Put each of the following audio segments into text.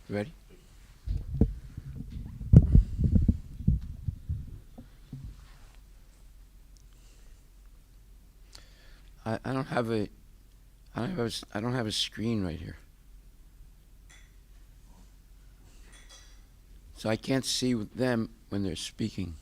Ready? I don't have a I don't have a screen right here, so I can't see them when they're speaking.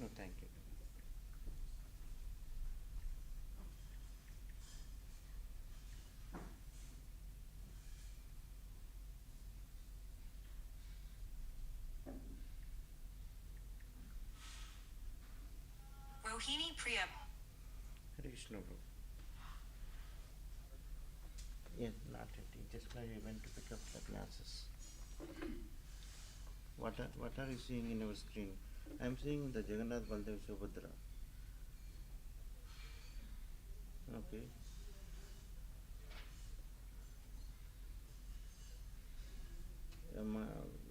No, thank you. Rohini Priya. Hare Krishna, bro. Yes, not yet. Just now I went to pick up the glasses. What are you seeing in your screen? I am seeing the Jagannath Baldev Subhadra. Okay.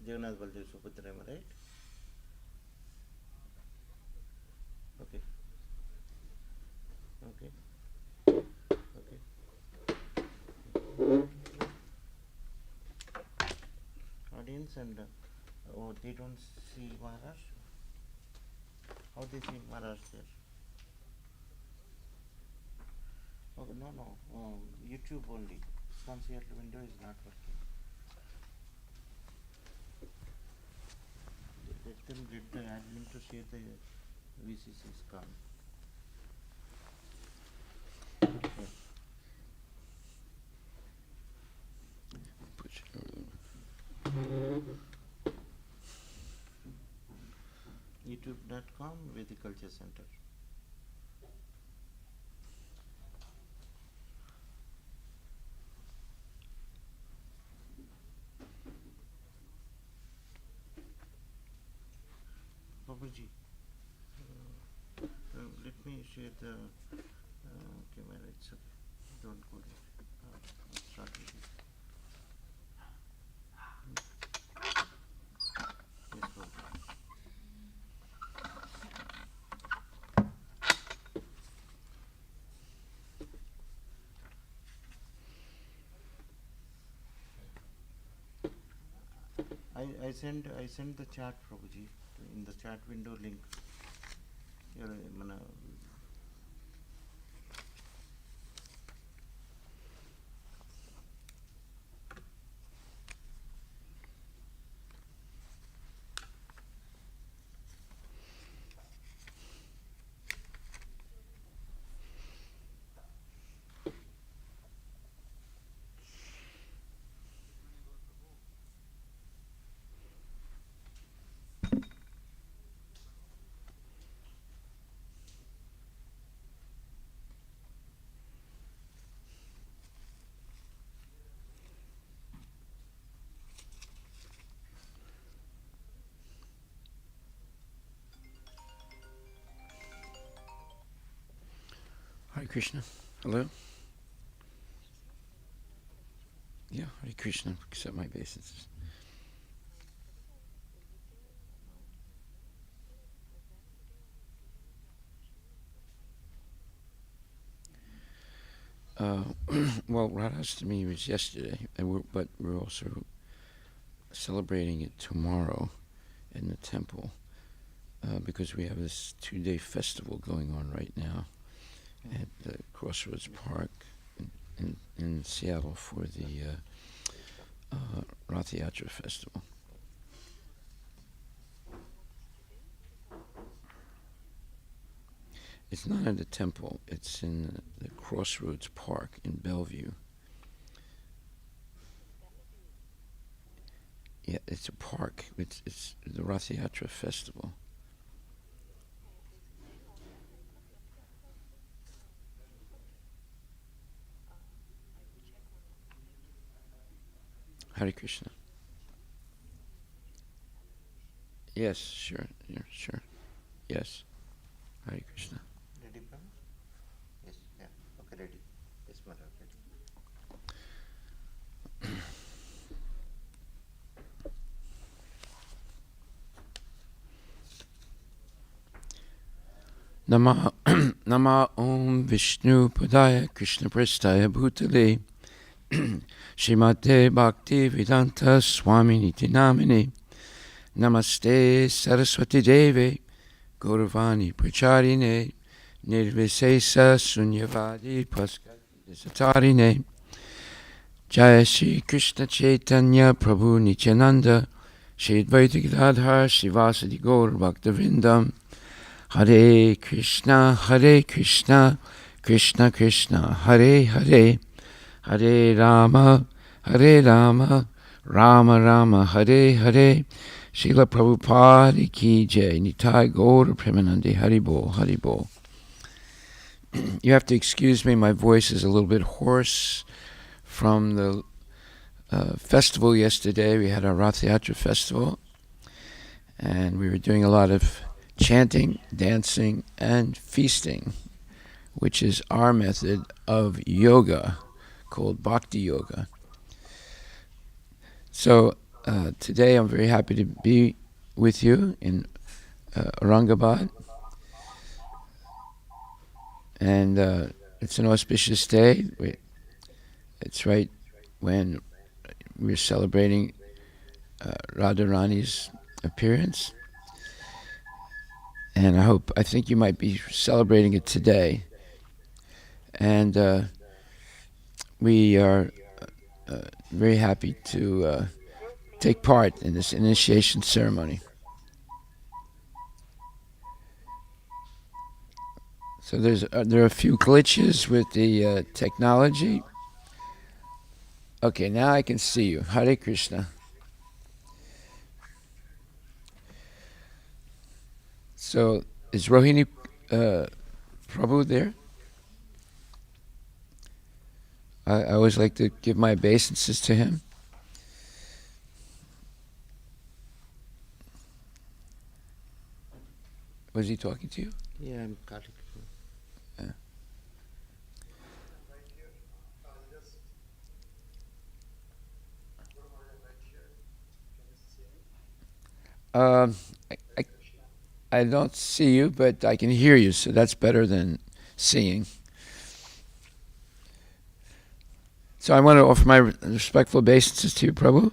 Jagannath Baldev Subhadra, am I right? Okay. Okay. Okay. Audience and oh, they don't see Maharaj. How they see Maharaj there? Oh no no. YouTube only. Concierge window is not working. Let them get the admin to share the VCC scan. YouTube.com Vedic Culture Center. Babuji, let me share the camera. It's okay. Don't go there. I'll start with it. Yes, Babuji. I send the chat, Prabhuji, in the chat window link. Your, Hare Krishna. Hello? Yeah, Hare Krishna. Accept my obeisances. Uh, well, Radhastami was yesterday, but we're also celebrating it tomorrow in the temple because we have this 2-day festival going on right now at the Crossroads Park in Seattle for the Rath Yatra Festival. It's not at the temple. It's in the Crossroads Park in Bellevue. Yeah, it's a park. It's the Rath Yatra Festival. Hare Krishna. Yes, sure. Yeah, sure. Yes. Hare Krishna. Ready, Prabhu? Yes, yeah. Okay, ready. Yes, Maharaj, ready. Nama Nama Om Vishnu Padaya Krishna Prestaya Bhutale Shrimate Bhakti Vedanta Swami Niti Namine Namaste Saraswati Deve Gauravani Pracharine Nirvisesa Sunyavadi Paskatarine Jaya Shri Krishna Chaitanya Prabhu Nityananda Shri Advaita Gadadhar Srivasadi Gaur Bhaktivinoda Hare Krishna, Krishna Krishna, Hare Hare, Hare Rama, Rama Rama, Hare Hare. Srila Prabhupada Ki Jai, Nitai Gaur Premanande, Haribol, Haribol. You have to excuse me, my voice is a little bit hoarse from the festival yesterday. We had our Rath Yatra festival, and we were doing a lot of chanting, dancing, and feasting, which is our method of yoga called Bhakti Yoga. So today I'm very happy to be with you in Aurangabad. And it's an auspicious day. It's right when we're celebrating Radharani's appearance. And I think you might be celebrating it today. And we are very happy to take part in this initiation ceremony. So there are a few glitches with the technology. Okay, now I can see you. Hare Krishna. So is Rohini Prabhu there? I always like to give my obeisances to him. Was he talking to you? Yeah, I'm calling. Yeah. I don't see you, but I can hear you, so that's better than seeing. So I want to offer my respectful obeisances to you, Prabhu.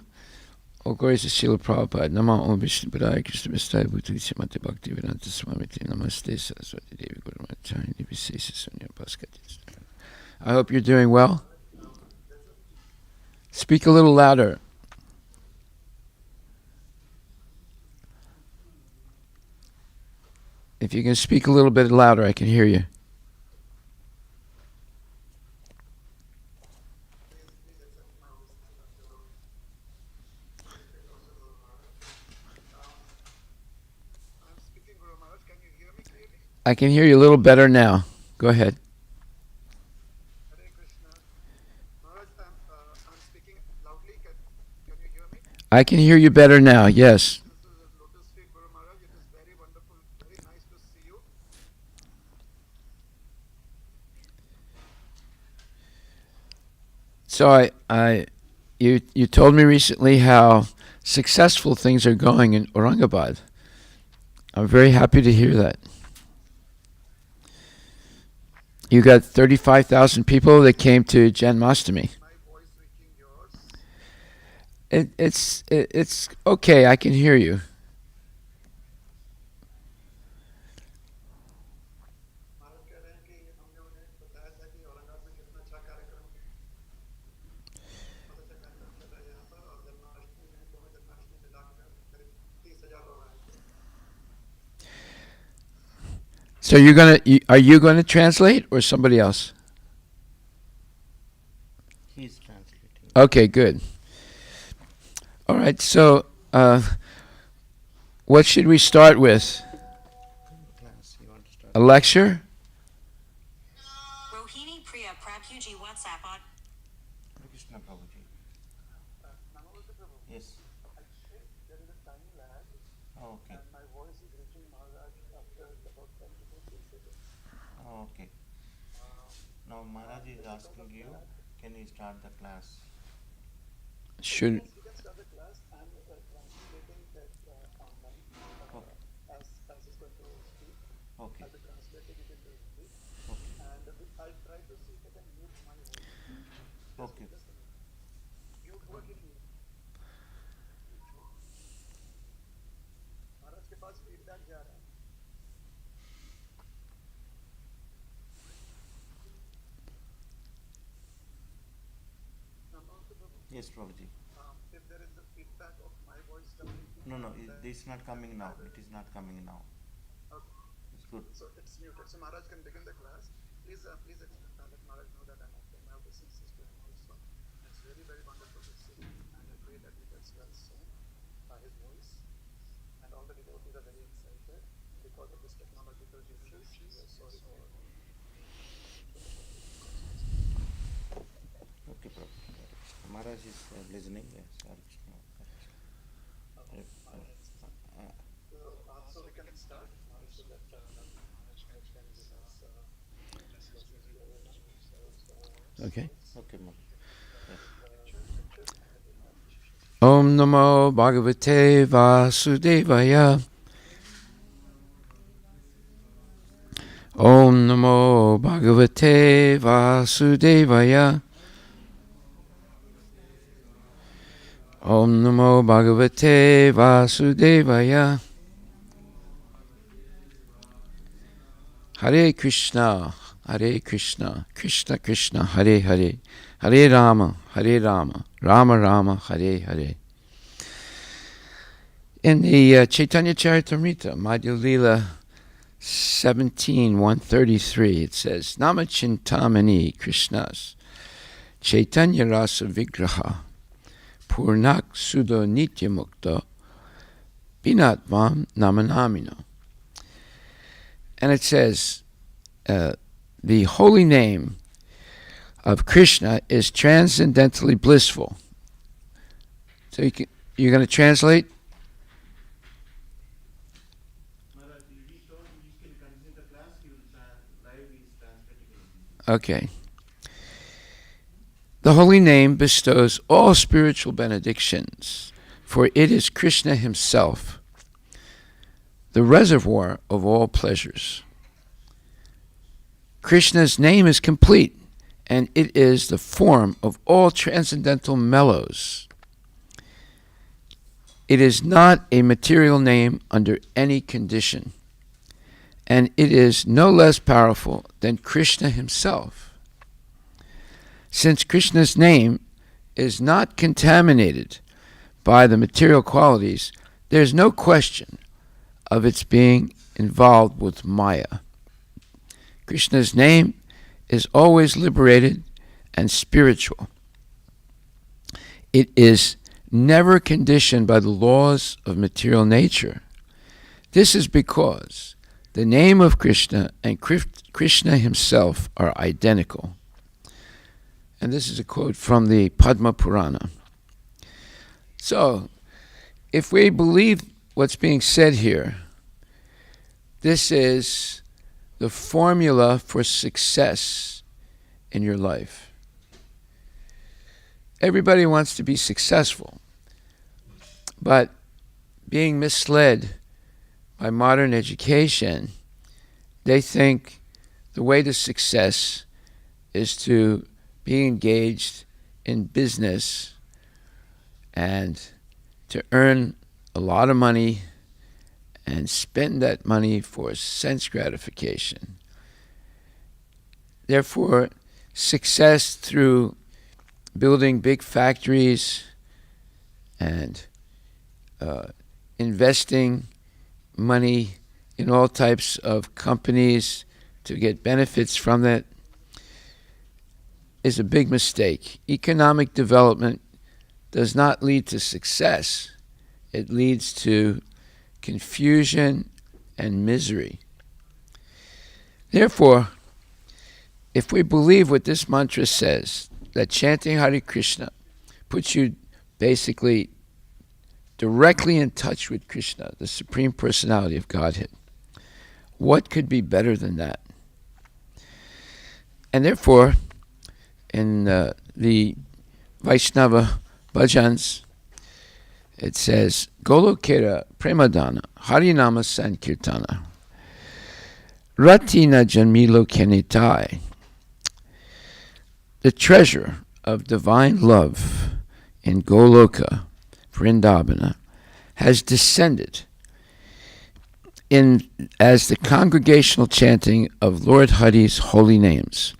All glories to Srila Prabhupada. Nama Om Vishnu Padaya Krishna Prestaya Bhutale Srimate Bhakti Vedanta Swami Namaste Saraswati Devi Guru Acharya Nirvisesa Sunya Paskati. I hope you're doing well. Speak a little louder. If you can speak a little bit louder, I can hear you. I can hear you a little better now. Go ahead. Hare Krishna. Maharaj, I'm speaking loudly. Can you hear me? I can hear you better now, yes. This is Lotus Feet Guru Maharaj. It is very wonderful, very nice to see you. So you told me recently how successful things are going in Aurangabad. I'm very happy to hear that. You got 35,000 people that came to Janmashtami. My voice reaching yours. It's okay. I can hear you. महाराज कह रहे हैं कि हमने उन्हें बताया था कि औरंगाबाद में कितना अच्छा कार्यक्रम बहुत अच्छा कार्यक्रम चल रहा है यहाँ पर और जन्माष्टमी में दोनों जन्माष्टमी मिलाकर करीब 30,000 लोग आए थे. So are you gonna translate or somebody else? He's translating. Okay, good. All right. So what should we start with? Class, you want to start? A lecture? Rohini Priya Prabhuji WhatsApp on Krishna Prabhuji. Namaste Prabhu. Yes. Actually, there is a time lag Oh, okay. and my voice is reaching Maharaj after about 10 to 15 seconds. Oh, okay. Now Maharaj is asking you, can you start the class? Should Yes, you can start the class. I'm translating that online as is going to speak. Okay. I'll be translating it into English. Okay. And I'll try to see if I can mute my voice. Okay. Just a minute. Mute हुआ कि नहीं? महाराज के पास feedback जा रहा है. Namaste Prabhu. Yes, Prabhuji. If there is a feedback of my voice coming, No, this is not coming now. It is not coming now. okay. It's good. So it's muted. So Maharaj can begin the class. Please let Maharaj know that I'm offering my obeisances to him also. It's really very wonderful to see, and I pray that he gets well soon by his voice. And all the devotees are very excited because of this technological glitches. We are sorry for. Okay, Prabhu. Maharaj is listening. Yes, Hare Krishna. So we can start. So that Maharaj can give us okay. Okay, Maharaj. Om Namo Bhagavate Vasudevaya. Om Namo Bhagavate Vasudevaya. Om Namo Bhagavate Vasudevaya. Hare Krishna, Krishna Krishna, Hare Hare, Hare Rama, Rama Rama, Hare Hare. In the Chaitanya Charitamrita, Madhya Lila 17:133, it says, Namachintamani Krishnas, Chaitanya Rasa Vigraha, Purnak Sudo Nityamukta, Pinatvam Namanamino. And it says, the holy name of Krishna is transcendently blissful. So you're going to translate? Maharaj, we told you can continue the class. He will live is translating. Okay. The holy name bestows all spiritual benedictions, for it is Krishna himself, the reservoir of all pleasures. Krishna's name is complete, and it is the form of all transcendental mellows. It is not a material name under any condition, and it is no less powerful than Krishna himself. Since Krishna's name is not contaminated by the material qualities, there's no question of its being involved with Maya. Krishna's name is always liberated and spiritual. It is never conditioned by the laws of material nature. This is because the name of Krishna and Krishna himself are identical. And this is a quote from the Padma Purana. So, if we believe what's being said here, this is the formula for success in your life. Everybody wants to be successful, but being misled by modern education, they think the way to success is to be engaged in business and to earn a lot of money and spend that money for sense gratification. Therefore, success through building big factories and investing money in all types of companies to get benefits from that is a big mistake. Economic development does not lead to success. It leads to confusion and misery. Therefore, if we believe what this mantra says, that chanting Hare Krishna puts you basically directly in touch with Krishna, the Supreme Personality of Godhead, what could be better than that? And therefore, in the Vaishnava bhajans, it says, Golokera Premadana Harinama Sankirtana Ratina Janmilo Kenitai. The treasure of divine love in Goloka, Vrindavana, has descended in as the congregational chanting of Lord Hari's holy names.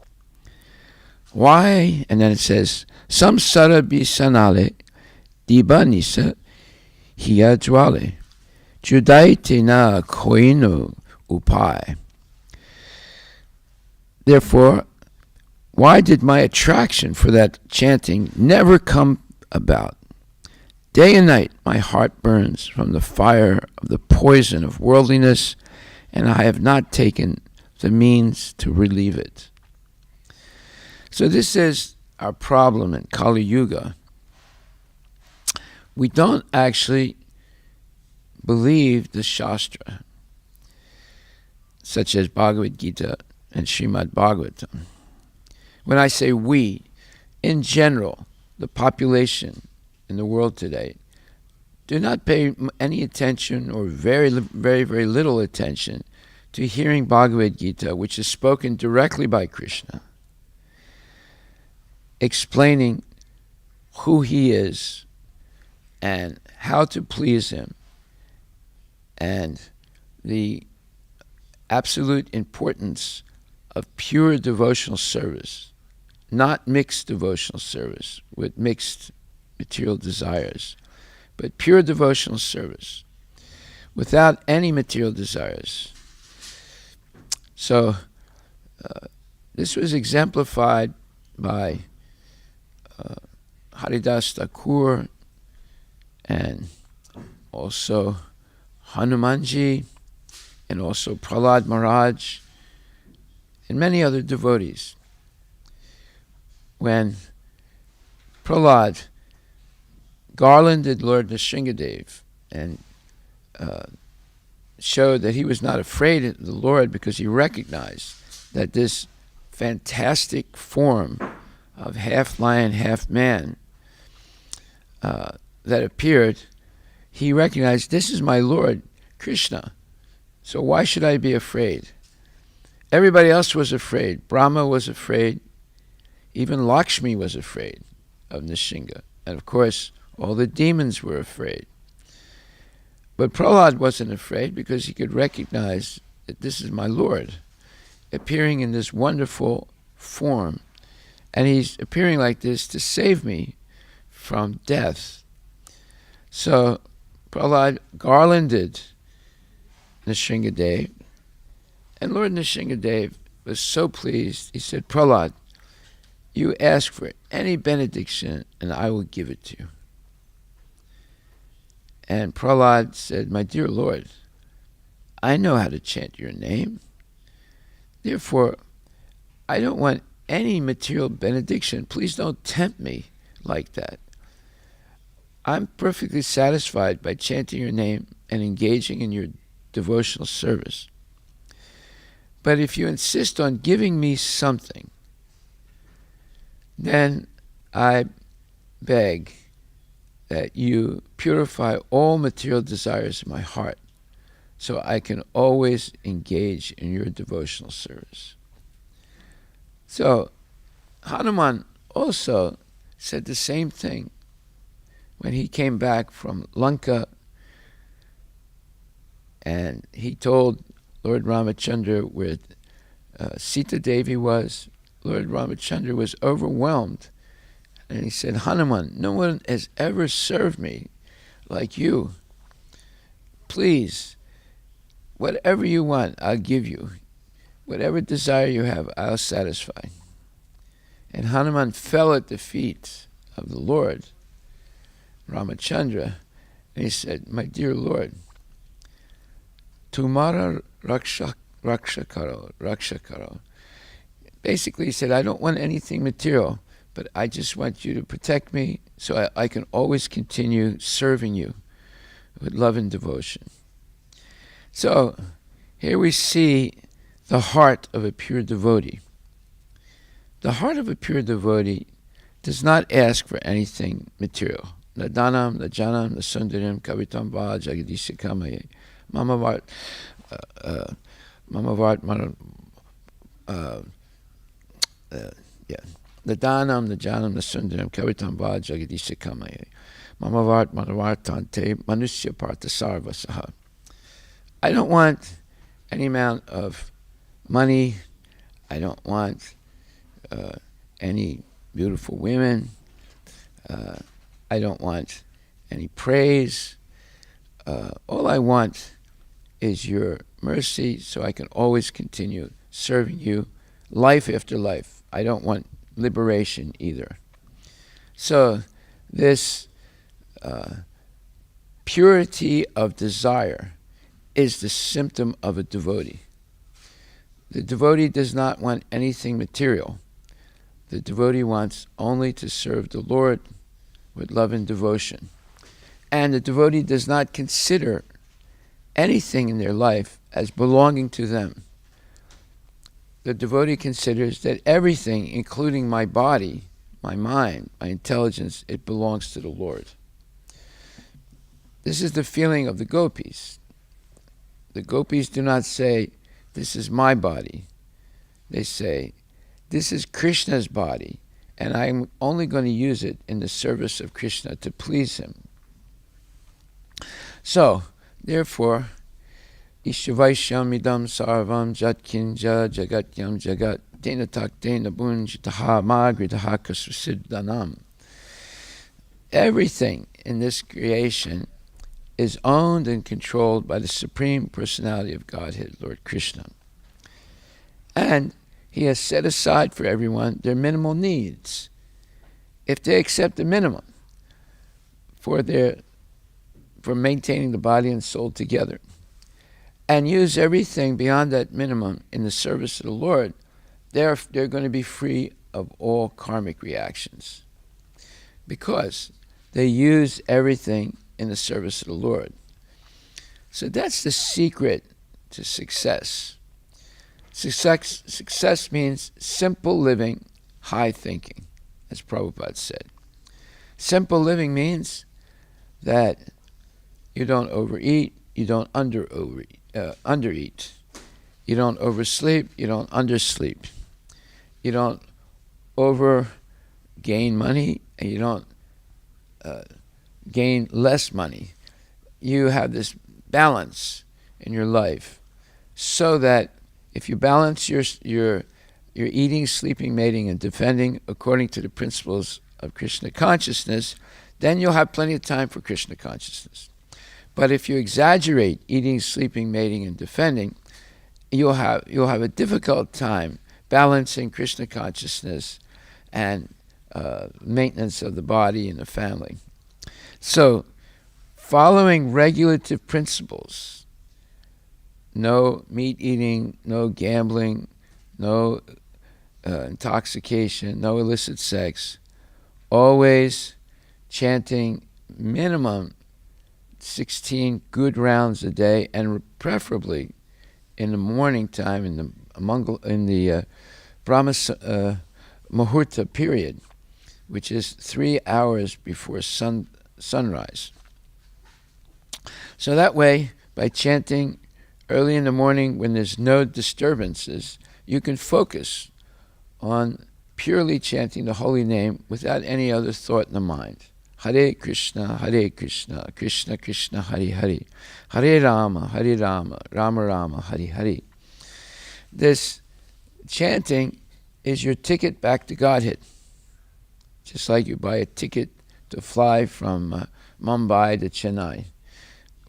Why? And then it says, Samsara bisanale dibanisa hiyajwale judaite na koinu upai. Therefore, why did my attraction for that chanting never come about? Day and night my heart burns from the fire of the poison of worldliness, and I have not taken the means to relieve it. So this is our problem in Kali Yuga. We don't actually believe the Shastra, such as Bhagavad Gita and Srimad Bhagavatam. When I say we, in general, the population in the world today do not pay any attention or very, very, very little attention to hearing Bhagavad Gita, which is spoken directly by Krishna, explaining who he is and how to please him and the absolute importance of pure devotional service, not mixed devotional service with mixed material desires, but pure devotional service without any material desires. So this was exemplified by Haridas Thakur and also Hanumanji and also Prahlad Maharaj and many other devotees. When Prahlad garlanded Lord Nrsingadev and showed that he was not afraid of the Lord because he recognized that this fantastic form of half lion, half man that appeared, he recognized, this is my Lord, Krishna. So why should I be afraid? Everybody else was afraid. Brahma was afraid. Even Lakshmi was afraid of Nrsinga. And of course, all the demons were afraid. But Prahlad wasn't afraid because he could recognize that this is my Lord, appearing in this wonderful form. And he's appearing like this to save me from death. So Prahlad garlanded Nrsingadev, and Lord Nrsingadev was so pleased. He said, Prahlad, you ask for any benediction and I will give it to you. And Prahlad said, my dear Lord, I know how to chant your name. Therefore, I don't want any material benediction. Please don't tempt me like that. I'm perfectly satisfied by chanting your name and engaging in your devotional service. But if you insist on giving me something, then I beg that you purify all material desires in my heart so I can always engage in your devotional service. So Hanuman also said the same thing. when he came back from Lanka, and he told Lord Ramachandra where Sita Devi was. Lord Ramachandra was overwhelmed, and he said, Hanuman, no one has ever served me like you. Please, whatever you want, I'll give you. Whatever desire you have, I'll satisfy. And Hanuman fell at the feet of the Lord Ramachandra, and he said, my dear Lord, Tumara raksha karo. Basically, he said, I don't want anything material, but I just want you to protect me so I can always continue serving you with love and devotion. So here we see the heart of a pure devotee. The heart of a pure devotee does not ask for anything material. Nadanam, najanam, nasundarim, kavitam va, jagadishikamaye. Mamavart, Nadanam, najanam, nasundarim, kavitam va, jagadishikamaye. Mamavart, manavartante, manusya partha sarvasaha. I don't want any amount of money. I don't want any beautiful women. I don't want any praise. All I want is your mercy so I can always continue serving you life after life. I don't want liberation either. So this purity of desire is the symptom of a devotee. The devotee does not want anything material. The devotee wants only to serve the Lord with love and devotion. And the devotee does not consider anything in their life as belonging to them. The devotee considers that everything, including my body, my mind, my intelligence, it belongs to the Lord. This is the feeling of the gopis. The gopis do not say, this is my body. They say, this is Krishna's body, and I'm only going to use it in the service of Krishna to please him. So, therefore, Ishavaishyam idam sarvam jatkinja jagatyam jagat tena taktena bunjitaha magridaha kasusiddhanam. Everything in this creation is owned and controlled by the Supreme Personality of Godhead, Lord Krishna. And he has set aside for everyone their minimal needs. If they accept the minimum for maintaining the body and soul together, and use everything beyond that minimum in the service of the Lord, they're going to be free of all karmic reactions, because they use everything in the service of the Lord. So that's the secret to success. Success means simple living, high thinking, as Prabhupada said. Simple living means that you don't overeat, you don't undereat, you don't oversleep, you don't undersleep, you don't overgain money, and you don't gain less money. You have this balance in your life, so that if you balance your eating, sleeping, mating, and defending according to the principles of Krishna consciousness, then you'll have plenty of time for Krishna consciousness. But if you exaggerate eating, sleeping, mating, and defending, you'll have a difficult time balancing Krishna consciousness and maintenance of the body and the family. So, following regulative principles, no meat eating, no gambling, no intoxication, no illicit sex, always chanting minimum 16 good rounds a day, and preferably in the morning time, in the Brahma Muhurta period, which is 3 hours before sunrise. So that way, by chanting early in the morning when there's no disturbances, you can focus on purely chanting the holy name without any other thought in the mind. Hare Krishna, Krishna Krishna, Hare Hare, Hare Rama, Rama Rama, Hare Hare. This chanting is your ticket back to Godhead. Just like you buy a ticket to fly from Mumbai to Chennai.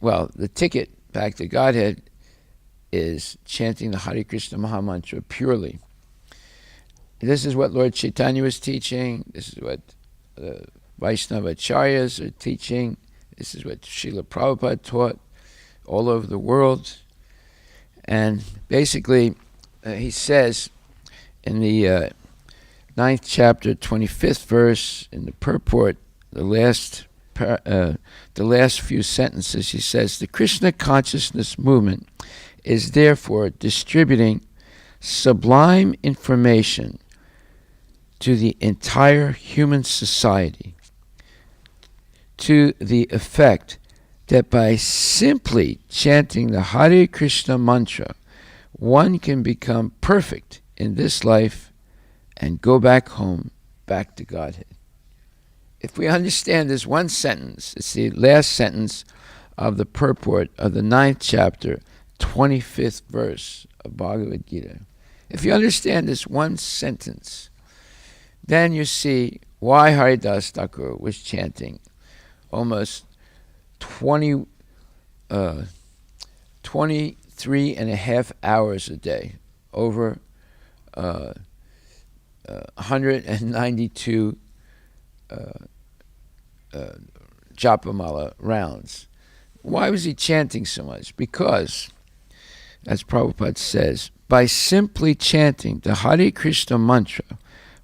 Well, the ticket back to Godhead is chanting the Hare Krishna Maha Mantra purely. This is what Lord Chaitanya was teaching. This is what the Vaishnava Acharyas are teaching. This is what Srila Prabhupada taught all over the world. And basically, he says in the 9th chapter, 25th verse, in the purport, the last few sentences, he says, the Krishna consciousness movement is therefore distributing sublime information to the entire human society to the effect that by simply chanting the Hare Krishna mantra, one can become perfect in this life and go back home, back to Godhead. If we understand this one sentence, it's the last sentence of the purport of the 9th chapter, 25th verse of Bhagavad Gita. If you understand this one sentence, then you see why Haridas Thakur was chanting almost 23 and a half hours a day, over 192 Japamala rounds. Why was he chanting so much? Because, as Prabhupada says, by simply chanting the Hare Krishna mantra,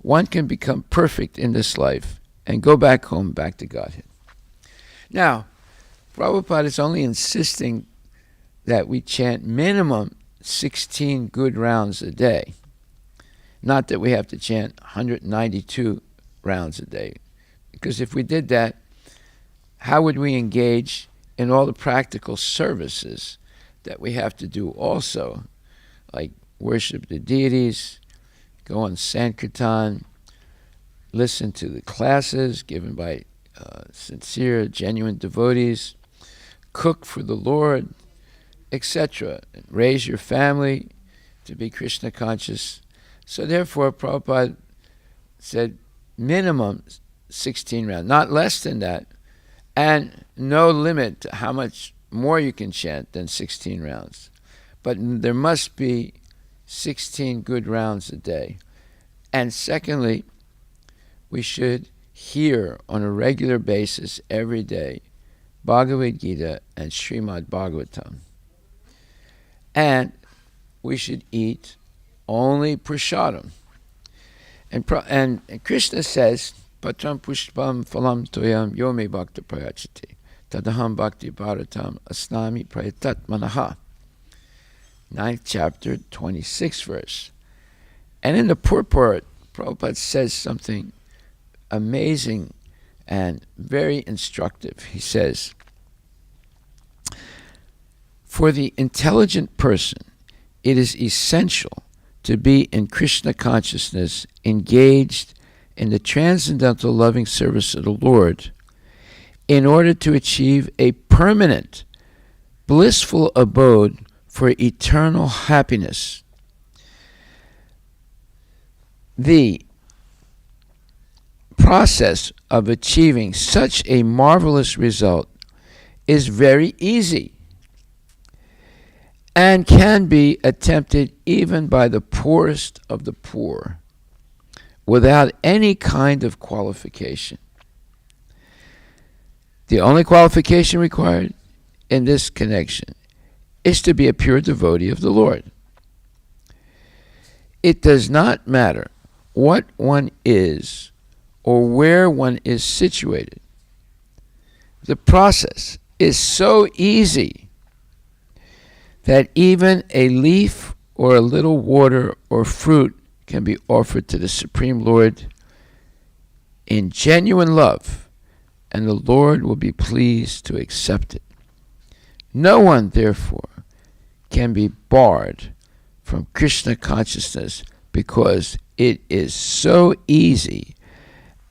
one can become perfect in this life and go back home, back to Godhead. Now, Prabhupada is only insisting that we chant minimum 16 good rounds a day. Not that we have to chant 192 rounds a day. Because if we did that, how would we engage in all the practical services that we have to do also, like worship the deities, go on Sankirtan, listen to the classes given by sincere, genuine devotees, cook for the Lord, etc. Raise your family to be Krishna conscious. So therefore, Prabhupada said minimum 16 rounds, not less than that, and no limit to how much more you can chant than 16 rounds. But there must be 16 good rounds a day. And secondly, we should hear on a regular basis every day Bhagavad Gita and Srimad Bhagavatam. And we should eat only prasadam. And Krishna says, Patram pushpam phalam toyam yome bhakta prayachati tadaham bhakti bharatam asnami prayatat manaha. 9th chapter, 26th verse. And in the purport, Prabhupada says something amazing and very instructive. He says, for the intelligent person, it is essential to be in Krishna consciousness, engaged in the transcendental loving service of the Lord, in order to achieve a permanent, blissful abode for eternal happiness. The process of achieving such a marvelous result is very easy and can be attempted even by the poorest of the poor without any kind of qualification. The only qualification required in this connection is to be a pure devotee of the Lord. It does not matter what one is or where one is situated. The process is so easy that even a leaf or a little water or fruit can be offered to the Supreme Lord in genuine love, and the Lord will be pleased to accept it. No one, therefore, can be barred from Krishna consciousness because it is so easy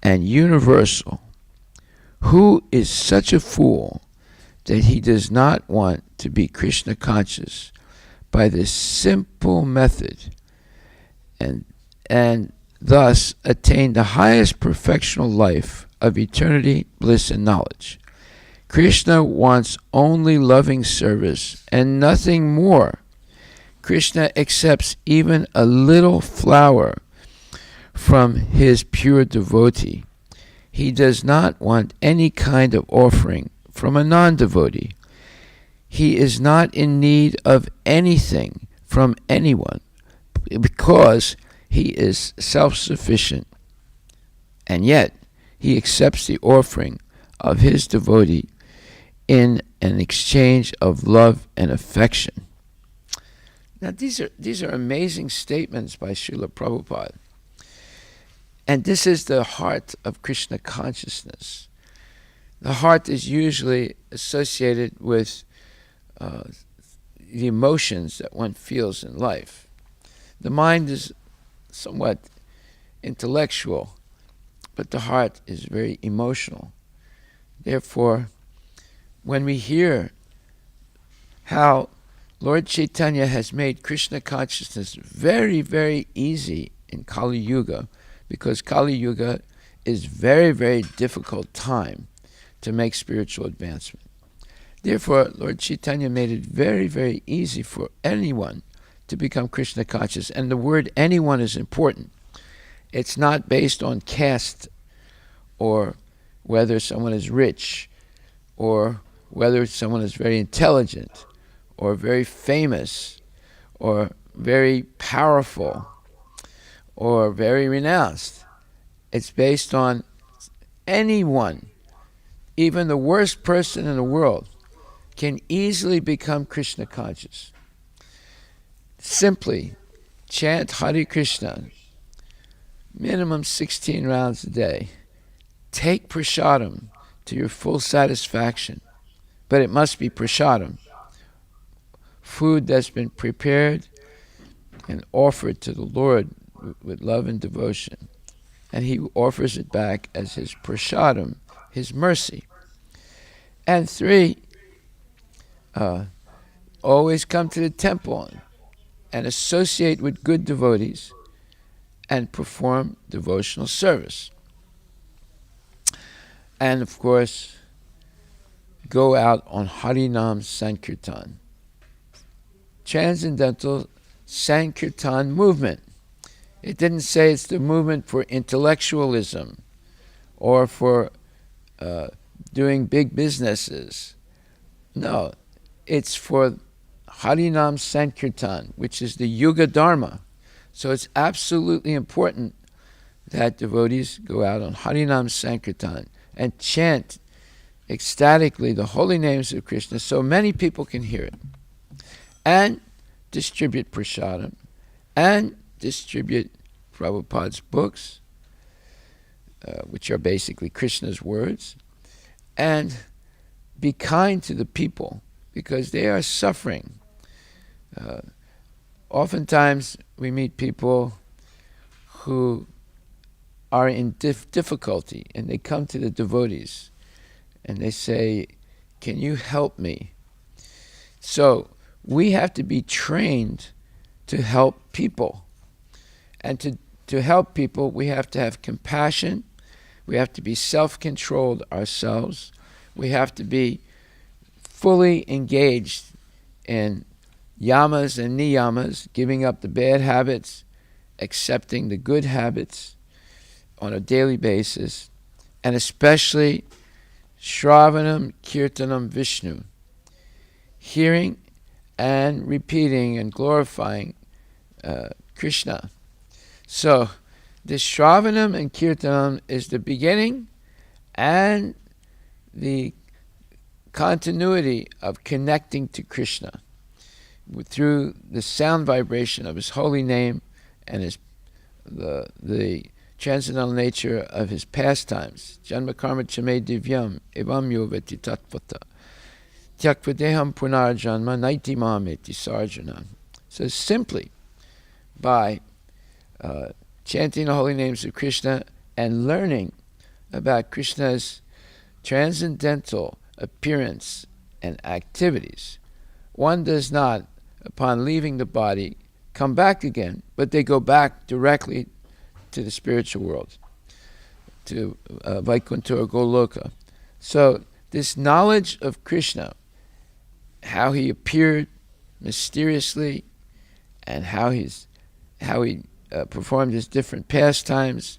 and universal. Who is such a fool that he does not want to be Krishna conscious by this simple method and thus attain the highest perfectional life of eternity, bliss, and knowledge? Krishna wants only loving service and nothing more. Krishna accepts even a little flower from his pure devotee. He does not want any kind of offering from a non-devotee. He is not in need of anything from anyone because he is self-sufficient. And yet, he accepts the offering of his devotee in an exchange of love and affection. Now, these are amazing statements by Srila Prabhupada. And this is the heart of Krishna consciousness. The heart is usually associated with the emotions that one feels in life. The mind is somewhat intellectual, but the heart is very emotional. Therefore, when we hear how Lord Chaitanya has made Krishna consciousness very, very easy in Kali Yuga, because Kali Yuga is very, very difficult time to make spiritual advancement. Therefore, Lord Chaitanya made it very, very easy for anyone to become Krishna conscious. And the word anyone is important. It's not based on caste or whether someone is rich or whether someone is very intelligent or very famous or very powerful or very renounced. It's based on anyone, even the worst person in the world, can easily become Krishna conscious. Simply chant Hare Krishna, minimum 16 rounds a day. Take prasadam to your full satisfaction, but it must be prasadam, food that's been prepared and offered to the Lord with love and devotion. And he offers it back as his prasadam, his mercy. And 3, always come to the temple and associate with good devotees and perform devotional service. And of course, go out on Harinam Sankirtan, transcendental Sankirtan movement. It didn't say it's the movement for intellectualism or for doing big businesses. No, it's for Harinam Sankirtan, which is the Yuga Dharma. So it's absolutely important that devotees go out on Harinam Sankirtan and chant ecstatically the holy names of Krishna so many people can hear it, and distribute prasadam, and distribute Prabhupada's books, which are basically Krishna's words, and be kind to the people because they are suffering. Oftentimes we meet people who are in difficulty and they come to the devotees and they say, can you help me? So we have to be trained to help people. And to help people, we have to have compassion. We have to be self-controlled ourselves. We have to be fully engaged in yamas and niyamas, giving up the bad habits, accepting the good habits on a daily basis, and especially Shravanam Kirtanam Vishnu, hearing and repeating and glorifying Krishna. So this Shravanam and Kirtanam is the beginning and the continuity of connecting to Krishna through the sound vibration of his holy name and the transcendental nature of his pastimes. Janma karma chame divyam evam yoveti tatvata tyakvadeham punarjanma naiti mameti sarjana. So simply by chanting the holy names of Krishna and learning about Krishna's transcendental appearance and activities. One does not, upon leaving the body, come back again, but they go back directly to the spiritual world, to Vaikuntha or Goloka. So this knowledge of Krishna, how he appeared mysteriously, and how he performed his different pastimes,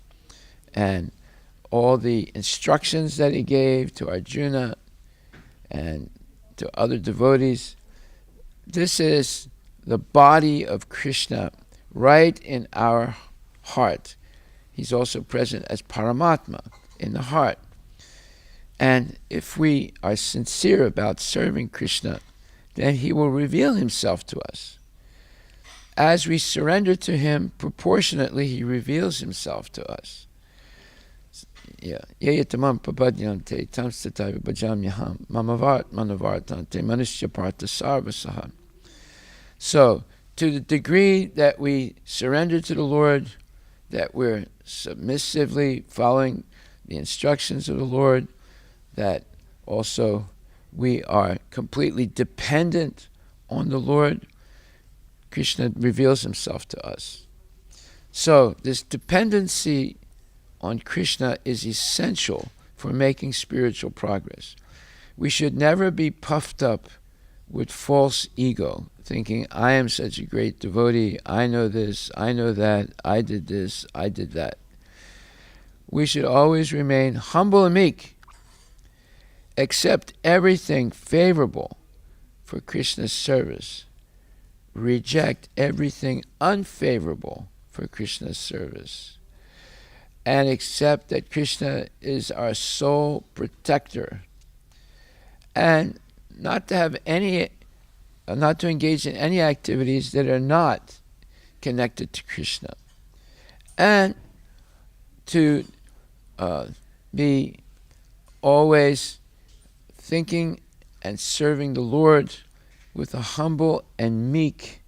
and all the instructions that he gave to Arjuna and to other devotees. This is the body of Krishna right in our heart. He's also present as Paramatma in the heart. And if we are sincere about serving Krishna, then he will reveal himself to us. As we surrender to him, proportionately he reveals himself to us. Yeyatamam papadyante tamstataiva bhajamyaham mamavart manavartante manushyaparta sarvasaha. So, to the degree that we surrender to the Lord, that we're submissively following the instructions of the Lord, that also we are completely dependent on the Lord, Krishna reveals himself to us. So this dependency on Krishna is essential for making spiritual progress. We should never be puffed up with false ego, thinking, I am such a great devotee, I know this, I know that, I did this, I did that. We should always remain humble and meek, accept everything favorable for Krishna's service, reject everything unfavorable for Krishna's service, and accept that Krishna is our sole protector, and not to engage in any activities that are not connected to Krishna, and to be always thinking and serving the Lord with a humble and meek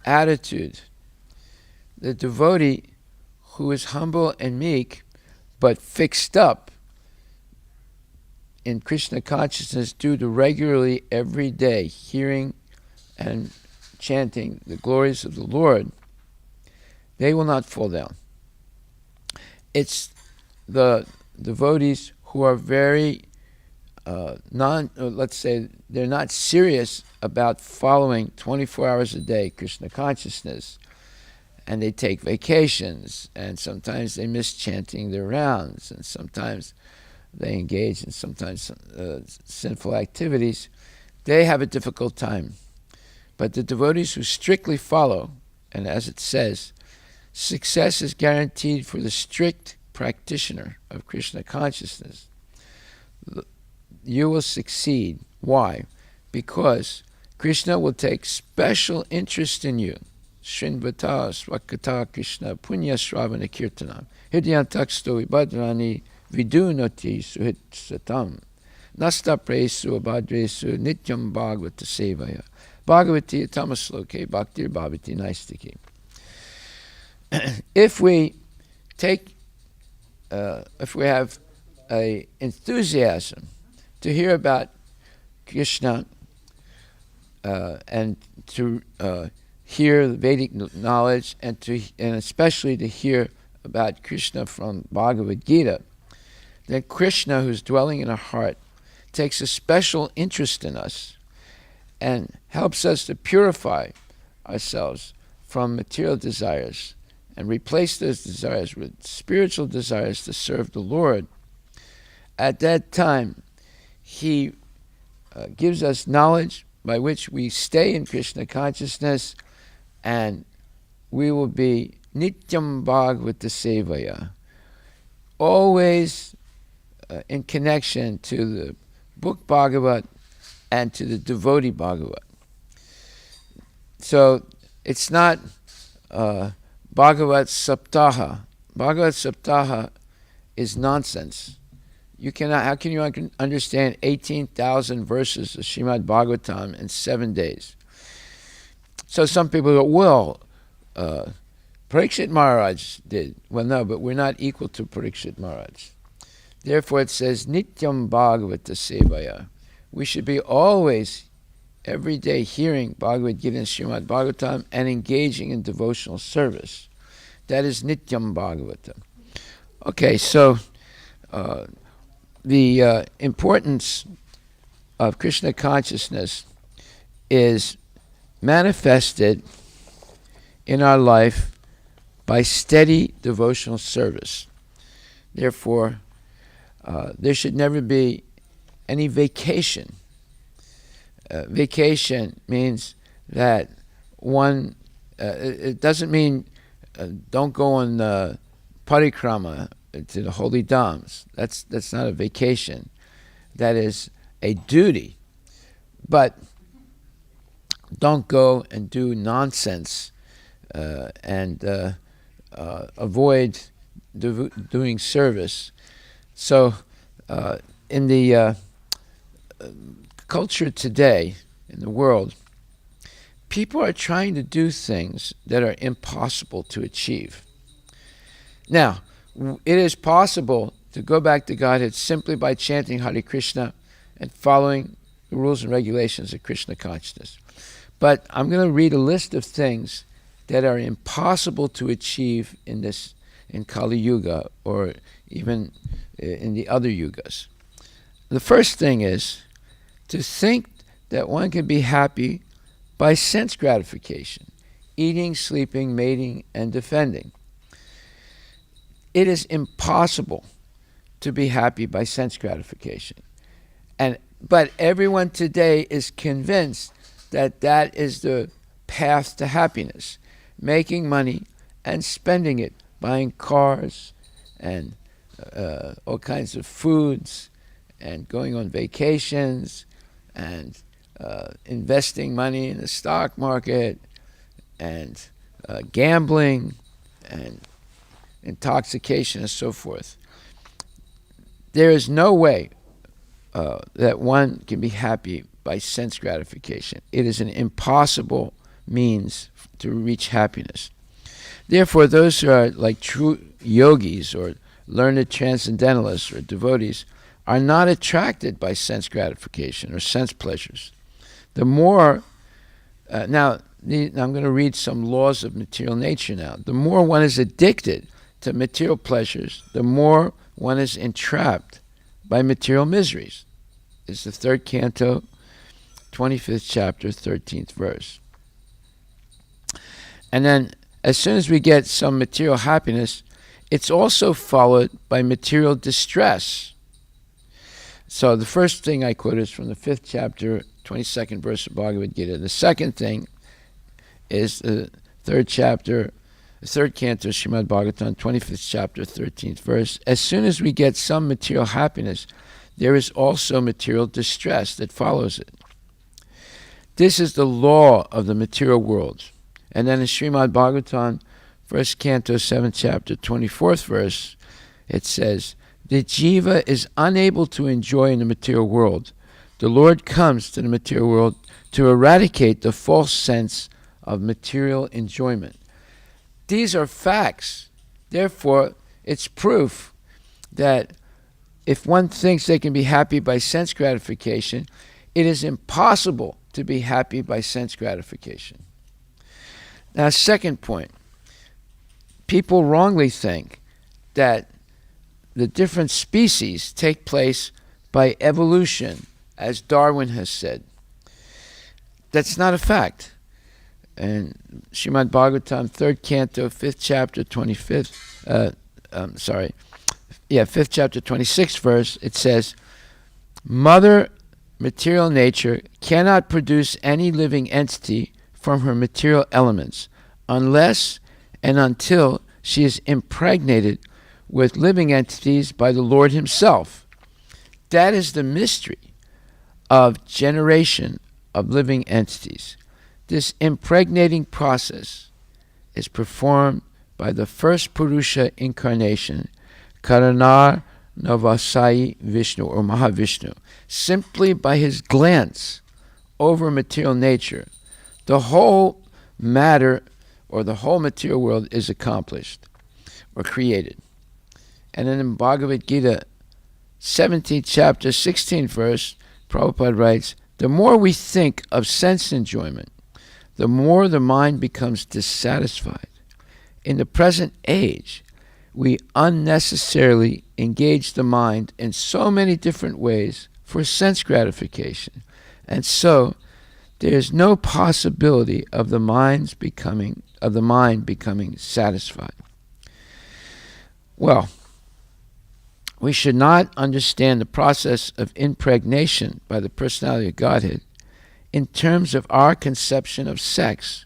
attitude. The devotee who is humble and meek, but fixed up in Krishna consciousness due to regularly every day hearing and chanting the glories of the Lord, they will not fall down. It's the devotees who are very let's say they're not serious about following 24 hours a day Krishna consciousness, and they take vacations, and sometimes they miss chanting their rounds, and sometimes they engage in sometimes sinful activities. They have a difficult time. But the devotees who strictly follow, and as it says, success is guaranteed for the strict practitioner of Krishna consciousness, you will succeed. Why? Because Krishna will take special interest in you. Srinvata swakata Krishna punya shravana kirtanam hridyantaksto vibhadrani vidunati suhit satam nasta presu abhadresu nityam bhagavata sevaya bhagavati tamasloke bhaktir bhavati naistiki. If we have a enthusiasm to hear about Krishna and to hear the Vedic knowledge, and especially to hear about Krishna from Bhagavad Gita, then Krishna, who's dwelling in our heart, takes a special interest in us and helps us to purify ourselves from material desires and replace those desires with spiritual desires to serve the Lord. At that time, he gives us knowledge by which we stay in Krishna consciousness, and we will be nityam bhagavata sevaya, always in connection to the book Bhagavat and to the devotee Bhagavat. So it's not Bhagavat Saptaha. Bhagavat Saptaha is nonsense. How can you understand 18,000 verses of Srimad Bhagavatam in 7 days? So some people go, well, Parikshit Maharaj did. Well, no, but we're not equal to Parikshit Maharaj. Therefore it says, Nityam Bhagavata Sevaya. We should be always, every day, hearing Bhagavad Gita and Srimad Bhagavatam and engaging in devotional service. That is Nityam Bhagavata. Okay, so the importance of Krishna consciousness is manifested in our life by steady devotional service. Therefore, there should never be any vacation. Vacation means that one, it doesn't mean don't go on parikrama to the holy dhams. That's not a vacation. That is a duty. But don't go and do nonsense and avoid doing service. So in the culture today, in the world, people are trying to do things that are impossible to achieve. Now, it is possible to go back to Godhead simply by chanting Hare Krishna and following the rules and regulations of Krishna consciousness. But I'm going to read a list of things that are impossible to achieve in Kali Yuga or even in the other yugas. The first thing is to think that one can be happy by sense gratification, eating, sleeping, mating, and defending. It is impossible to be happy by sense gratification. But everyone today is convinced that that is the path to happiness, making money and spending it, buying cars and all kinds of foods and going on vacations and investing money in the stock market and gambling and intoxication and so forth. There is no way that one can be happy by sense gratification. It is an impossible means to reach happiness. Therefore, those who are like true yogis or learned transcendentalists or devotees are not attracted by sense gratification or sense pleasures. The more, now I'm going to read some laws of material nature now. The more one is addicted to material pleasures, the more one is entrapped by material miseries. It's the 3rd canto, 25th chapter, 13th verse. And then, as soon as we get some material happiness, it's also followed by material distress. So the first thing I quote is from the 5th chapter, 22nd verse of Bhagavad Gita. The second thing is the 3rd chapter, the 3rd canto, Srimad Bhagavatam, 25th chapter, 13th verse. As soon as we get some material happiness, there is also material distress that follows it. This is the law of the material world. And then in Srimad Bhagavatam, 1st canto, 7th chapter, 24th verse, it says, the jiva is unable to enjoy in the material world. The Lord comes to the material world to eradicate the false sense of material enjoyment. These are facts. Therefore, it's proof that if one thinks they can be happy by sense gratification, it is impossible to be happy by sense gratification. Now, second point, people wrongly think that the different species take place by evolution, as Darwin has said. That's not a fact. And Srimad Bhagavatam, 3rd canto, 5th chapter, 5th chapter, 26th verse, it says, Mother material nature cannot produce any living entity from her material elements unless and until she is impregnated with living entities by the Lord himself. That is the mystery of generation of living entities. This impregnating process is performed by the first Purusha incarnation, Karanar Navasai Vishnu or Mahavishnu. Simply by his glance over material nature, the whole matter or the whole material world is accomplished or created. And then in Bhagavad Gita, 17th chapter, 16th verse, Prabhupada writes, the more we think of sense enjoyment, the more the mind becomes dissatisfied. In the present age, we unnecessarily engage the mind in so many different ways for sense gratification, and so there is no possibility of the mind becoming satisfied. Well, we should not understand the process of impregnation by the personality of Godhead in terms of our conception of sex.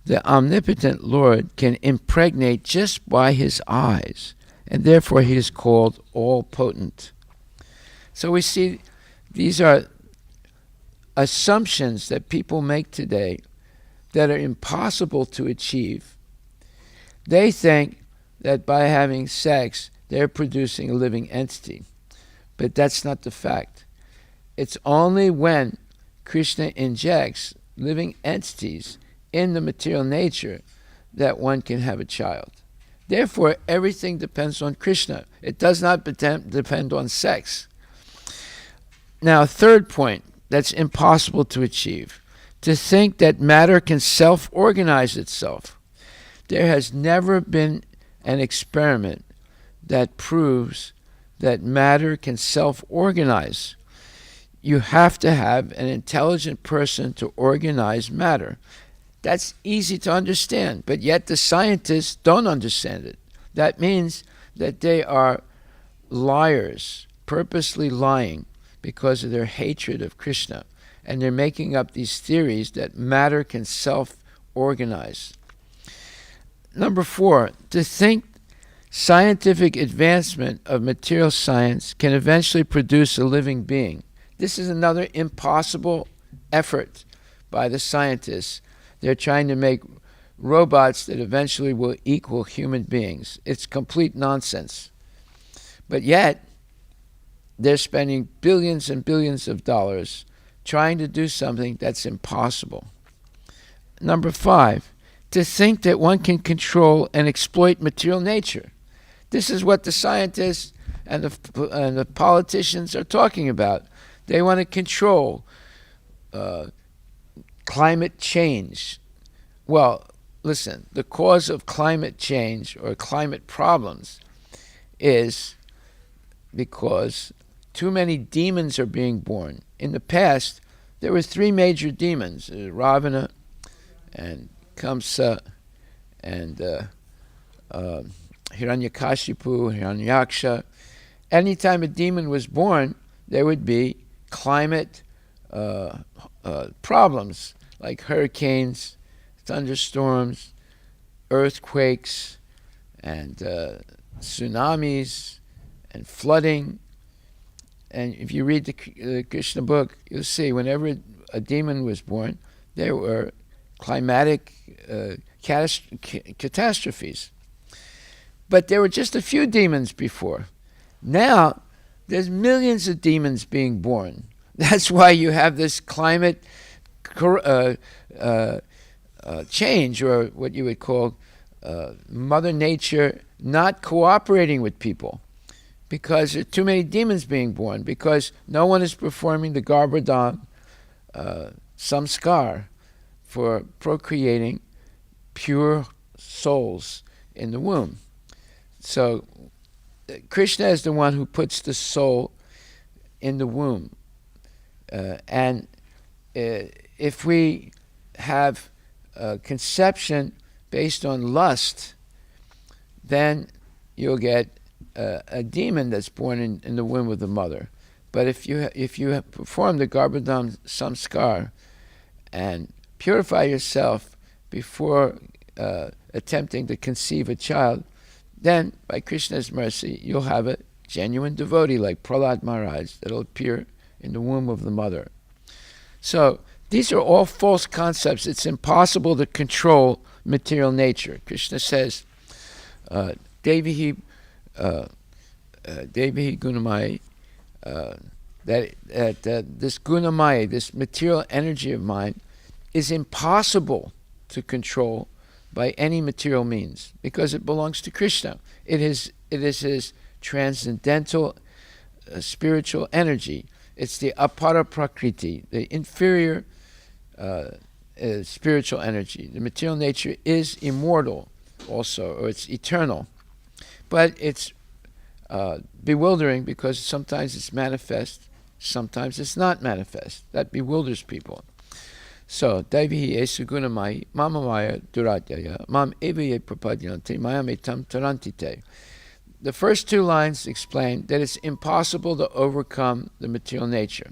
The omnipotent Lord can impregnate just by his eyes, and therefore he is called all-potent. So we see these are assumptions that people make today that are impossible to achieve. They think that by having sex, they're producing a living entity. But that's not the fact. It's only when Krishna injects living entities in the material nature that one can have a child. Therefore, everything depends on Krishna. It does not depend on sex. Now, third point that's impossible to achieve, to think that matter can self-organize itself. There has never been an experiment that proves that matter can self-organize. You have to have an intelligent person to organize matter. That's easy to understand, but yet the scientists don't understand it. That means that they are liars, purposely lying because of their hatred of Krishna, and they're making up these theories that matter can self-organize. Number 4, to think scientific advancement of material science can eventually produce a living being. This is another impossible effort by the scientists. They're trying to make robots that eventually will equal human beings. It's complete nonsense. But yet, they're spending billions and billions of dollars trying to do something that's impossible. Number 5, to think that one can control and exploit material nature. This is what the scientists and the politicians are talking about. They want to control climate change. Well, listen, the cause of climate change or climate problems is because too many demons are being born. In the past, there were 3 major demons, Ravana and Kamsa and Hiranyakashipu, Hiranyaksha. Anytime a demon was born, there would be climate problems like hurricanes, thunderstorms, earthquakes, and tsunamis, and flooding. And if you read the Krishna book, you'll see whenever a demon was born, there were climatic catastrophes. But there were just a few demons before. Now, there's millions of demons being born. That's why you have this climate change, or what you would call Mother Nature not cooperating with people, because there are too many demons being born, because no one is performing the Garbhodam samskar for procreating pure souls in the womb. So Krishna is the one who puts the soul in the womb. And if we have conception based on lust, then you'll get a demon that's born in the womb of the mother. But if you perform the Garbhodam samskar and purify yourself before attempting to conceive a child, then by Krishna's mercy you'll have a genuine devotee like Harivilas Maharaj that'll appear in the womb of the mother. So these are all false concepts. It's impossible to control material nature. Krishna says, Devihi Gunamaya, that this Gunamaya, this material energy of mine, is impossible to control by any material means, because it belongs to Krishna. It is his transcendental spiritual energy. It's the apara prakriti, the inferior spiritual energy. The material nature is immortal also, or it's eternal. But it's bewildering because sometimes it's manifest, sometimes it's not manifest. That bewilders people. So, Daivihi esugunamai mamamaya duratyaya mam evaye prapadyanti mayametam tarantite. The first two lines explain that it's impossible to overcome the material nature.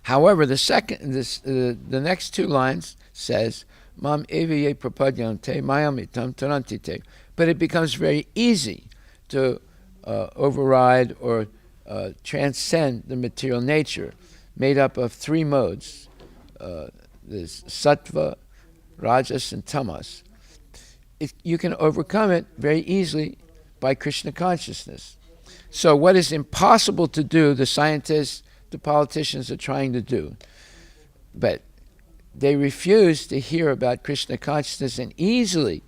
However, the next two lines says mam evaye prapadyante mayametam tarantite. But it becomes very easy to override or transcend the material nature, made up of three modes. There's sattva, rajas, and tamas. You can overcome it very easily by Krishna consciousness. So what is impossible to do, the scientists, the politicians are trying to do. But they refuse to hear about Krishna consciousness and easily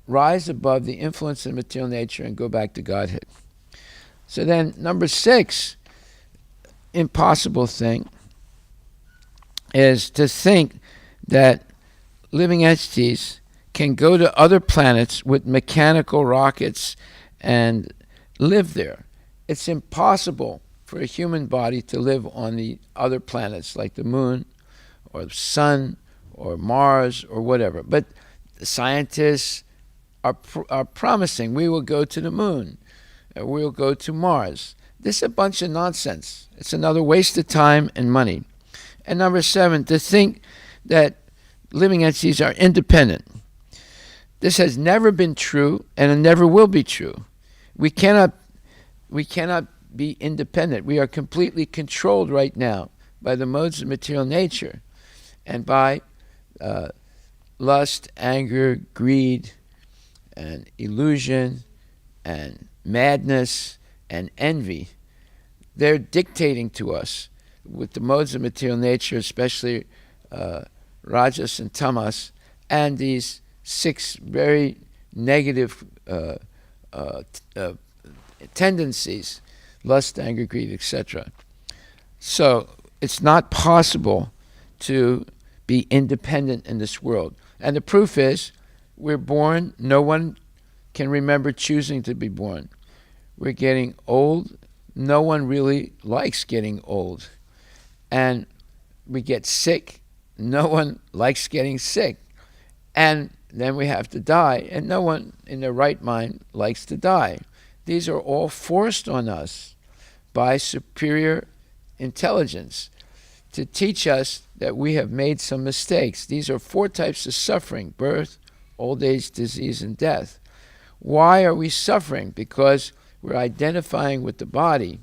rise above the influence of material nature and go back to Godhead. So then, number 6, impossible thing, is to think that living entities can go to other planets with mechanical rockets and live there. It's impossible for a human body to live on the other planets like the moon or the sun or Mars or whatever. But the scientists are promising we will go to the moon, we'll go to Mars. This is a bunch of nonsense. It's another waste of time and money. And number 7, to think that living entities are independent. This has never been true, and it never will be true. We cannot be independent. We are completely controlled right now by the modes of material nature, and by lust, anger, greed, and illusion, and madness, and envy. They're dictating to us with the modes of material nature, especially rajas and tamas, and these 6 very negative tendencies, lust, anger, greed, etc. So it's not possible to be independent in this world. And the proof is, we're born, no one can remember choosing to be born. We're getting old, no one really likes getting old. And we get sick, no one likes getting sick. And then we have to die, and no one in their right mind likes to die. These are all forced on us by superior intelligence to teach us that we have made some mistakes. These are 4 types of suffering: birth, old age, disease, and death. Why are we suffering? Because we're identifying with the body,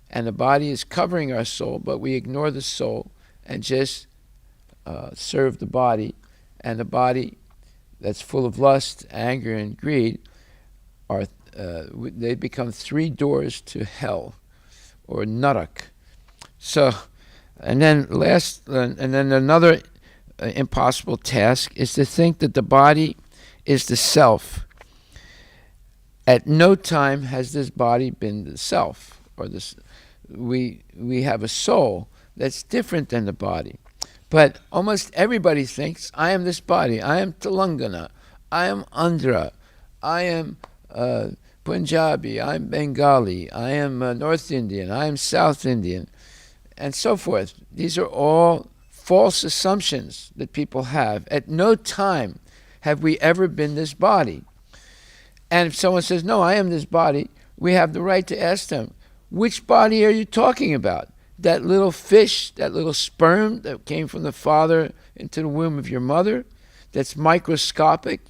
and the body is covering our soul, but we ignore the soul and just serve the body. And the body that's full of lust, anger, and greed, they become 3 doors to hell, or narak. So, and then another impossible task is to think that the body is the self. At no time has this body been the self, or this. We have a soul that's different than the body. But almost everybody thinks, I am this body, I am Telangana, I am Andhra, I am Punjabi, I am Bengali, I am North Indian, I am South Indian, and so forth. These are all false assumptions that people have. At no time have we ever been this body. And if someone says, no, I am this body, we have the right to ask them, which body are you talking about? That little fish, that little sperm that came from the father into the womb of your mother, that's microscopic?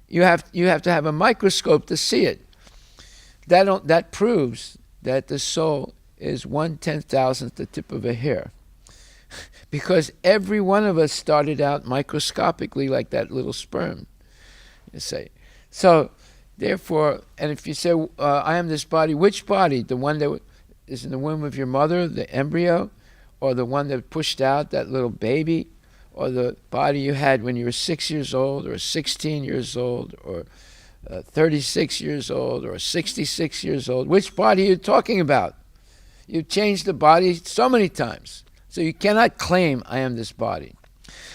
You have to have a microscope to see it. That proves that the soul is 1/10,000th the tip of a hair. Because every one of us started out microscopically like that little sperm, you say. So, therefore, and if you say, I am this body, which body? The one that is in the womb of your mother, the embryo, or the one that pushed out that little baby, or the body you had when you were 6 years old, or 16 years old, or 36 years old or 66 years old. Which body are you talking about? You've changed the body so many times. So you cannot claim, I am this body.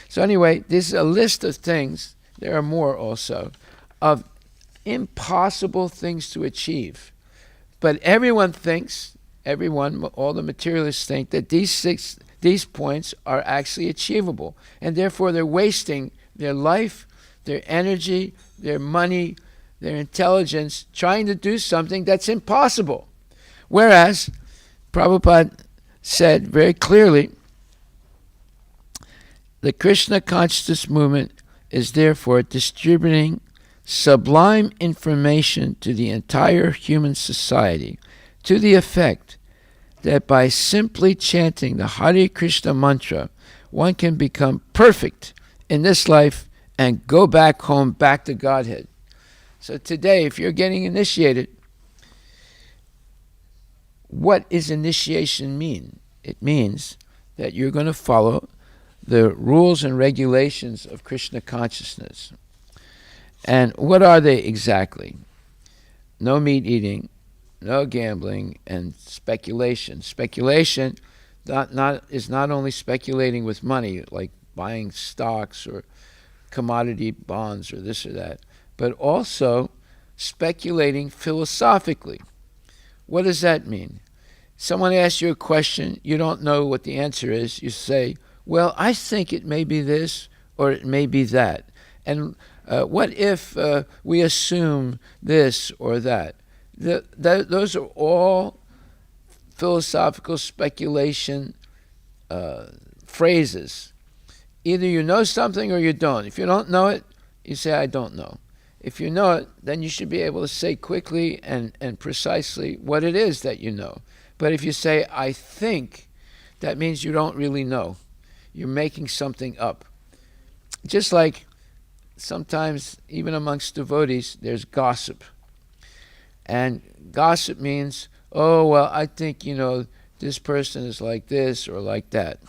So anyway, this is a list of things, there are more also, of impossible things to achieve. But everyone thinks, all the materialists think that these points are actually achievable. And therefore they're wasting their life, their energy, their money, their intelligence, trying to do something that's impossible. Whereas Prabhupada said very clearly, the Krishna consciousness movement is therefore distributing sublime information to the entire human society to the effect that by simply chanting the Hare Krishna mantra, one can become perfect in this life and go back home, back to Godhead. So today, if you're getting initiated, what does initiation mean? It means that you're going to follow the rules and regulations of Krishna consciousness. And what are they exactly? No meat eating, no gambling, and speculation. Speculation is not only speculating with money, like buying stocks or commodity bonds or this or that, but also speculating philosophically. What does that mean? Someone asks you a question, you don't know what the answer is, you say, well, I think it may be this or it may be that. And what if we assume this or that? Those are all philosophical speculation phrases. Either you know something or you don't. If you don't know it, you say, I don't know. If you know it, then you should be able to say quickly and precisely what it is that you know. But if you say, I think, that means you don't really know. You're making something up. Just like sometimes, even amongst devotees, there's gossip. And gossip means, oh, well, I think, this person is like this or like that.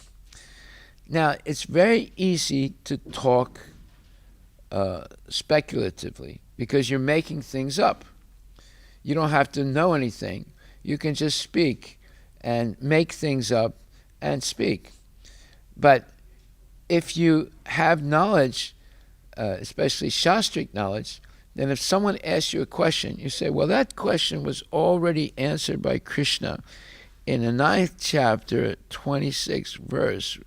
Now, it's very easy to talk speculatively because you're making things up. You don't have to know anything. You can just speak and make things up and speak. But if you have knowledge, especially Shastric knowledge, then if someone asks you a question, you say, well, that question was already answered by Krishna in the 9th chapter, 26th verse,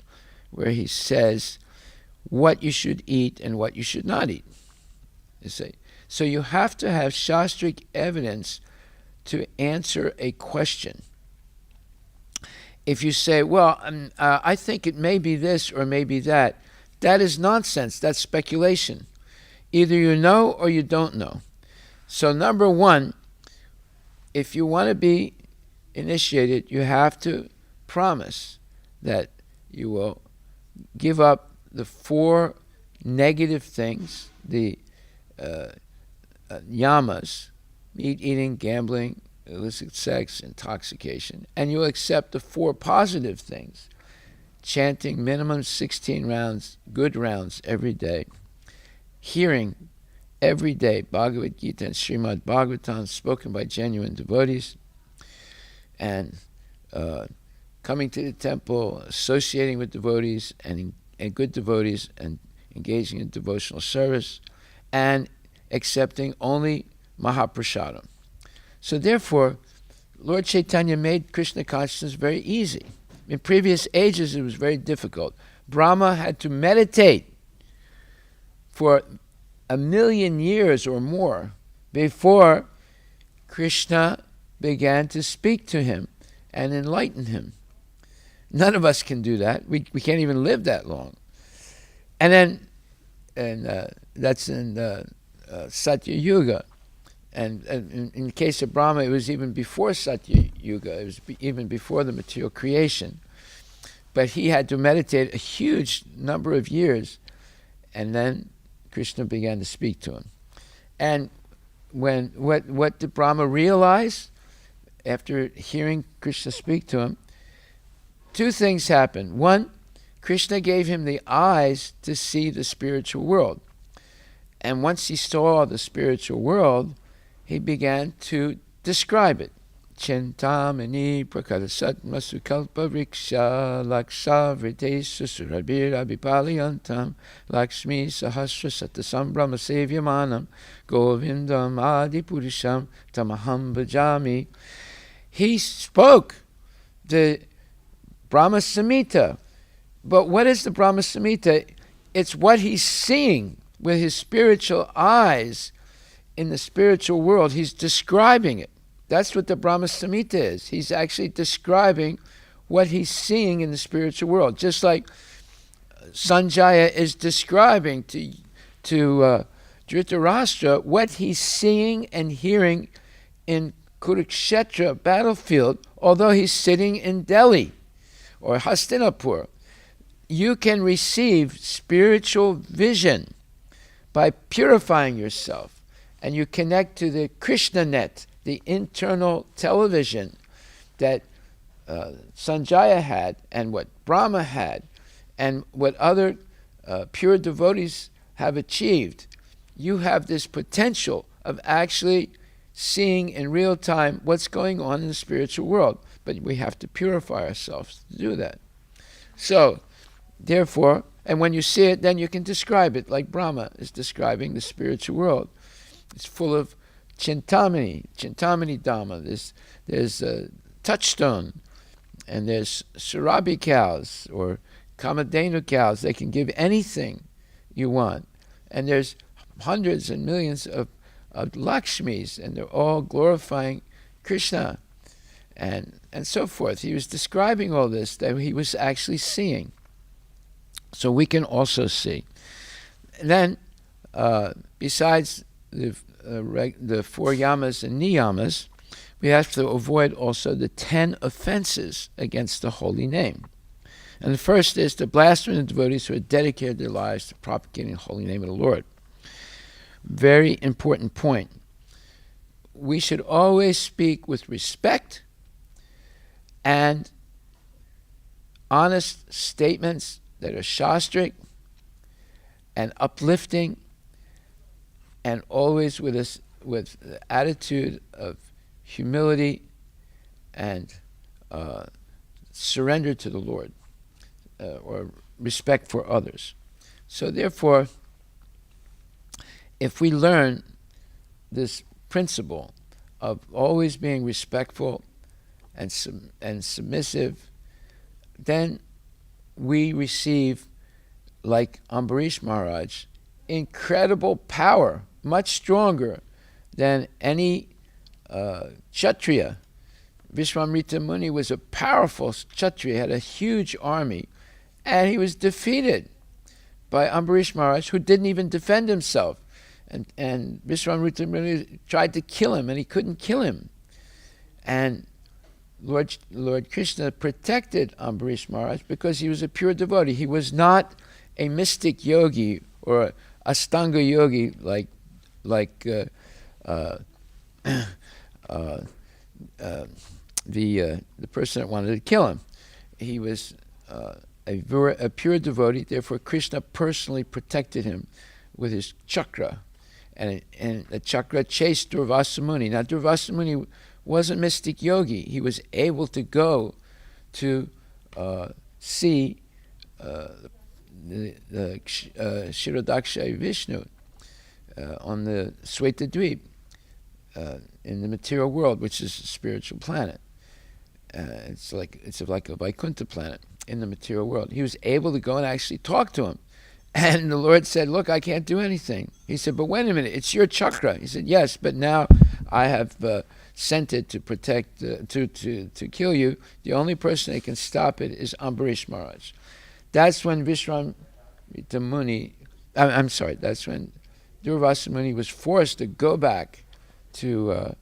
where he says what you should eat and what you should not eat. You see? So you have to have Shastric evidence to answer a question. If you say, well, I think it may be this or maybe that, that is nonsense. That's speculation. Either you know or you don't know. So number one, if you want to be initiated, you have to promise that you will give up the 4 negative things, the yamas, meat eating, gambling, illicit sex, intoxication, and you'll accept the 4 positive things, chanting minimum 16 rounds, good rounds every day, hearing every day Bhagavad Gita and Srimad Bhagavatam spoken by genuine devotees, and coming to the temple, associating with devotees and good devotees and engaging in devotional service, and accepting only Mahaprasadam. So therefore, Lord Chaitanya made Krishna consciousness very easy. In previous ages, it was very difficult. Brahma had to meditate for 1,000,000 years or more before Krishna began to speak to him and enlighten him. None of us can do that. We can't even live that long. And then, that's in Satya Yuga. And in the case of Brahma, it was even before Satya Yuga. It was even before the material creation. But he had to meditate a huge number of years, and then Krishna began to speak to him. And what did Brahma realize after hearing Krishna speak to him? 2 things happened. One, Krishna gave him the eyes to see the spiritual world. And once he saw the spiritual world, he began to describe it. Chintamani prakadasatma sukalpa riksha laksha vritesu surabhira vipaliyantam lakshmi sahasra satasambrahma sevyamanam govindam adipurisham tamaham bhajami. He spoke the Brahma Samhita. But what is the Brahma Samhita? It's what he's seeing with his spiritual eyes in the spiritual world. He's describing it. That's what the Brahma Samhita is. He's actually describing what he's seeing in the spiritual world. Just like Sanjaya is describing to Dhritarashtra what he's seeing and hearing in Kurukshetra battlefield, although he's sitting in Delhi or Hastinapur. You can receive spiritual vision by purifying yourself, and you connect to the Krishna net, the internal television that Sanjaya had, and what Brahma had, and what other pure devotees have achieved. You have this potential of actually seeing in real time what's going on in the spiritual world, but we have to purify ourselves to do that. So, therefore, and when you see it, then you can describe it like Brahma is describing the spiritual world. It's full of Chintamani Dhamma. There's a touchstone, and there's Surabhi cows or Kamadhenu cows. They can give anything you want. And there's hundreds and millions of Lakshmis, and they're all glorifying Krishna, and so forth. He was describing all this that he was actually seeing. So we can also see. And then, besides the 4 yamas and niyamas, we have to avoid also the 10 offenses against the holy name. And the first is to blaspheme the devotees who have dedicated their lives to propagating the holy name of the Lord. Very important point. We should always speak with respect and honest statements that are shastric and uplifting, and always with the attitude of humility and surrender to the Lord, or respect for others. So therefore, if we learn this principle of always being respectful and submissive, then we receive, like Ambarish Maharaj, incredible power, much stronger than any Kshatriya. Vishwamrita Muni was a powerful Kshatriya, had a huge army, and he was defeated by Ambarish Maharaj, who didn't even defend himself. And Vishwamrita Muni tried to kill him, and he couldn't kill him. And Lord Krishna protected Ambarish Maharaj because he was a pure devotee. He was not a mystic yogi or Astanga yogi like the person that wanted to kill him. He was a pure devotee. Therefore, Krishna personally protected him with his chakra, and the chakra chased Durvasa Muni. Now, Durvasa Muni was a mystic yogi. He was able to go to see the Kshirodaksha Vishnu on the Sweta Dweep in the material world, which is a spiritual planet. It's like a Vaikuntha planet in the material world. He was able to go and actually talk to him. And the Lord said, look, I can't do anything. He said, but wait a minute, it's your chakra. He said, yes, but now I have sent it to protect, to kill you. The only person that can stop it is Ambarish Maharaj. That's when that's when Durvasa Muni was forced to go back to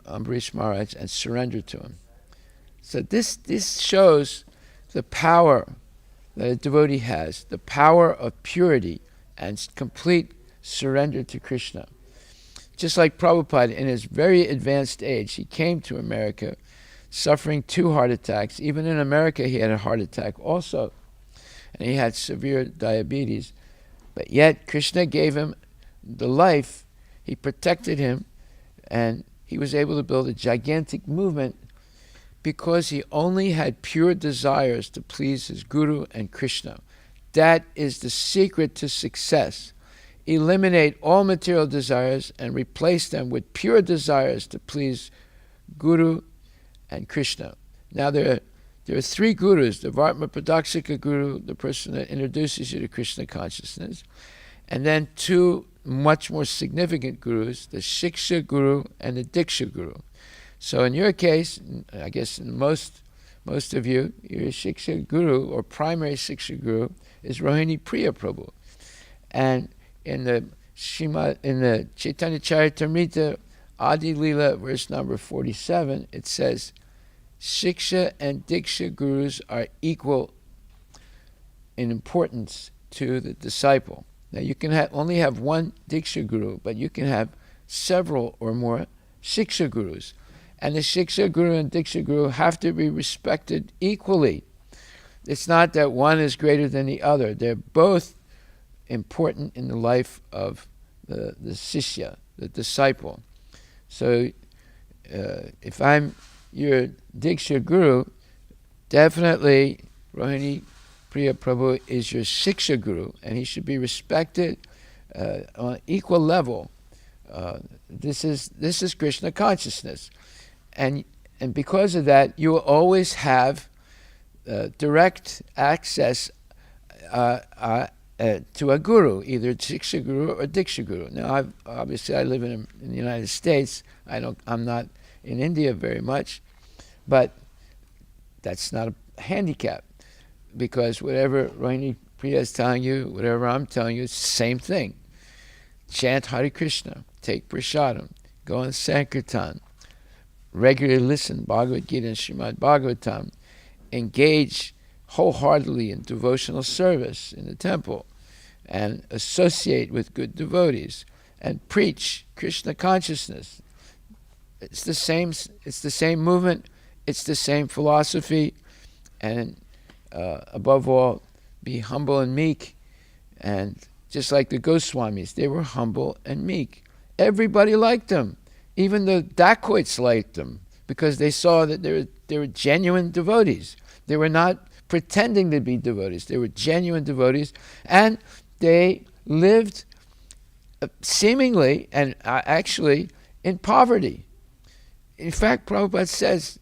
Ambarish Maharaj and surrender to him. So this shows the power that a devotee has, the power of purity and complete surrender to Krishna. Just like Prabhupada, in his very advanced age, he came to America suffering 2 heart attacks. Even in America, he had a heart attack also. And he had severe diabetes. But yet, Krishna gave him the life, he protected him, and he was able to build a gigantic movement because he only had pure desires to please his Guru and Krishna. That is the secret to success. Eliminate all material desires and replace them with pure desires to please Guru and Krishna. Now there are three gurus: the Vartma Pradakshika Guru, the person that introduces you to Krishna consciousness, and then two much more significant gurus, the Shiksha Guru and the Diksha Guru. So in your case, I guess in most of you, your Shiksha Guru or primary Shiksha Guru is Rohini Priya Prabhu. And in the Chaitanya Charitamrita Adi Lila, verse number 47, it says, Shiksha and Diksha Gurus are equal in importance to the disciple. Now you can only have one Diksha Guru, but you can have several or more Shiksha Gurus. And the Shiksha Guru and Diksha Guru have to be respected equally. It's not that one is greater than the other. They're both important in the life of the Sishya, the disciple. So if I'm your Diksha Guru, definitely Rohini Priya Prabhu is your Shiksha Guru, and he should be respected on an equal level. This is Krishna consciousness. And because of that, you will always have direct access to a guru, either Shiksha Guru or Diksha Guru. Now, obviously, I live in the United States. I'm not in India very much, but that's not a handicap, because whatever Rohini Priya is telling you, whatever I'm telling you, it's the same thing. Chant Hare Krishna, take prasadam, go on Sankirtan, regularly listen Bhagavad Gita and Srimad Bhagavatam, engage wholeheartedly in devotional service in the temple, and associate with good devotees, and preach Krishna consciousness. It's the same movement, it's the same philosophy, and above all, be humble and meek. And just like the Goswamis, they were humble and meek. Everybody liked them. Even the dacoits liked them, because they saw that they were genuine devotees. They were not pretending to be devotees. They were genuine devotees, and they lived seemingly and actually in poverty. In fact, Prabhupada says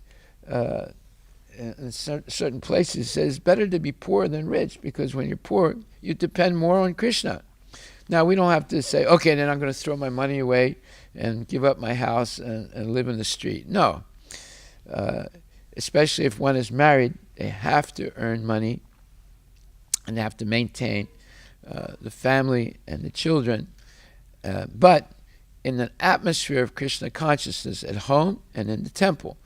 in certain places, says, better to be poor than rich, because when you're poor, you depend more on Krishna. Now, we don't have to say, okay, then I'm going to throw my money away and give up my house and live in the street. No. Especially if one is married, they have to earn money and they have to maintain the family and the children. But in an atmosphere of Krishna consciousness at home and in the temple.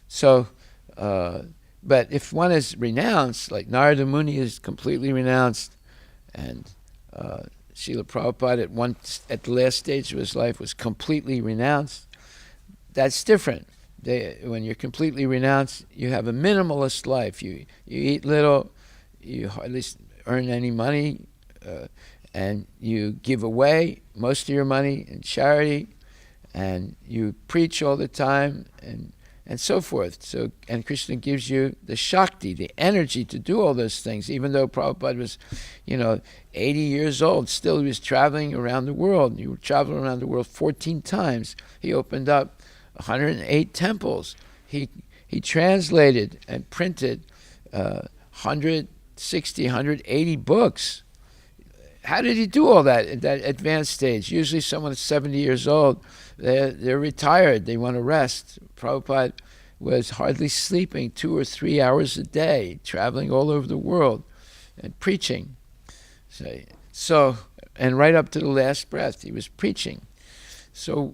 So, but if one is renounced, like Narada Muni is completely renounced, and Srila Prabhupada at the last stage of his life was completely renounced, that's different. When you're completely renounced, you have a minimalist life. You eat little, you hardly earn any money, and you give away most of your money in charity, and you preach all the time, and so forth. So, and Krishna gives you the Shakti, the energy to do all those things. Even though Prabhupada was, 80 years old, still he was traveling around the world. He would travel around the world 14 times. He opened up 108 temples. He translated and printed 160, 180 books. How did he do all that at that advanced stage? Usually someone that's 70 years old, they're retired, they want to rest. Prabhupada was hardly sleeping 2 or 3 hours a day, traveling all over the world and preaching. So, and right up to the last breath, he was preaching. So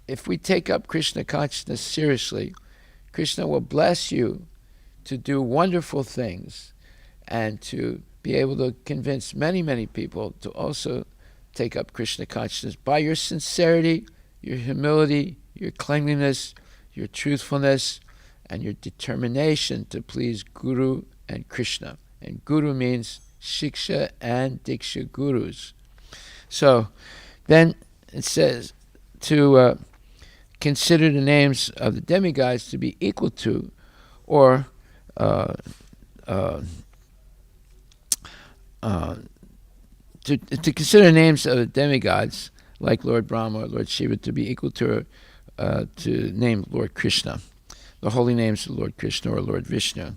if we take up Krishna consciousness seriously, Krishna will bless you to do wonderful things and to be able to convince many, many people to also take up Krishna consciousness by your sincerity, your humility, your cleanliness, your truthfulness, and your determination to please Guru and Krishna. And Guru means Shiksha and Diksha Gurus. So then it says to consider the names of the demigods to be equal to, or to consider names of the demigods like Lord Brahma or Lord Shiva to be equal to name Lord Krishna, the holy names of Lord Krishna or Lord Vishnu.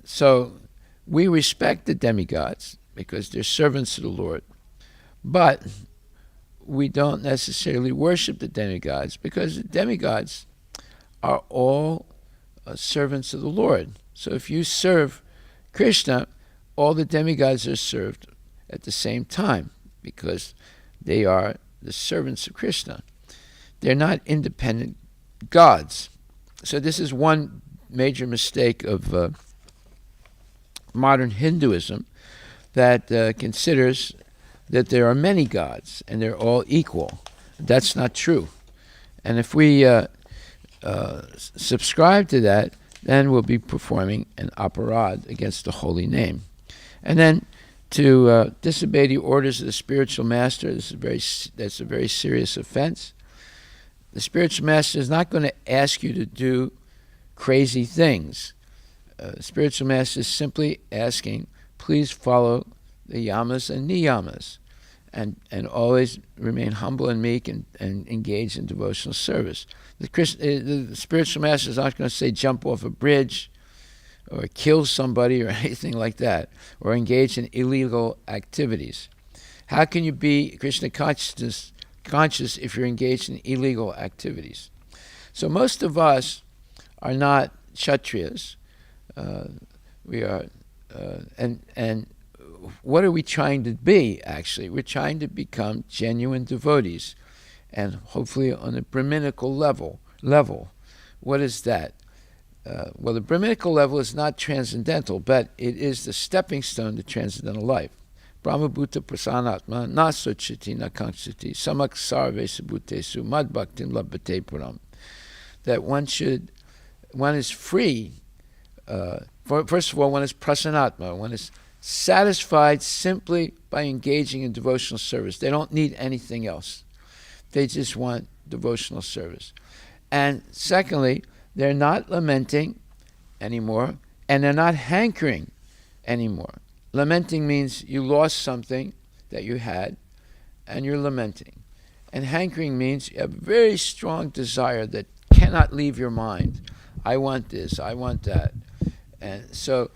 So we respect the demigods because they're servants of the Lord, but we don't necessarily worship the demigods because the demigods are all servants of the Lord. So if you serve Krishna, all the demigods are served at the same time because they are the servants of Krishna. They're not independent gods. So this is one major mistake of modern Hinduism, that considers that there are many gods and they're all equal. That's not true. And if we subscribe to that, then we'll be performing an aparad against the holy name. And then to disobey the orders of the spiritual master, that's a very serious offense. The spiritual master is not going to ask you to do crazy things. The spiritual master is simply asking, please follow the yamas and niyamas, and always remain humble and meek and engage in devotional service. The spiritual master is not going to say jump off a bridge or kill somebody or anything like that, or engage in illegal activities. How can you be Krishna conscious if you're engaged in illegal activities? So most of us are not Kshatriyas. We are, and what are we trying to be, actually? We're trying to become genuine devotees, and hopefully on a Brahminical level. What is that? Well, the Brahminical level is not transcendental, but it is the stepping stone to transcendental life. Brahma bhuta prasanatma na sochiti na kankshati samak sarve subhutesu mad bhaktim labhate puram. That one is free. First of all, one is prasanatma. One is satisfied simply by engaging in devotional service. They don't need anything else. They just want devotional service. And secondly, they're not lamenting anymore, and they're not hankering anymore. Lamenting means you lost something that you had, and you're lamenting. And hankering means you have a very strong desire that cannot leave your mind. I want this, I want that. And so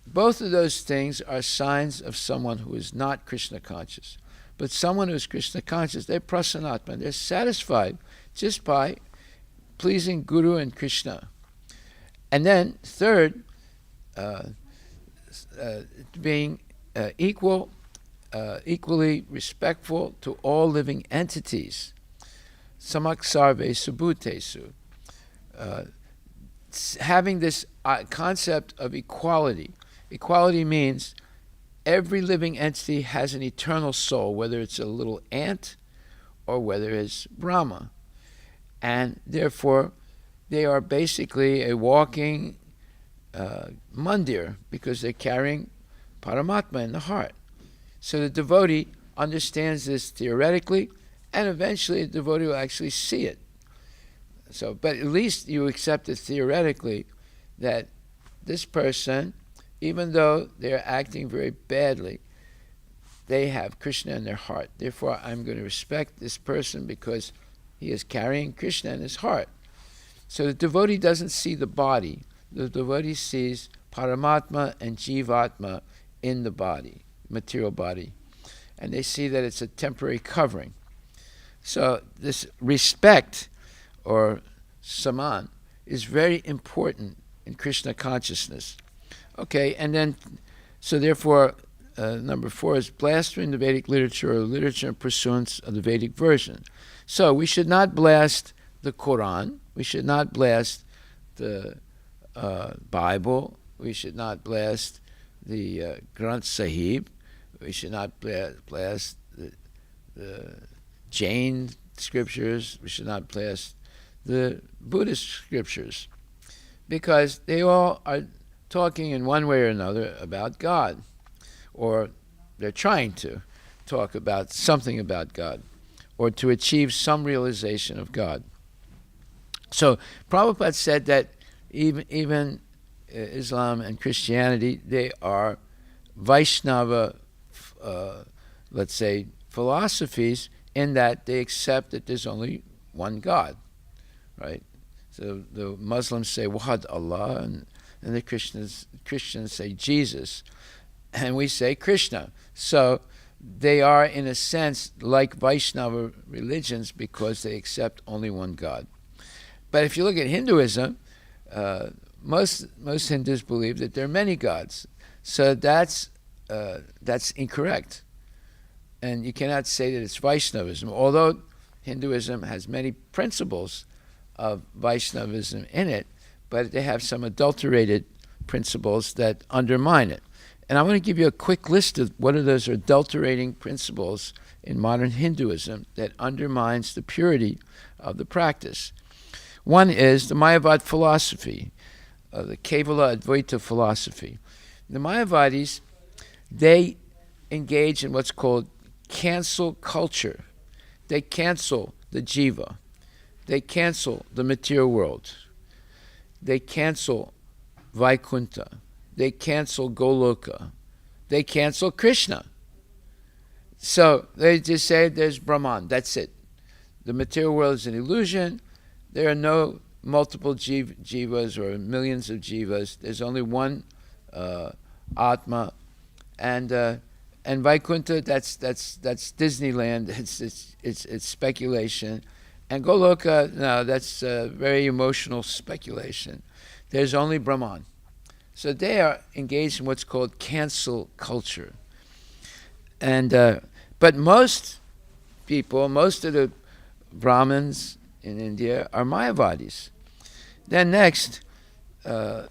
both of those things are signs of someone who is not Krishna conscious. But someone who is Krishna conscious, they're prasanatma. They're satisfied just by pleasing Guru and Krishna. And then third, being equally respectful to all living entities. Samak sarve subhutesu. Having this concept of equality. Equality means every living entity has an eternal soul, whether it's a little ant or whether it's Brahma. And therefore, they are basically a walking mandir because they're carrying Paramatma in the heart. So the devotee understands this theoretically, and eventually the devotee will actually see it. So, but at least you accept it theoretically that this person, even though they're acting very badly, they have Krishna in their heart. Therefore, I'm going to respect this person because he is carrying Krishna in his heart. So the devotee doesn't see the body. The devotee sees Paramatma and Jivatma in the body, material body. And they see that it's a temporary covering. So this respect, or saman, is very important in Krishna consciousness. Okay, and then, so therefore, number 4 is blasphemy in the Vedic literature, or literature in pursuance of the Vedic version. So we should not blast the Quran. We should not blast the Bible. We should not blast the Granth Sahib. We should not blast the Jain scriptures. We should not blast the Buddhist scriptures, because they all are talking in one way or another about God, or they're trying to. talk about something about God, or to achieve some realization of God. So Prabhupada said that even Islam and Christianity, they are Vaishnava, let's say, philosophies, in that they accept that there's only one God, right? So the Muslims say Wahad Allah, and the Christians say Jesus, and we say Krishna. So they are, in a sense, like Vaishnava religions because they accept only one God. But if you look at Hinduism, most Hindus believe that there are many gods. So that's incorrect. And you cannot say that it's Vaishnavism, although Hinduism has many principles of Vaishnavism in it, but they have some adulterated principles that undermine it. And I want to give you a quick list of what are those adulterating principles in modern Hinduism that undermines the purity of the practice. One is the Mayavad philosophy, the Kevala Advaita philosophy. The Mayavadis, they engage in what's called cancel culture. They cancel the jiva. They cancel the material world. They cancel Vaikuntha. They cancel Goloka. They cancel Krishna. So they just say there's Brahman. That's it. The material world is an illusion. There are no multiple jivas or millions of jivas. There's only one Atma, and Vaikuntha, that's Disneyland. It's speculation, and Goloka, no, that's very emotional speculation. There's only Brahman. So they are engaged in what's called cancel culture, and but most people, most of the Brahmins in India are Mayavadis. Then next, in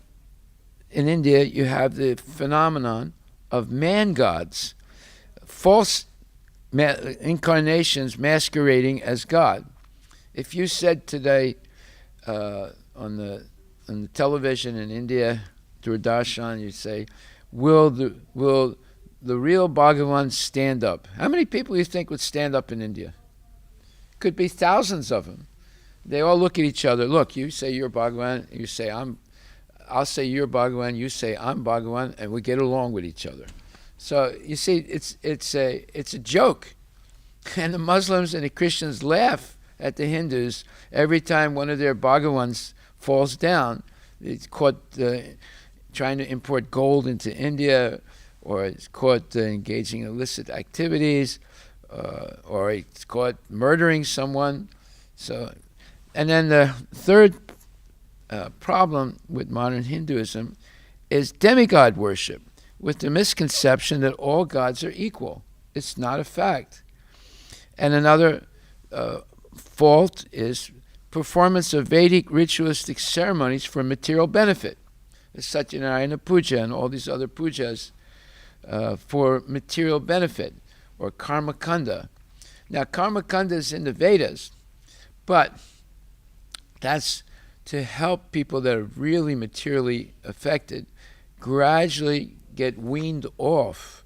India, you have the phenomenon of man gods, false incarnations masquerading as God. If you said today on the television in India, Doordarshan, you'd say, will the real Bhagavan stand up? How many people do you think would stand up in India? Could be thousands of them. They all look at each other. Look, you say you're Bhagavan, you say I'll say you're Bhagavan, you say I'm Bhagavan, and we get along with each other. So you see, it's a joke, and the Muslims and the Christians laugh at the Hindus every time one of their Bhagavans falls down. It's caught trying to import gold into India, or it's caught engaging in illicit activities, or it's caught murdering someone. So, and then the third problem with modern Hinduism is demigod worship, with the misconception that all gods are equal. It's not a fact. And another fault is performance of Vedic ritualistic ceremonies for material benefit. The Satyanarayana Puja and all these other pujas for material benefit, or karma kanda. Now, karma kanda is in the Vedas, but that's to help people that are really materially affected gradually get weaned off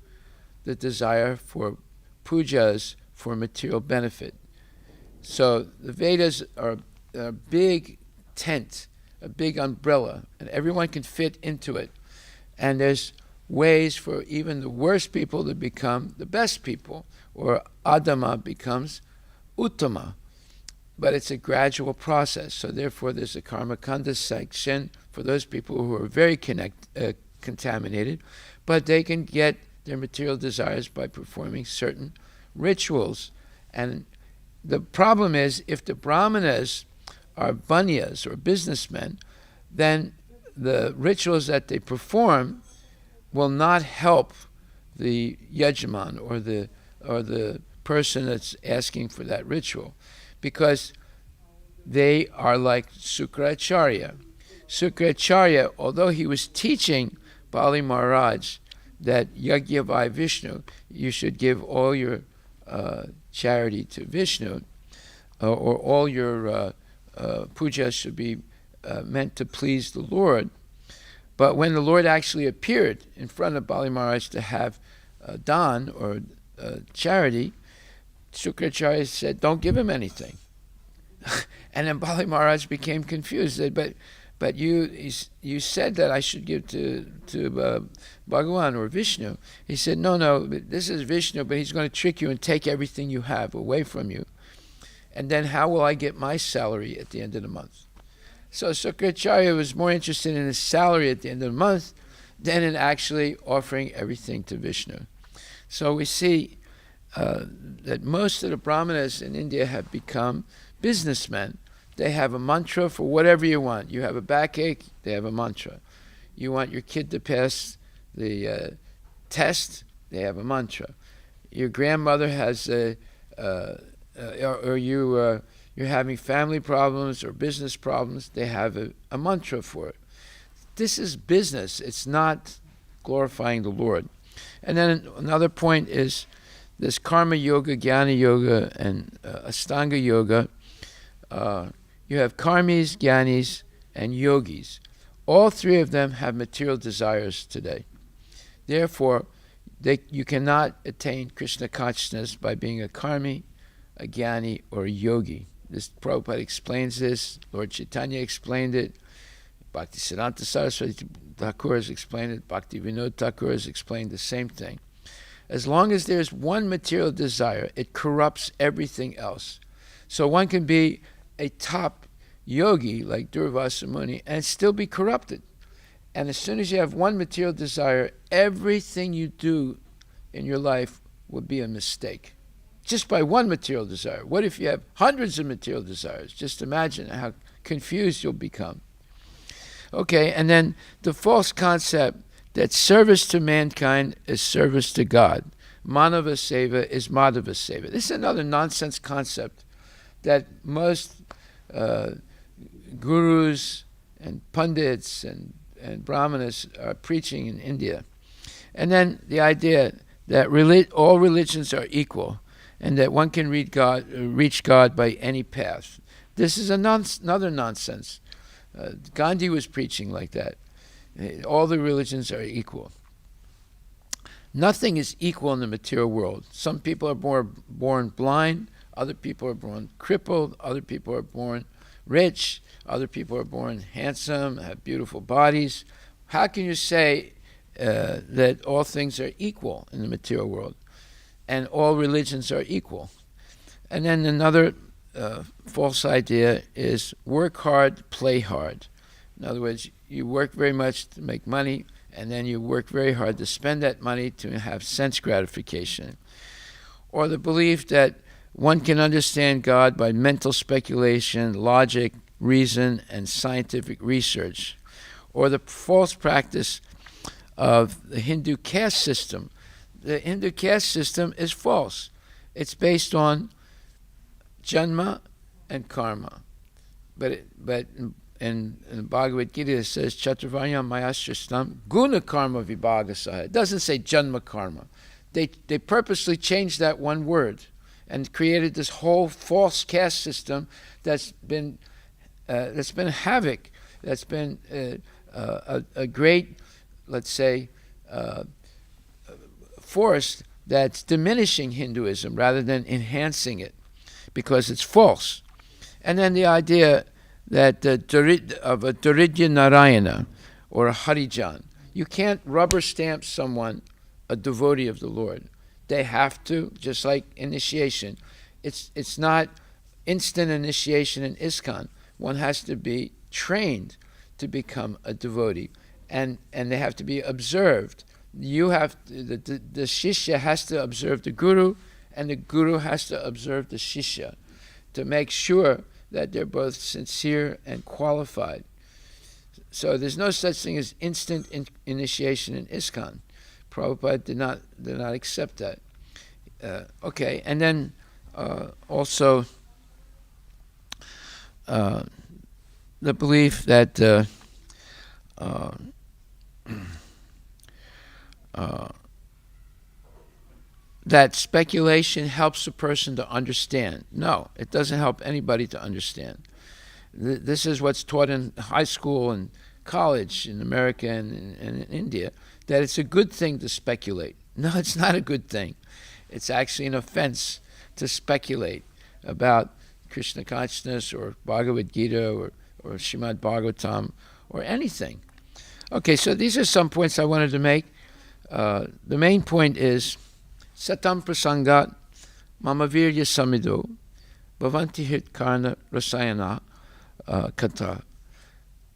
the desire for pujas for material benefit. So the Vedas are a big tent, a big umbrella, and everyone can fit into it. And there's ways for even the worst people to become the best people, or Adama becomes Uttama. But it's a gradual process. So therefore there's a karma kanda section for those people who are very contaminated, but they can get their material desires by performing certain rituals. And the problem is, if the brahmanas are banyas or businessmen, then the rituals that they perform will not help the yajaman, or the person that's asking for that ritual, because they are like Sukracharya. Sukracharya, although he was teaching Bali Maharaj that Yagyavai Vishnu, you should give all your charity to Vishnu, or all your puja should be meant to please the Lord. But when the Lord actually appeared in front of Bali Maharaj to have dan, or charity, Shukracharya said, don't give him anything. And then Bali Maharaj became confused. He said, but you said that I should give to Bhagavan or Vishnu. He said, no, this is Vishnu, but he's going to trick you and take everything you have away from you. And then how will I get my salary at the end of the month? So Shukracharya was more interested in his salary at the end of the month than in actually offering everything to Vishnu. So we see that most of the brahmanas in India have become businessmen. They have a mantra for whatever you want. You have a backache, they have a mantra. You want your kid to pass the test, they have a mantra. Your grandmother has you're having family problems or business problems, they have a mantra for it. This is business. It's not glorifying the Lord. And then another point is this karma yoga, jnana yoga, and astanga yoga. You have karmis, jnanis, and yogis. All three of them have material desires today. Therefore, you cannot attain Krishna consciousness by being a karmi, a jnani, or a yogi. This Prabhupada explains this. Lord Chaitanya explained it. Bhaktisiddhanta Saraswati Thakur has explained it. Bhakti Vinod Thakur has explained the same thing. As long as there's one material desire, it corrupts everything else. So one can be a top yogi like Durvasa Muni and still be corrupted. And as soon as you have one material desire, everything you do in your life will be a mistake. Just by one material desire. What if you have hundreds of material desires? Just imagine how confused you'll become. Okay, and then the false concept that service to mankind is service to God. Manava Seva is Madhava Seva. This is another nonsense concept that most gurus and pundits and brahmanas are preaching in India. And then the idea that all religions are equal and that one can reach God by any path. This is another nonsense. Gandhi was preaching like that. All the religions are equal. Nothing is equal in the material world. Some people are born blind, other people are born crippled, other people are born rich, other people are born handsome, have beautiful bodies. How can you say that all things are equal in the material world and all religions are equal? And then another false idea is work hard, play hard. In other words, you work very much to make money, and then you work very hard to spend that money to have sense gratification. Or the belief that one can understand God by mental speculation, logic, reason, and scientific research. Or the false practice of the Hindu caste system. The Hindu caste system is false. It's based on janma and karma. But in the Bhagavad Gita it says, Chaturvanyam mayasristam guna karma vibhagasaha. It doesn't say janma karma. They purposely changed that one word and created this whole false caste system that's been havoc, that's been a great, let's say, force that's diminishing Hinduism rather than enhancing it, because it's false. And then the idea that of a Daridya Narayana or a Harijan, you can't rubber stamp someone a devotee of the Lord. They have to, just like initiation. It's not instant initiation in ISKCON. One has to be trained to become a devotee, and they have to be observed. You have the shishya has to observe the guru, and the guru has to observe the shishya to make sure that they're both sincere and qualified. So there's no such thing as instant initiation in ISKCON. Prabhupada did not accept that. Okay, and then also the belief that that speculation helps a person to understand. No, it doesn't help anybody to understand. This is what's taught in high school and college in America and in India, that it's a good thing to speculate. No, it's not a good thing. It's actually an offense to speculate about Krishna consciousness or Bhagavad Gita or Srimad Bhagavatam or anything. Okay, so these are some points I wanted to make. The main point is Satam Prasangat Mamavirya Samido Bhavanti Hit Karna Rasayana Kata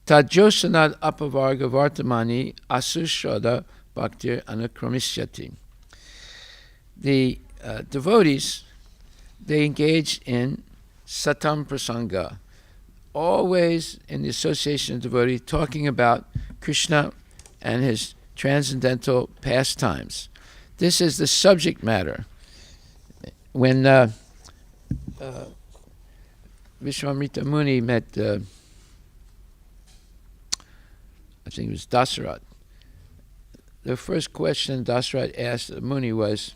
Tajosanad Apavarga Vartamani Asushrada Bhaktir Anakramishyati. The devotees, they engage in Satam Prasanga, always in the association of devotees, talking about Krishna and his transcendental pastimes. This is the subject matter. When Vishwamrita Muni met, I think it was Dasarat, the first question Dasarat asked Muni was,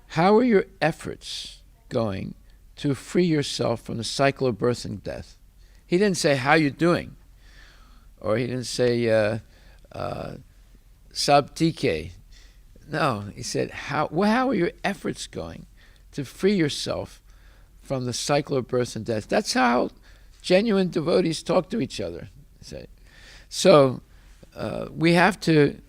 how are your efforts going to free yourself from the cycle of birth and death? He didn't say, how you doing? Or he didn't say, sab tike. No, he said, how are your efforts going to free yourself from the cycle of birth and death? That's how genuine devotees talk to each other. So we have to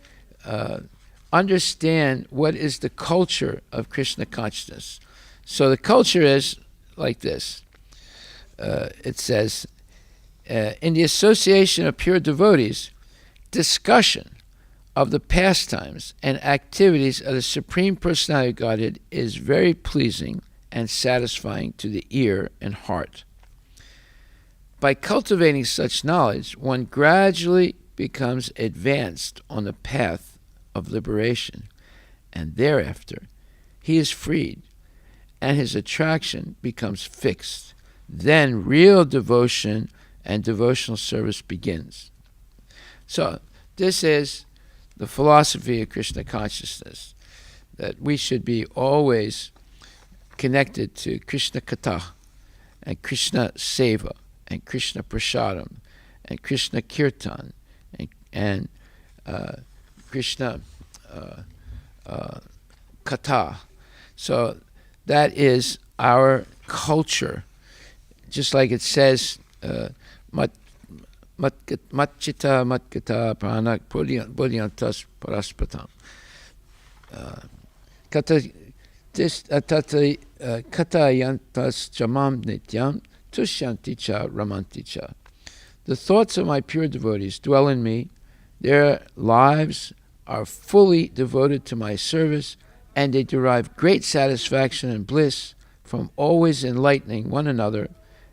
understand what is the culture of Krishna consciousness. So the culture is like this. It says, in the association of pure devotees, discussion of the pastimes and activities of the Supreme Personality of Godhead is very pleasing and satisfying to the ear and heart. By cultivating such knowledge, one gradually becomes advanced on the path of liberation, and thereafter he is freed, and his attraction becomes fixed. Then real devotion and devotional service begins. So this is the philosophy of Krishna consciousness, that we should be always connected to Krishna Katha and Krishna Seva and Krishna Prasadam and Krishna Kirtan and Krishna Katha. So that is our culture. Just like it says, Matchita matkata pranak bodhyantas paraspatam. Katayantas jamam nityam tushyanti cha ramanti cha. The thoughts of my pure devotees dwell in me. Their lives are fully devoted to my service, and they derive great satisfaction and bliss from always enlightening one another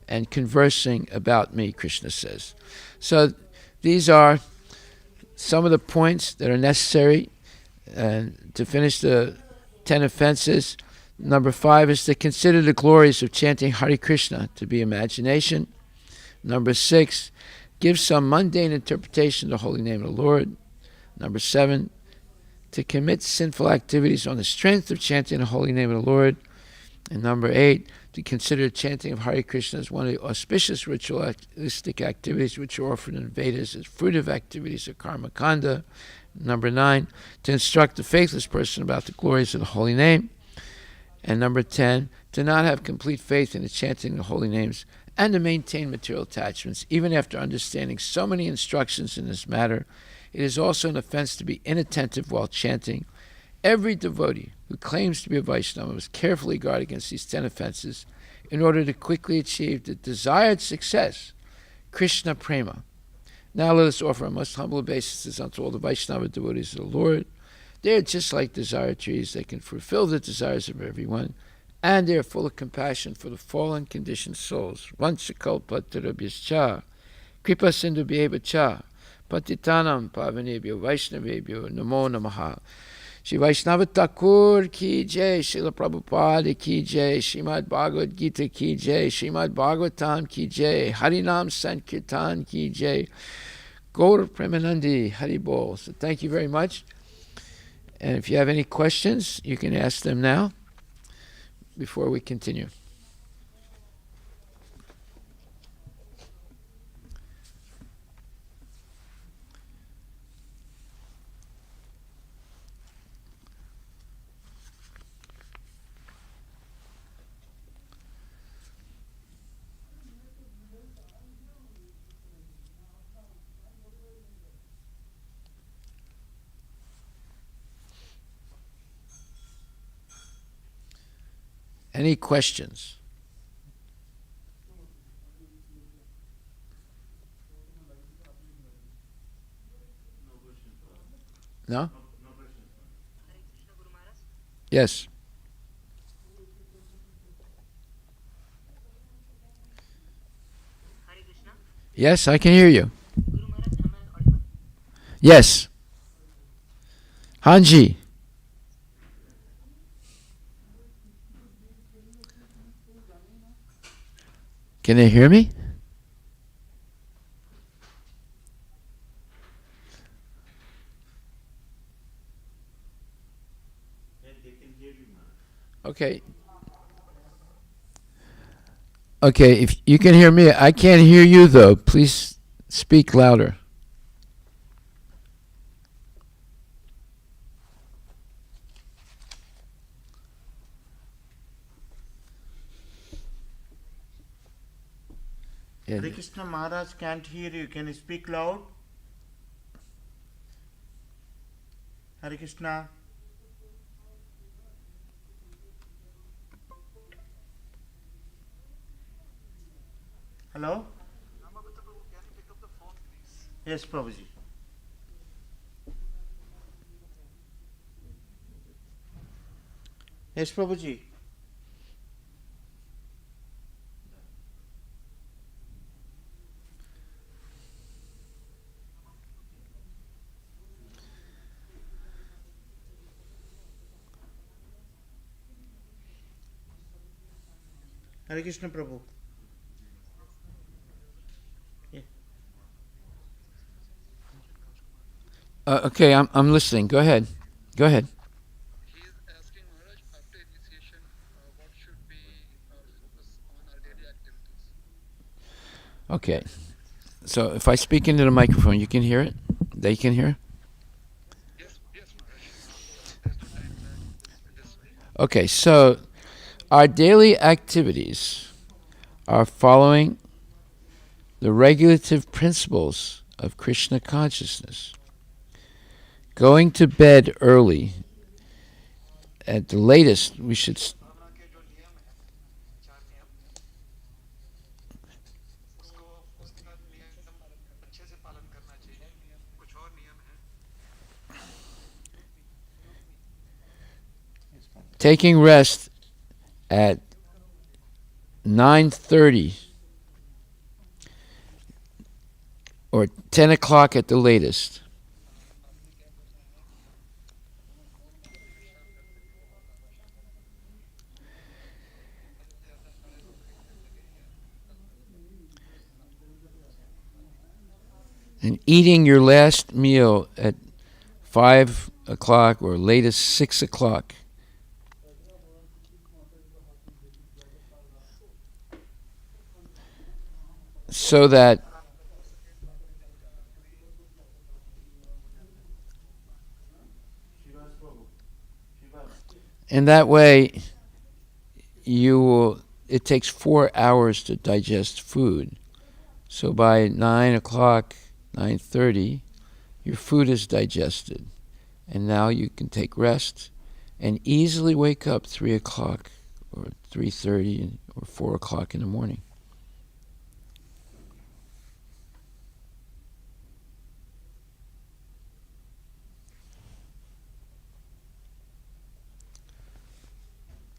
and conversing about me, Krishna says. So these are some of the points that are necessary to finish the 10 offenses. Number 5 is to consider the glories of chanting Hare Krishna to be imagination. Number 6, give some mundane interpretation of the holy name of the Lord. Number 7, to commit sinful activities on the strength of chanting the holy name of the Lord. And number 8, to consider chanting of Hare Krishna as one of the auspicious ritualistic activities which are offered in the Vedas as fruitive activities of karma kanda. Number 9, to instruct the faithless person about the glories of the holy name. And number 10, to not have complete faith in the chanting of the holy names and to maintain material attachments. Even after understanding so many instructions in this matter, it is also an offense to be inattentive while chanting. Every devotee who claims to be a Vaishnava must carefully guard against these 10 offenses in order to quickly achieve the desired success, Krishna Prema. Now let us offer our most humble obeisances unto all the Vaishnava devotees of the Lord. They are just like desire trees. They can fulfill the desires of everyone, and they are full of compassion for the fallen conditioned souls. Vanchakalpatarabhyascha, Kripa Sindhubhyeva cha, Patitanam Pavanebhyo Vaishnavebhyo Namo Namaha. Shri Vaishnava Thakur ki jai, Srila Prabhupada ki jai, Srimad Bhagavad Gita ki jai, Srimad Bhagavatam ki jai, Harinam Sankirtan ki jai, Gaur Premanandi Hari Bol. So thank you very much. And if you have any questions, you can ask them now before we continue. Any questions? No? Yes. Yes, I can hear you. Yes. Hanji. Can they hear me? They can hear you, Maharaj. Okay. Okay, if you can hear me, I can't hear you though. Please speak louder. Hare Krishna, Maharaj can't hear you. Can you speak loud? Hare Krishna. Hello? Ramabhata Prabhu, can you pick up the phone, please? Yes, Prabhuji. Yes, Prabhuji. Hare Krishna, Prabhu. Yeah. Okay, I'm listening. Go ahead. Go ahead. He is asking Maharaj, after initiation, what should be our focus on our daily activities? Okay. So if I speak into the microphone, you can hear it? They can hear? Yes, Maharaj. There's no time lag in this way. Okay, so our daily activities are following the regulative principles of Krishna consciousness. Going to bed early, at the latest, we should. भावना के जो नियम है, 4 नियम, उसका नियम अच्छे से पालन करना चाहिए. कुछ और नियम है. Taking rest at 9:30 or 10 o'clock at the latest. And eating your last meal at 5 o'clock or latest 6 o'clock. So that Shivas, Prabhu. Shivas. in that way it takes 4 hours to digest food. So by 9 o'clock, 9:30, your food is digested. And now you can take rest and easily wake up 3 o'clock or 3:30 or 4 o'clock in the morning.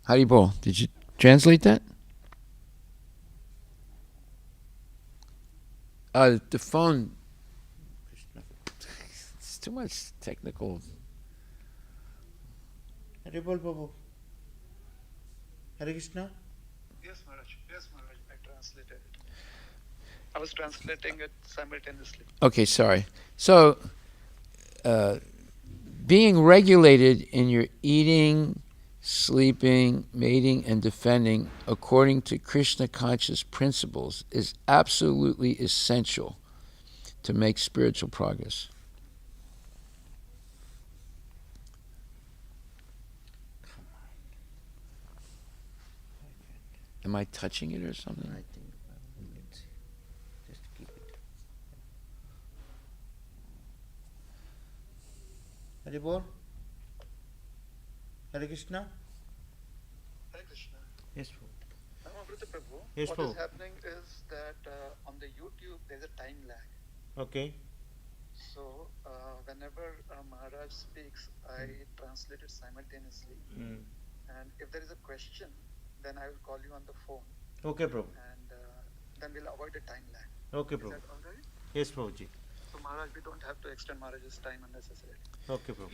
Haribol, did you translate that? The phone, Krishna. it's too much technical. Hare Bol, Prabhu. Hare Krishna. Yes, Maharaj. I translated it. I was translating it simultaneously. Okay, sorry. So, being regulated in your eating, sleeping, mating, and defending according to Krishna conscious principles is absolutely essential to make spiritual progress. Am I touching it or something? I think, let's see. Just keep it. Hare Bol. Hare Krishna. Hare Krishna. Yes, Prabhu. Amrita Prabhu, Yes, what is Prabhu. happening is that on the YouTube there's a time lag. Okay. So whenever Maharaj speaks, I translate it simultaneously. And if there is a question, then I will call you on the phone. Okay, Prabhu. And then we'll avoid a time lag. Okay, Is Prabhu. that all right? Yes, Prabhuji. So Maharaj, we don't have to extend Maharaj's time unnecessarily. Okay, Prabhu.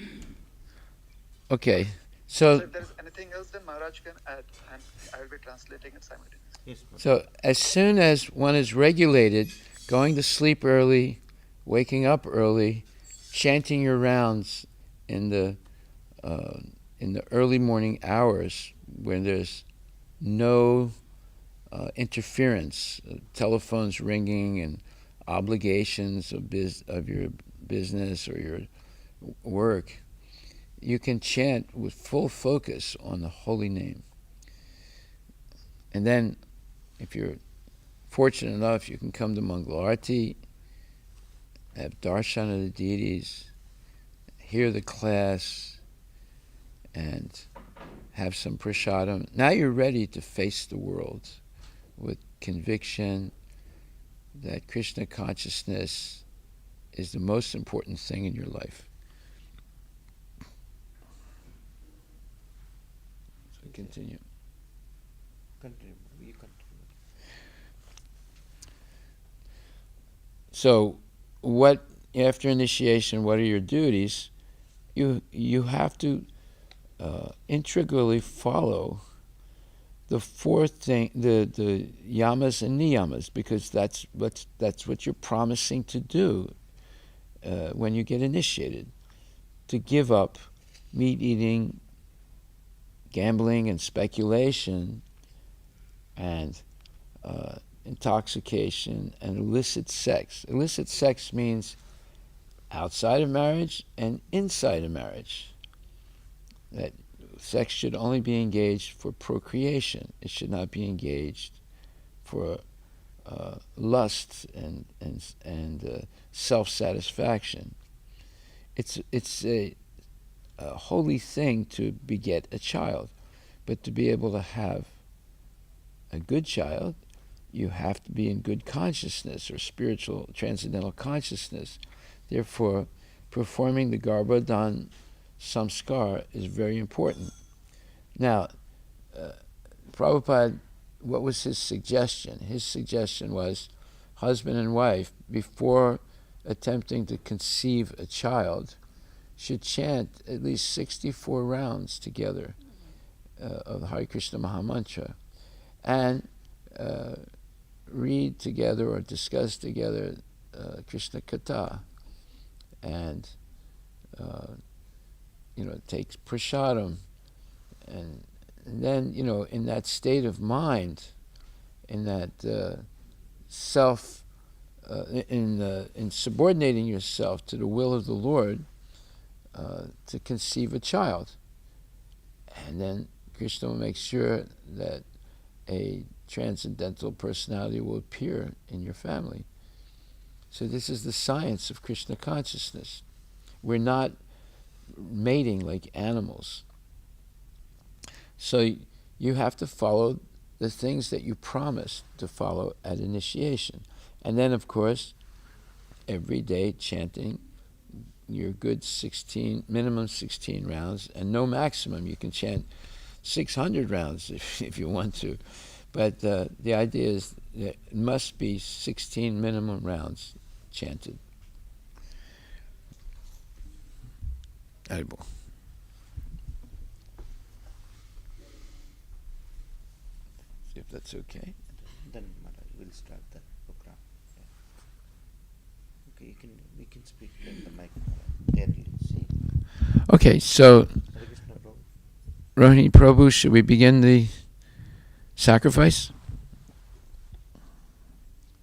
Okay, So so if there is anything else, then Maharaj can add, and I will be translating it simultaneously. Yes, Prabhu. so as soon as one is regulated, going to sleep early, waking up early, chanting your rounds in the early morning hours when there's no interference, telephones ringing and obligations of your business or your work, you can chant with full focus on the holy name. And then, if you're fortunate enough, you can come to Mangalarti, have darshan of the deities, hear the class, and have some prasadam. Now you're ready to face the world with conviction that Krishna consciousness is the most important thing in your life. So continue. Continue. You continue. So, what after initiation? What are your duties? You have to integrally follow the fourth thing, the yamas and niyamas, because that's what you're promising to do when you get initiated. To give up meat eating, gambling, and speculation, and intoxication and illicit sex. Illicit sex means outside of marriage and inside of marriage. That sex should only be engaged for procreation. It should not be engaged for lust and self-satisfaction. It's a holy thing to beget a child, but to be able to have a good child, you have to be in good consciousness or spiritual transcendental consciousness. Therefore, performing the Garbhodhan samskar is very important. Now, Prabhupada, what was his suggestion? His suggestion was husband and wife, before attempting to conceive a child, should chant at least 64 rounds together of the Hare Krishna Mahamantra, and read together or discuss together Krishna Katha, and take prasadam, and then in that state of mind, in that self, in subordinating yourself to the will of the Lord, to conceive a child, and then Krishna will make sure that a transcendental personality will appear in your family. So this is the science of Krishna consciousness. We're not mating like animals. So you have to follow the things that you promised to follow at initiation. And then, of course, every day chanting your good minimum 16 rounds, and no maximum. You can chant 600 rounds if you want to. But the idea is that it must be 16 minimum rounds chanted. Haribol. See if that's okay. Then Maharaj will start the program. Yeah. Okay, we can speak in the mic. There you see. Okay, so Hare Krishna Prabhu. Rohini Prabhu, should we begin the sacrifice?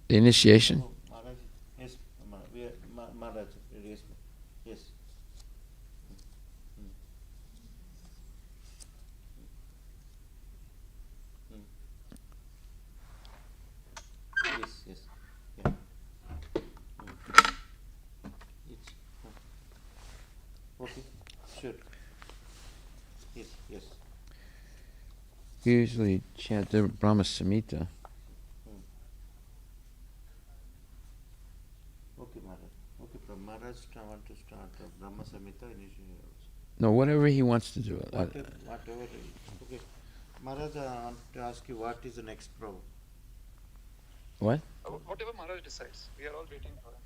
The initiation? Oh, Maharaj, yes, Maharaj, yes, yes. Yes, yes, yeah. It's, okay, sure. Yes, yes. We usually chant the Brahma Samhita. Okay, Maharaj. Okay, from Maharaj, I want to start Brahma Samhita initially also. No, whatever he wants to do. Whatever. Okay. Maharaj, I want to ask you what is the next problem? What? Whatever Maharaj decides, we are all waiting for him.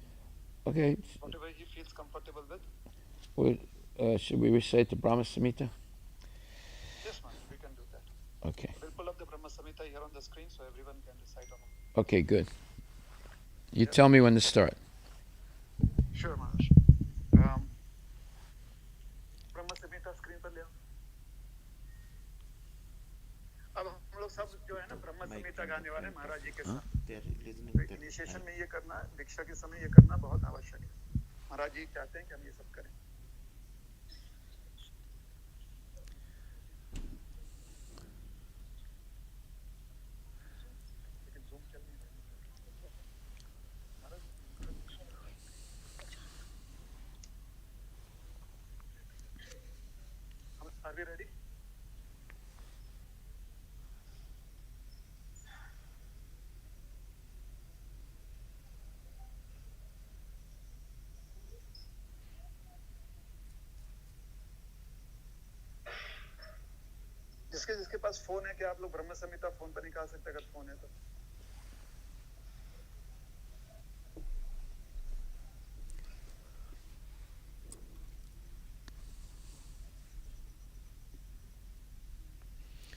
Okay. Whatever he feels comfortable with. Well, should we recite the Brahma Samhita? Yes, Maharaj, we can do that. Okay. We'll pull up the Brahma Samhita here on the screen so everyone can recite on it. Okay, good. You tell me when to start. Sure, Maharaj. Brahma Samhita screen पर ले आओ। अब हम लोग सब जो है ना ब्रह्म संहिता गाने वाले महाराज जी के साथ इनिशिएशन में ये करना, दीक्षा के समय ये करना बहुत आवश्यक है। महाराज जी चाहते हैं कि हम ये सब करें। लेकिन जूम चल नहीं रहा। Are we ready? जिसके पास फोन है, क्या आप लोग ब्रह्म संहिता फोन पर निकाल सकते हैं अगर फोन है तो?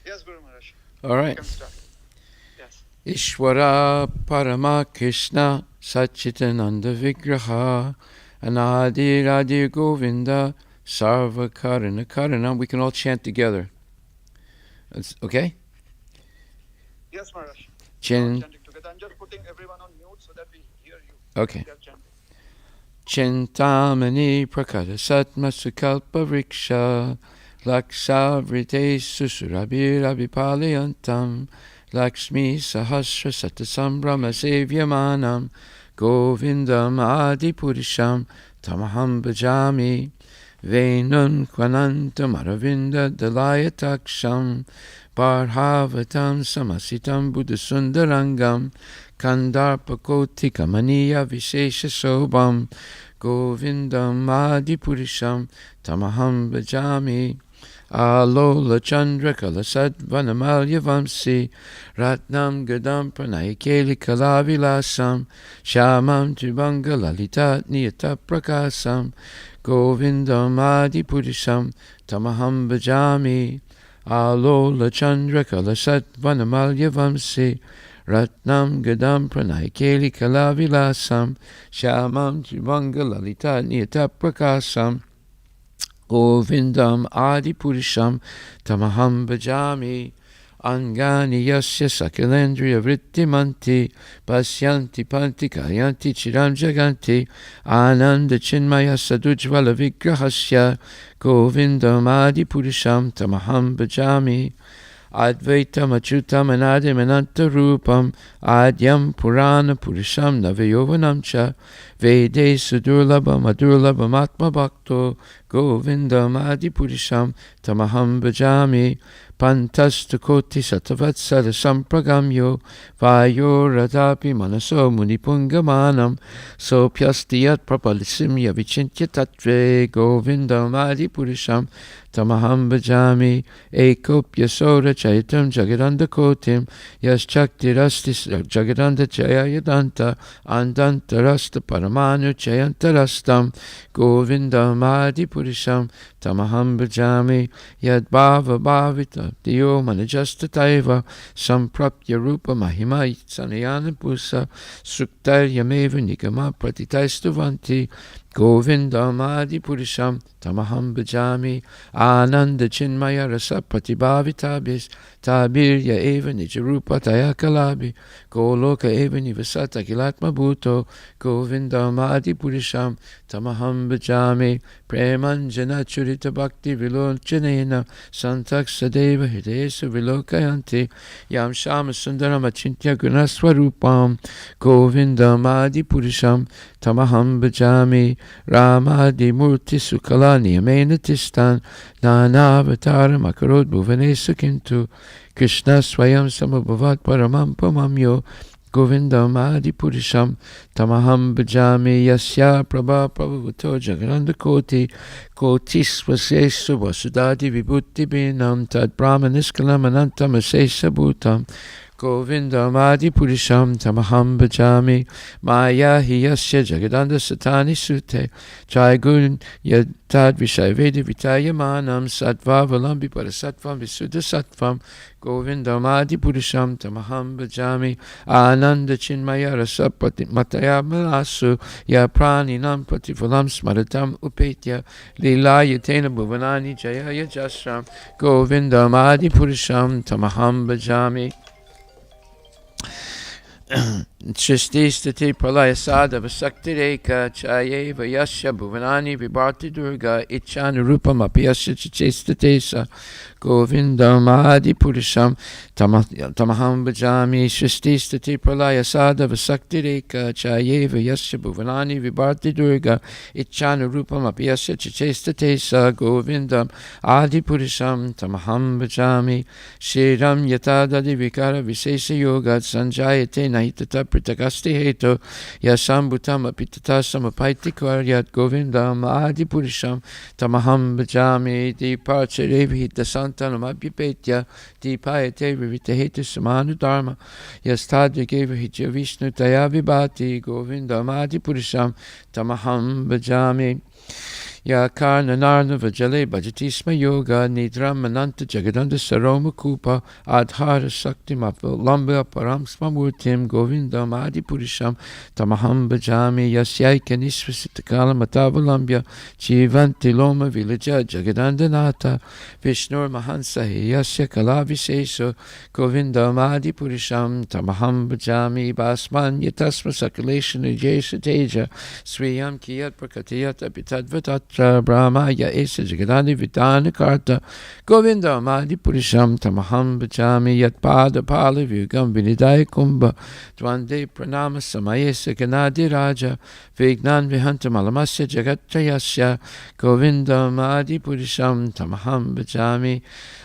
Yes, Guru Maharaj. All right. Yes. Ishwara Parama Krishna Satchitananda Vigraha Anadi Radhi Govinda Sarva Karana Karana. We can all chant together. Okay? Yes, Maharaj. Chanting together. I'm just putting everyone on mute so that we hear you. Okay. Chintamani Prakata Satma Sukalpa Vriksha Laksavrite Susurabhirabhipalayantam Lakshmi Sahasra Satasambrahma Sevyamanam Govindam Adipurisham Tamaham Bhajami Venun Kwanantam Aravinda Dalayataksham Barhavatam Samasitam Buddhasundarangam Kandarpakoti Kamaniya Vishesha Sobam Govindam Adipurisham Tamaham Bhajami Alola Chandra Kalasad Vanamalya Vamsi Ratnam Gadam Pranayakeli Kalavilasam Shamam Tribanga Lalitat Niyata Prakasam Govindam Adipurisham Tamaham Bhajami Alola Chandra Kalasat Vanamalya Vamsi Ratnam Gadam Pranayakeli Kalavilasam Shamam Tribanga Lalita Niyata Prakasam Govindam Adipurisham Tamaham Bhajami Angani Yasya Sakalendriya Vrittimanti Pasyanti Panti Kayanti Chiram Jaganti Ananda Chinmaya Sadujvala Vigrahasya Govindam Adipurisham Tamaham Bhajami Advaitam Achutam Anadim Anantarupam Adyam Purana Purisham Navayovanam Cha Vede Sudurlabam Adurlabam Atma Bhakto Govindam Adipurisham Tamaham Bhajami Pantastu Koti Satavatsala Sampragamyo Vayo Radapi Manaso Munipungamanam Sopyastiyat Prapalisimya Vichintya Tatre Govindam Adipurisham Tamaham Bhajami Ekopya Sora Chaitam Jagadanda Kotim Yaschakti Rastis Jagadanda Chayayadanta Andanta Rasta Paramanu Chayanta Rastam Govindam Adipurisham Tamaham Bhajami Yad Bhava Bhavita Diyo Manajasta Taiva Samprapya Rupa Mahima Sanayana Pusa Suktaryameva Nigama Pratitaistuvanti Govindam Adipurisham Tamaham Bhajami Ananda Chinmaya Rasa Pratibhavitabhis Tabirya Eva Nijarupa Tayakalabi Goloka Eva Nivasata Kilatma Bhuto Govindam Adipurisham Tamaham Bhajami Premanjana Churita Bhakti Vilochanena Santak Sadeva Hidesu Vilokayanti Yam Shama Sundaram Achintya Gunaswarupam Govindam Adipurisham Tamaham Bhajami Ramadi Murti Sukala Niyamena Tistan Nana Avatara Makarod Bhuvane Sukintu Krishna Swayam Samabhavat Paramam Pamamyo Govindam Adi Purisham Tamaham Bhajami Yasya Prabha Prabhuto Jagananda Koti Kotisvasesu Vasudadi Vibhuti Binam Tad Brahmaniskalam Anantam Asesa Bhutam Govindam Adi Purisham Tamaham Bhajami Maya Hiyasya Jagadanda Satani Sute Jaigun Yatad Vishayvedi Vitayamanam Sattva-valambi Parasattvam Visuddha Sattvam Govindam Adi Purisham Tamaham Bhajami Ananda Chinmaya Rasapati Mataya Malasu Ya Praninam Patifulam Smaratam Upetya Lila Yatena Bhuvanani Jaya Jasram Govindam Adi Purisham Tamaham Bhajami Shristi Stiti Pralaya Sada Vasaktireka Chayeva Yasya Bhuvanani Vibharti Durga Ichanurupam Apyasya Chichestatesa Govindam Adi Purisham Tamaham Bhajami Shristi Stiti Pralaya Sada Vasaktireka Chayeva Yasya Bhuvanani Vibharti Durga Ichanurupam Apyasya Chichestatesa Govindam Adi Purisham Tamaham Bhajami Shriram Yatadadi Vikara Visesa Yoga Sanjayate Nahitata Pritakasti Heto Yasambhutam Apitata Samapaiti Karyat Govindam Adi Purisham Tamaham Bhajami Deepacharevi Santanam Abhyapetya Deepayate Vivita Hetu Samanu Dharma Yastadya Geva Hija Vishnu Taya Vibhati Govindam Adi Purisham Tamaham Bhajami Ya Karna Narna Vajale Bhajatisma Yoga Nidram Mananta Jagadanda Saroma Kupa Adhara Sakti Lamba Param Smamurtim Govindam Adi Purisham Tamaham Bhajami Yasyaika Nisvasitakala Matavalambya Jivanti Loma Villaja Jagadanda Nata Vishnur Mahansahi Yasya Kalaviseso Govindam Adi Purisham Tamaham Bhajami Basman Yatasma Sakaleshana Jesa Teja Sriyam Kiyat Prakatiyat Abhitadvatat Brahma Ya Esa Jagadani Vidana Karta Govinda Amadi Purisham Tamaham Bhajami Yat Pada Pala Vyugam Vinidaya Kumbha Dvande Pranama Samayesa Ganadi Raja Vignan Vihanta Malamasya Jagatrayasya Govinda Amadi Purisham Tamaham Bhajami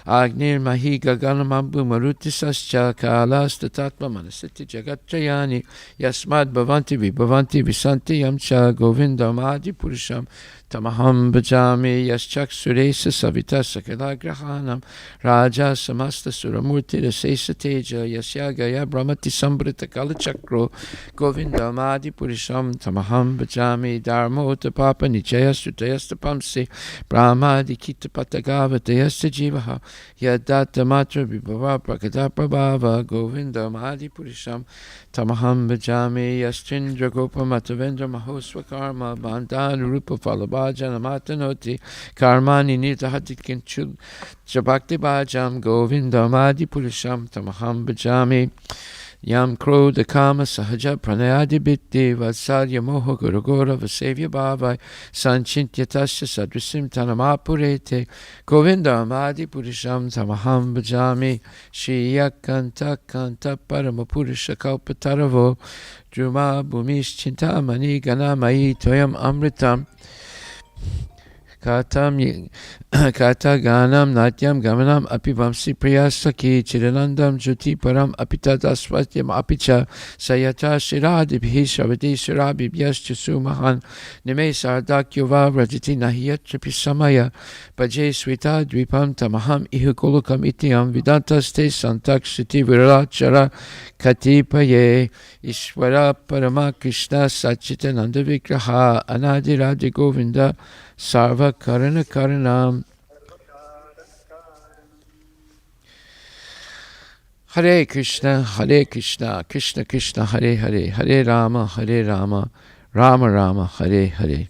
Agnir Mahi Gaganamambu Maruti Sascha Kalas Tatma Manasiti Jagatrayani Yasmad Bhavanti Vibhavanti Visanti Yamcha Govinda Amadi Purisham Tamaham Bhajami Yaschak Suresa Savita Sakalagrahanam Raja Samasta Suramurti Rasesa Teja Yasyagaya Brahmati Sambrita Kalachakro Govinda Madi Purisham Tamaham Bhajami Dharmota Papa Nichaya Sutayasta Pamsi Brahmadi Kita Patagava Tayasta Jivaha Yadata Matra Vibhava Prakata Prabhava Govinda Madi Purisham Tamaham Bhajami Yastrindra Gopa Matavendra Mahoswa Karma Bandhan Rupa Falabha Janamathanoti Karmani Nitahati Kinchul Jabakti Bhajam Govindam Adi Purisham Tamaham Bhajami Yam Krodha Kama Sahaja Pranayadi Bitti Vatsalya Moha Gurugora Vasevya Bhavai Sanchintya Tasya Sadrisim Tanamapurete Govindam Adi Purisham Tamaham Bhajami Shriya Kanta Kanta Paramapurusha Kalpataravo Druma Bhumish Chintamani Ganamai Toyam Amritam Kata Ganam Natyam Gamanam Apivamsi Priyasaki Chiranandam Jyoti Param Apitadaswatyam Apicha Sayata Shiradibhi Shavati Shirabibhyascha Sumahan Nime Sardakyova Rajiti Nahiyatrapi Samaya Bhaje Swita Dvipam Tamaham Ihugolukam Ityam Vidantas Te Santak Shiti Virachara Katipaye Ishwara Parama Krishna Sachitananda Vigraha Anadi Radha Govinda Sarva Karana Karanam Hare Krishna, Krishna Krishna, Hare Hare, Hare Rama, Rama Rama, Hare Hare.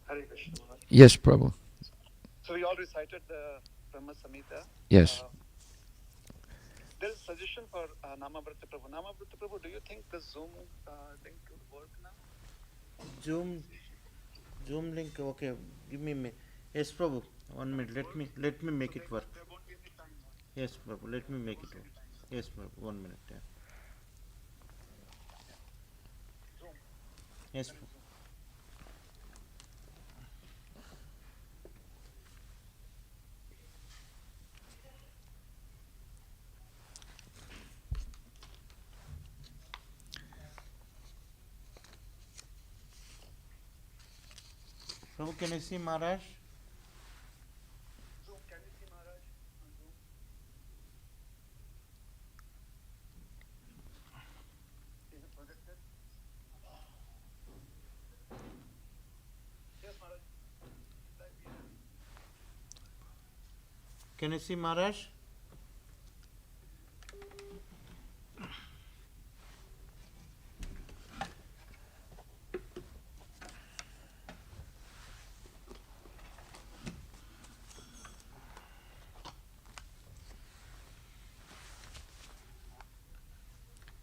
Hare Krishna. Maharaj. Yes, Prabhu. So we all recited the Brahma Samhita. Yes. There is a suggestion for Namavrita Prabhu. Namavrita Prabhu, do you think the Zoom link will work now? Zoom link. Okay, give me. Yes, Prabhu. 1 minute. Let me make it work. There won't be any time. Yes, Prabhu. Let me make it work. Yes, Prabhu. 1 minute. Yeah. Zoom. Yes, Prabhu. Prabhu, can you see Maharaj? Zoom, can you see Maharaj on Zoom? Is it projected? Yes, Maharaj. Can you see Maharaj?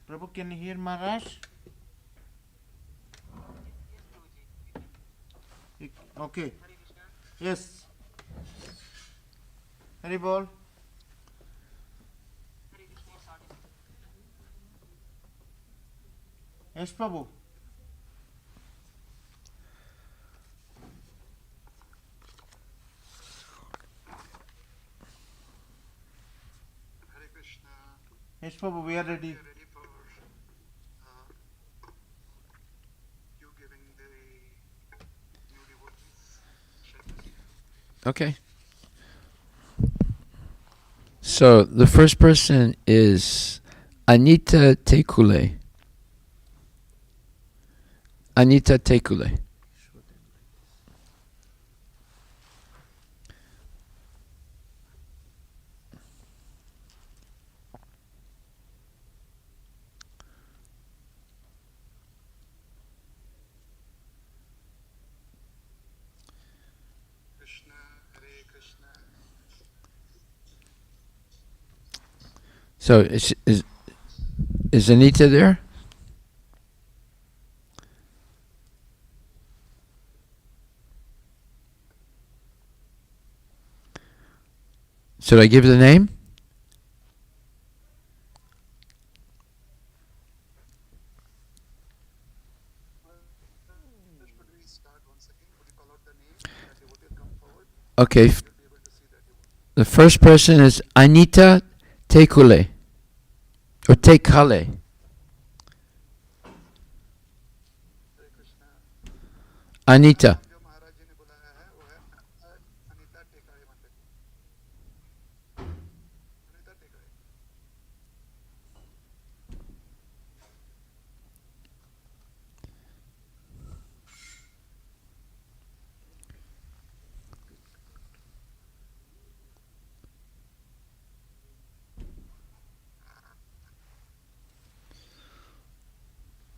Prabhu, can you hear Maharaj? Okay. Yes. Hari bol. Yes, Prabhu. Hare Krishna. Yes, Prabhu, we are ready. We are ready for you giving the new devotees shelter. Okay. So the first person is Anita Tekule. Anita Tekule. Krishna, Hare Krishna. So is Anita there? Should I give the name? Should we start once again? Would you call out the name? That devotee will come forward. Okay. You'll be able to see that devotee. The first person is Anita Tekule. Or Tekale. Hare Krishna. Anita. जो महाराज जी ने बुलाया है वो है अनीता टेकारे माता जी. Anita टेकारे.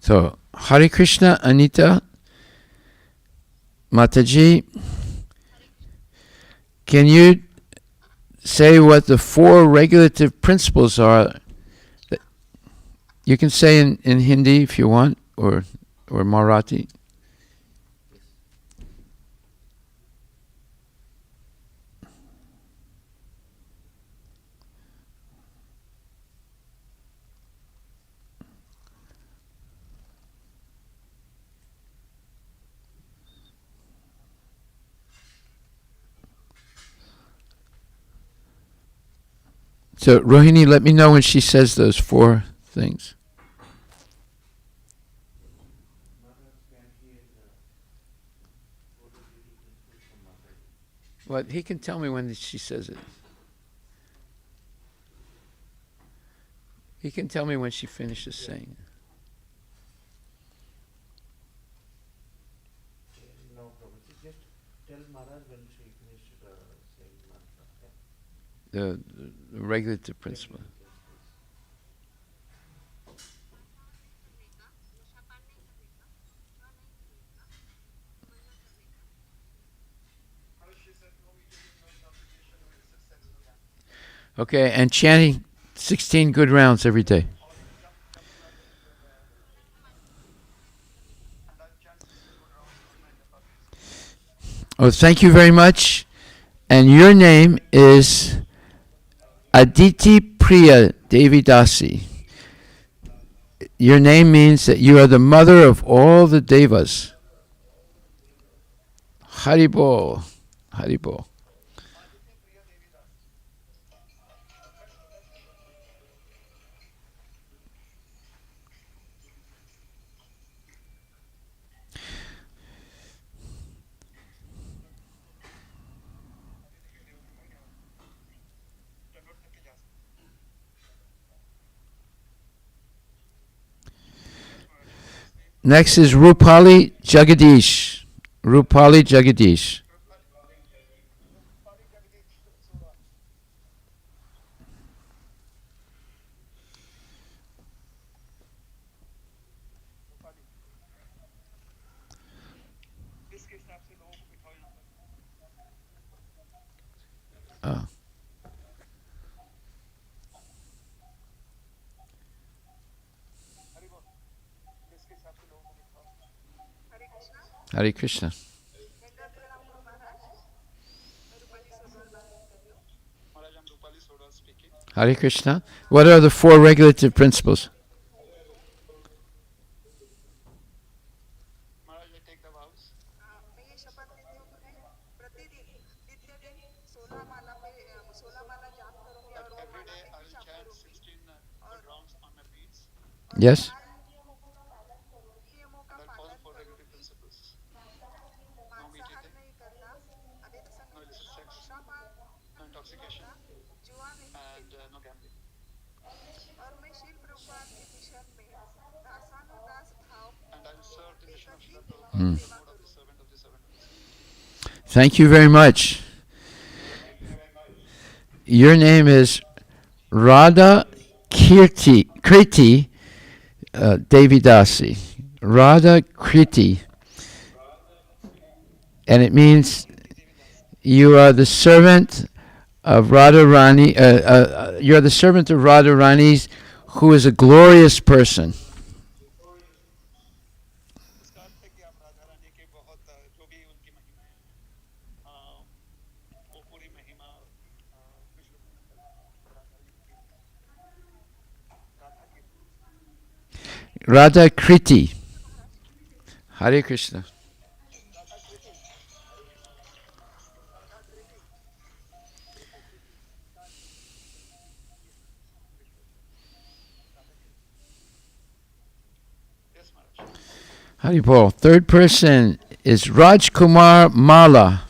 So, Hare Krishna, Anita, Mataji, can you say what the 4 regulative principles are? You can say in Hindi if you want, or Marathi. So, Rohini, let me know when she says those 4 things. Well, he can tell me when she says it. He can tell me when she finishes saying it. No problem. Just tell Maharaj when she finished saying mantra. The regulative principle. Okay, and chanting 16 good rounds every day. Oh, thank you very much. And your name is Aditi Priya Devidasi. Your name means that you are the mother of all the devas. Haribol. Haribol. Next is Rupali Jagadish. Rupali Jagadish. Rupali Jagadish Soda. Rupali, इसके हिसाब से लोगों को बिठाओ यहाँ पर. Oh. Hari बोल. इसके हिसाब से लोगों को बिठाओ. हरे कृष्णा. Hare Krishna. दंडवत प्रणाम गुरु महाराज. मैं रूपाली सोडवाल बात कर रही हूँ. महाराज हम Rupali soda speaking. Hare Krishna. What are the four regulative principles? Maharaj I take the vows. मैं ये शपथ लेती हूँ कि मैं प्रतिदिन नित्य दिन 16 माला जाप करूंगी और ओम Every माला day में I भी will जाप chant करूंगी 16 good rounds on my beats. और Yes. नियमों का And I follow पालन four regulative करूंगी. principles. मांसाहार नहीं करना, अवैध संगति No illicit sex, धूम्रपान no intoxication, जुआ नहीं and खेलना. no gambling. और मैं शील प्रभुपाद के मिशन में दासानुदास भाव And I will serve the mission of Srila एवं Prabhupada, सेवा the mode of the करूंगी. servant of the servant of the servant. Thank you very much. Your name is Radha Kriti Devidasi. Radha Kriti. And it means you are the servant of Radharani. You are the servant of Radharani, who is a glorious person. इसका अर्थ है कि आप राधा रानी के बहुत जो भी उनकी महिमाएं हैं वो पूरी महिमा विश्व में राधा रानी की राधा की Radha Kriti. Hare Krishna. Radha Kriti Hare Krishna Radha Kriti Kriti Kriti Radha Kriti. Yes, Maharaj. Haribol. Third person is Rajkumar Mala.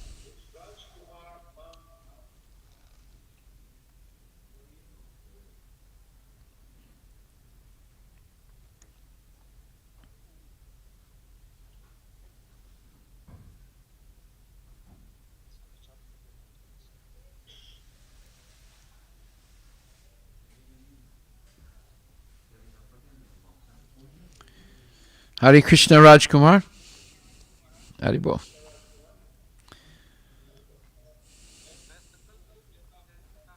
Hare Krishna Rajkumar. Haribol.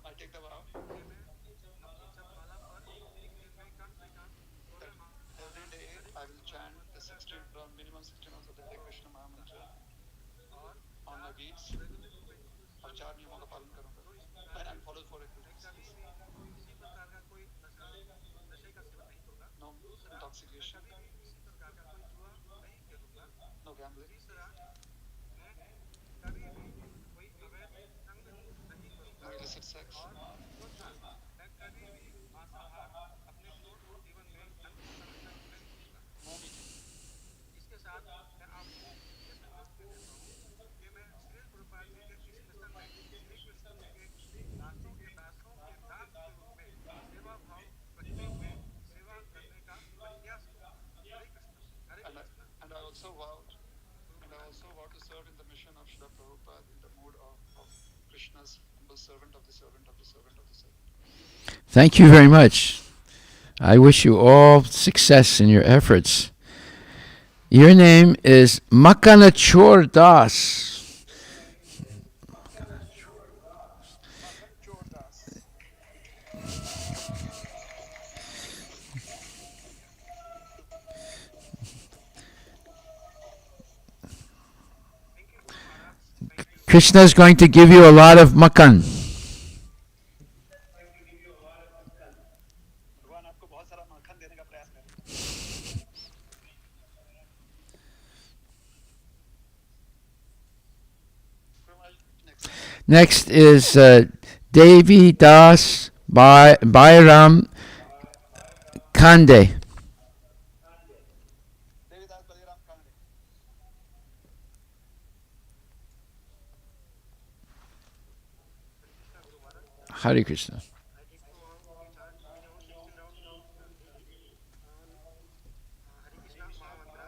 I take the vow that every day I will chant the 16 round, minimum 16 rounds of the Hare Krishna Maha Mantra on my beats और 4 नियमों का पालन करूंगा. And I'll follow 4 regulative principles. No intoxication, no gambling, no illicit sex, no meeting. इसके साथ मैं आपको यह संकल्प दे देता हूँ कि मैं श्री प्रभुपाद जी के इस मिशन में श्री कृष्ण जी के दासों के दास के रूप में सेवा भाव रखते हुए सेवा करने का प्रयास करूंगा. हरे कृष्ण. हरे Krishna. And I also vow to serve in the mission of Srila Prabhupada in the mood of Krishna's humble servant of the servant of the servant of the servant. Thank you very much. I wish you all success in your efforts. Your name is Makanachor Das. Makan Chor Das. Thank you, Guru Maharaj. Thank you. Krishna is going to give you a lot of makan. भगवान आपको बहुत सारा माखन देने का प्रयास करेंगे. Next is Devi Das Bairam Kande. Devidas Baliram Kande. Hare Krishna, Guru Maharaj. Hare Krishna. I take to vow to chant minimum 16 rounds daily on Hare Krishna Maha Mantra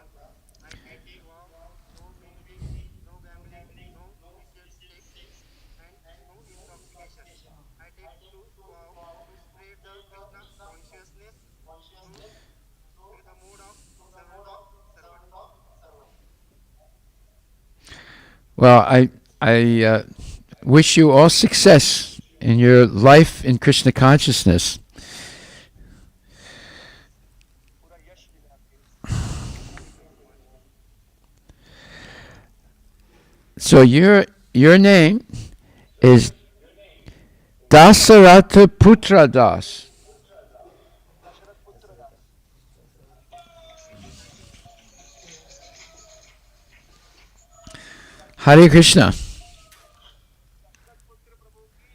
Well, I wish you all success in your life in Krishna consciousness. पूरा यश मिले आपके thank you so much So your name is Dasaratha Putra Das. Dasaratha Putra Das Hare Krishna. Dasharath पुत्र प्रभु की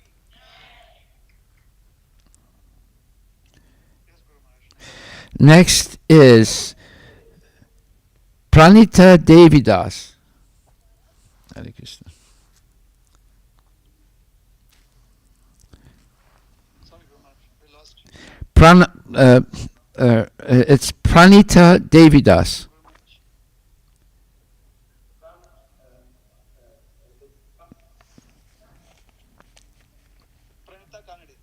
Yes, Guru Maharaj. Next is Pranita Devidas. Hare Krishna. Sorry, Guru Maharaj. We lost It's Pranita Devidas. Guru Maharaj. Pranita Kanade.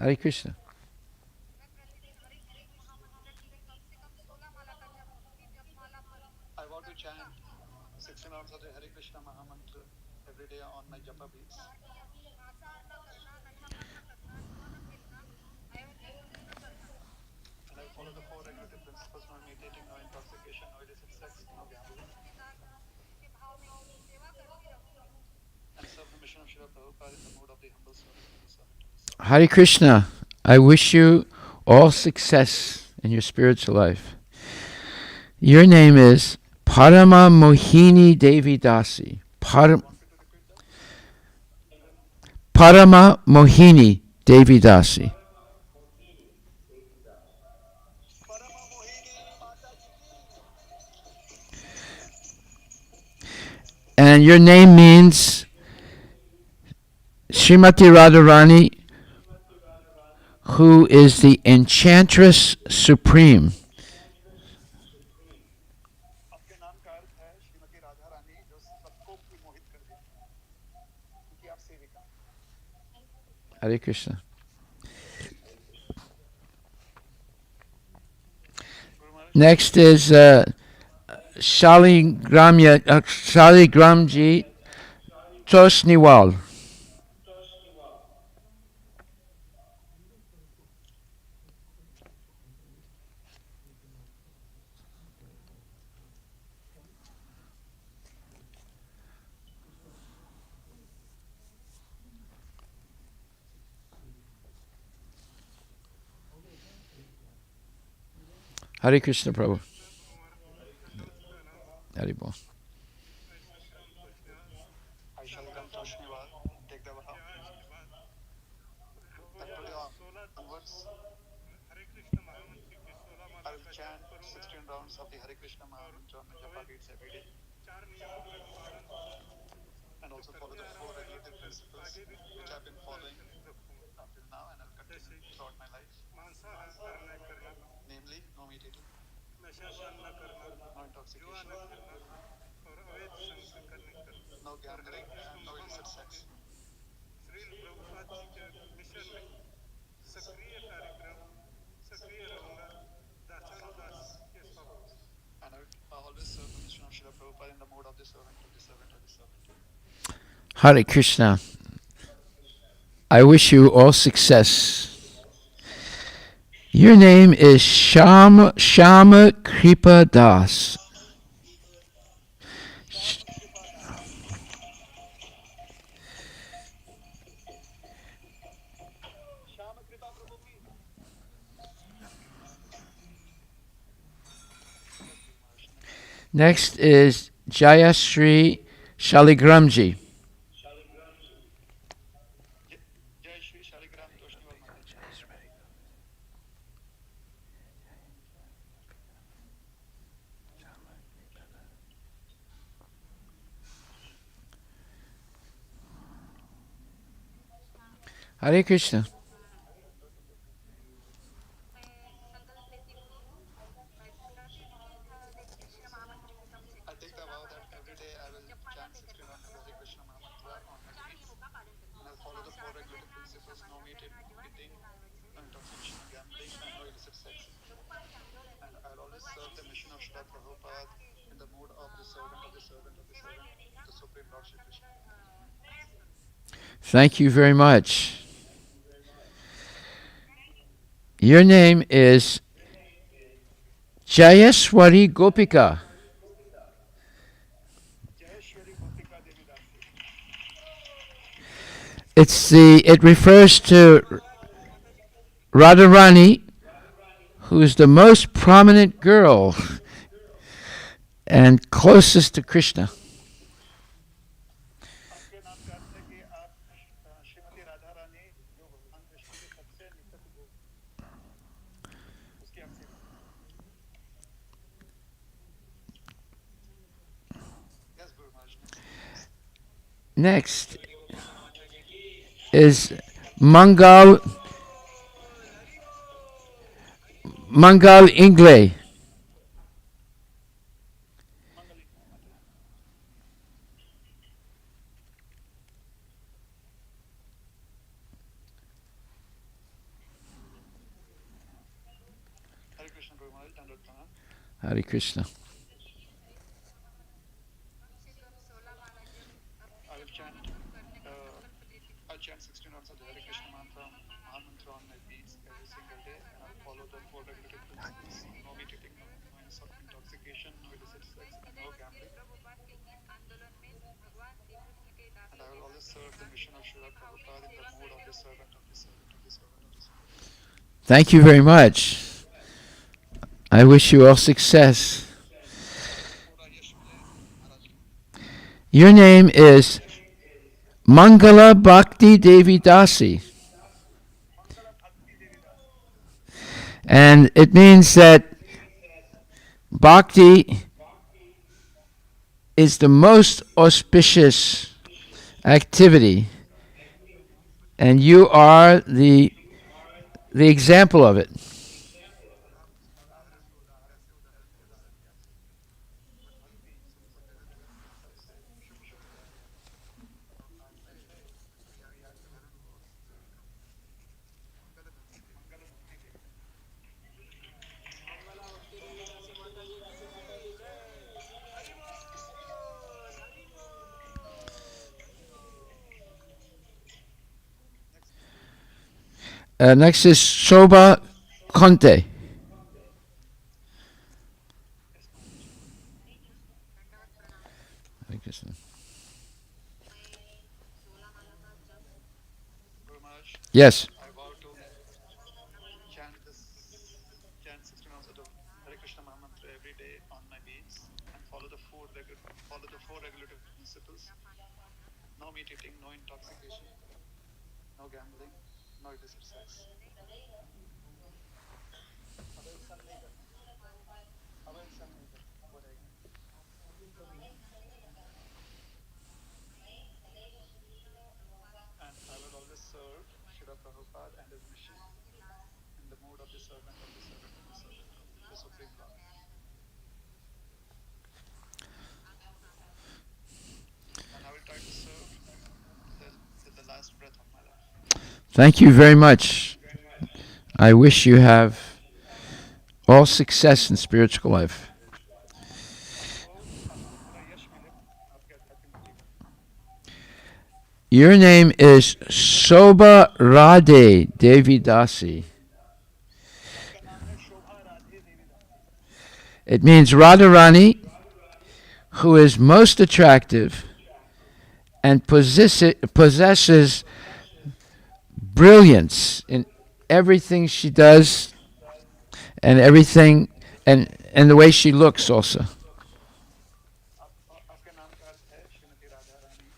Hare Krishna. I want to chant 16 rounds of the Hare Krishna Mahamantra every day on my japa beats. And I follow the four regulative principles: no imitating, no intoxication, no illicit sex, no gambling. And serve the mission of Srila Prabhupada in the mood of the humble servant of the servant of the servant. Hare Krishna. I wish you all success in your spiritual life. Your name is Parama Mohini Devi Dasi. Want me to repeat that? Parama Mohini Devi Dasi. Parama Mohini Mata Ji ki. And your name means Srimati Radharani, who is the Enchantress Supreme. आपके नाम का अर्थ है श्रीमती राधा रानी जो सबको मोहित कर देती है क्योंकि आप सेविका हैं. Hare Krishna. Guru Maharaj. Next is Shaligramji Tosniwal. Hare Krishna Prabhu. Hare Bol. I shall come to Shniwal, take the vow. And today onwards, हरे कृष्ण महामंत्र की 16 I माला will का chant जाप करूंगा 16 rounds of the Hare Krishna Mahamantra on my japa beats every day. चार नियमों का भी पालन And also follow the four regulative principles आगे भी which I've been following रखूंगा up till now and I'll continue throughout my life. मांसाहार न करना Namely, no meat eating, नशापान न करना no जुआ intoxication, न खेलना और अवैध संग नहीं करना no gambling, and no illicit sex. Srila Prabhupada ji के मिशन में सक्रिय कार्यक्रम सक्रिय रहूंगा दासानुदास के स्वभाव से And I always serve the mission of Srila Prabhupada in the mode of the servant of the servant of the servant. Hare Krishna. I wish you all success. Your name is Shama Kripa Das. Shama Kripa Prabhu ki. Next is Jayashree Shaligramji. Jai Shri Shaligram Toshniwal Mataji. Hare Krishna. I take the vow that every day I will chant 16 rounds of the Hare Krishna Mahamantra on my beats. And I'll follow the four regulative principles: no meat eating, no intoxication, no gambling, and no illicit sex. And I'll always serve the mission of Srila Prabhupada in the mood of servant of the servant, the Supreme Lord Shri Krishna. Thank you very much. Your name is Jayaswari Gopika. Jayeshwari Gopika Devi Dasi. It refers to Radharani, who is the most prominent girl and closest to Krishna. आपके नाम का अर्थ है कि आप श्रीमती राधा रानी जो भगवान कृष्ण के सबसे निकट उसकी आप सेवा करें. Yes, Guru Maharaj. Next is Mangal Ingle. Mangaling Mata. Hare Krishna Guru Maharaj, Dandot Pranam. Hare Krishna. I will chant. I'll chant 16 rounds of the Hare Krishna mantra, Mahamantra on my beats every single day, and I'll follow the four regulative principles: no meat eating, no intoxication, no illicit sex, and no gambling. And I will always serve the mission of Srila Prabhupada in the mode of the servant of the servant of the servant of the servant. Thank you very much. I wish you all success. Your name is Mangala Bhakti Devi Dasi. Mangala Bhakti Devi Dasi. And it means that Bhakti is the most auspicious activity, and you are the example of it. Next is Shobha Conte. Guru Maharaj, Yes. I vow to chant 16 rounds of the Hare Krishna Mahamantra every day on my beats and follow the four regulative principles: no meat eating, no intoxication, no gambling, no illicit sex. And I will always serve Srila Prabhupada and his mission in the mood of the servant of the servant of the servant of the Supreme Lord. And I will try to serve till the last breath of my life. Thank you very much. I wish you have all success in spiritual life. Your name is Shobha Radhe Devi Dasi. It means Radharani, who is most attractive and possesses brilliance in everything she does and everything and the way she looks also. आपके नाम का अर्थ है श्रीमती राधा रानी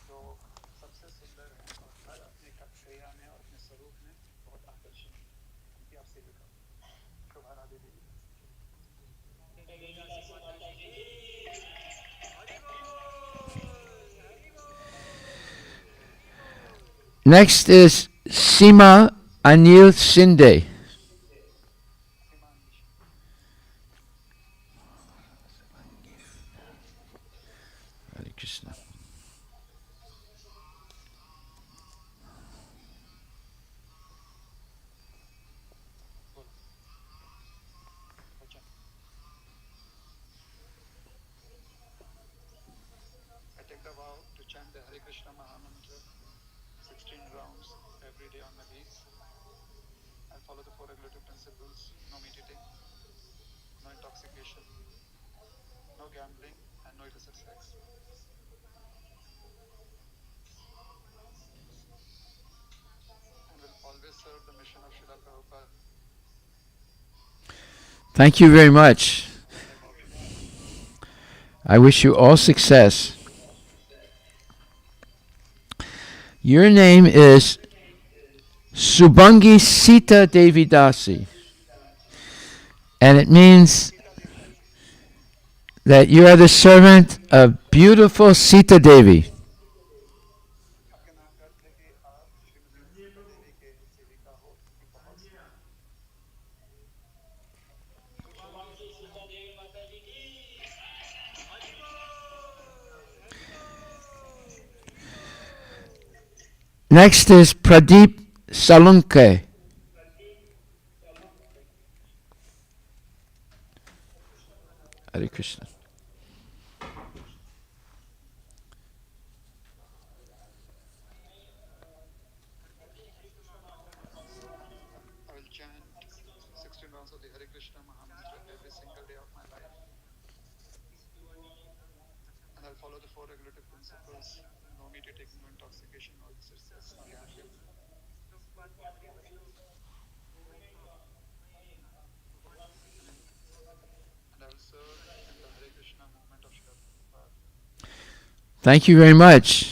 जो सबसे सुंदर है और हर अपने क्रिया में और अपने स्वरूप में बहुत आकर्षणीय है. उनकी आप सेविका शोभा राधे देवी. Next is Sima Anil Shinde. Hare Krishna. Krishna Mahamantra, 16 rounds every day on my beats. I'll follow the four regulative principles: no meat eating, no intoxication, no gambling, and no illicit sex. And will always serve the mission of Srila Prabhupada. Thank you very much. I wish you all success. Your name is Subhangi Sita Devi Dasi, and it means that you are the servant of beautiful Sita Devi. आपके नाम का अर्थ है कि आप श्रीमती सीता देवी के सेविका हो, एक बहुत सुंदर। Next is Pradeep Salunke. Hare Krishna. I will chant 16 rounds of the Hare Krishna Mahamantra every single day of my life. And I'll follow the four regulative principles: no meat eating, no intoxication, no illicit sex, no gambling. And I will serve in the Hare Krishna movement of Srila Prabhupada. Thank you very much.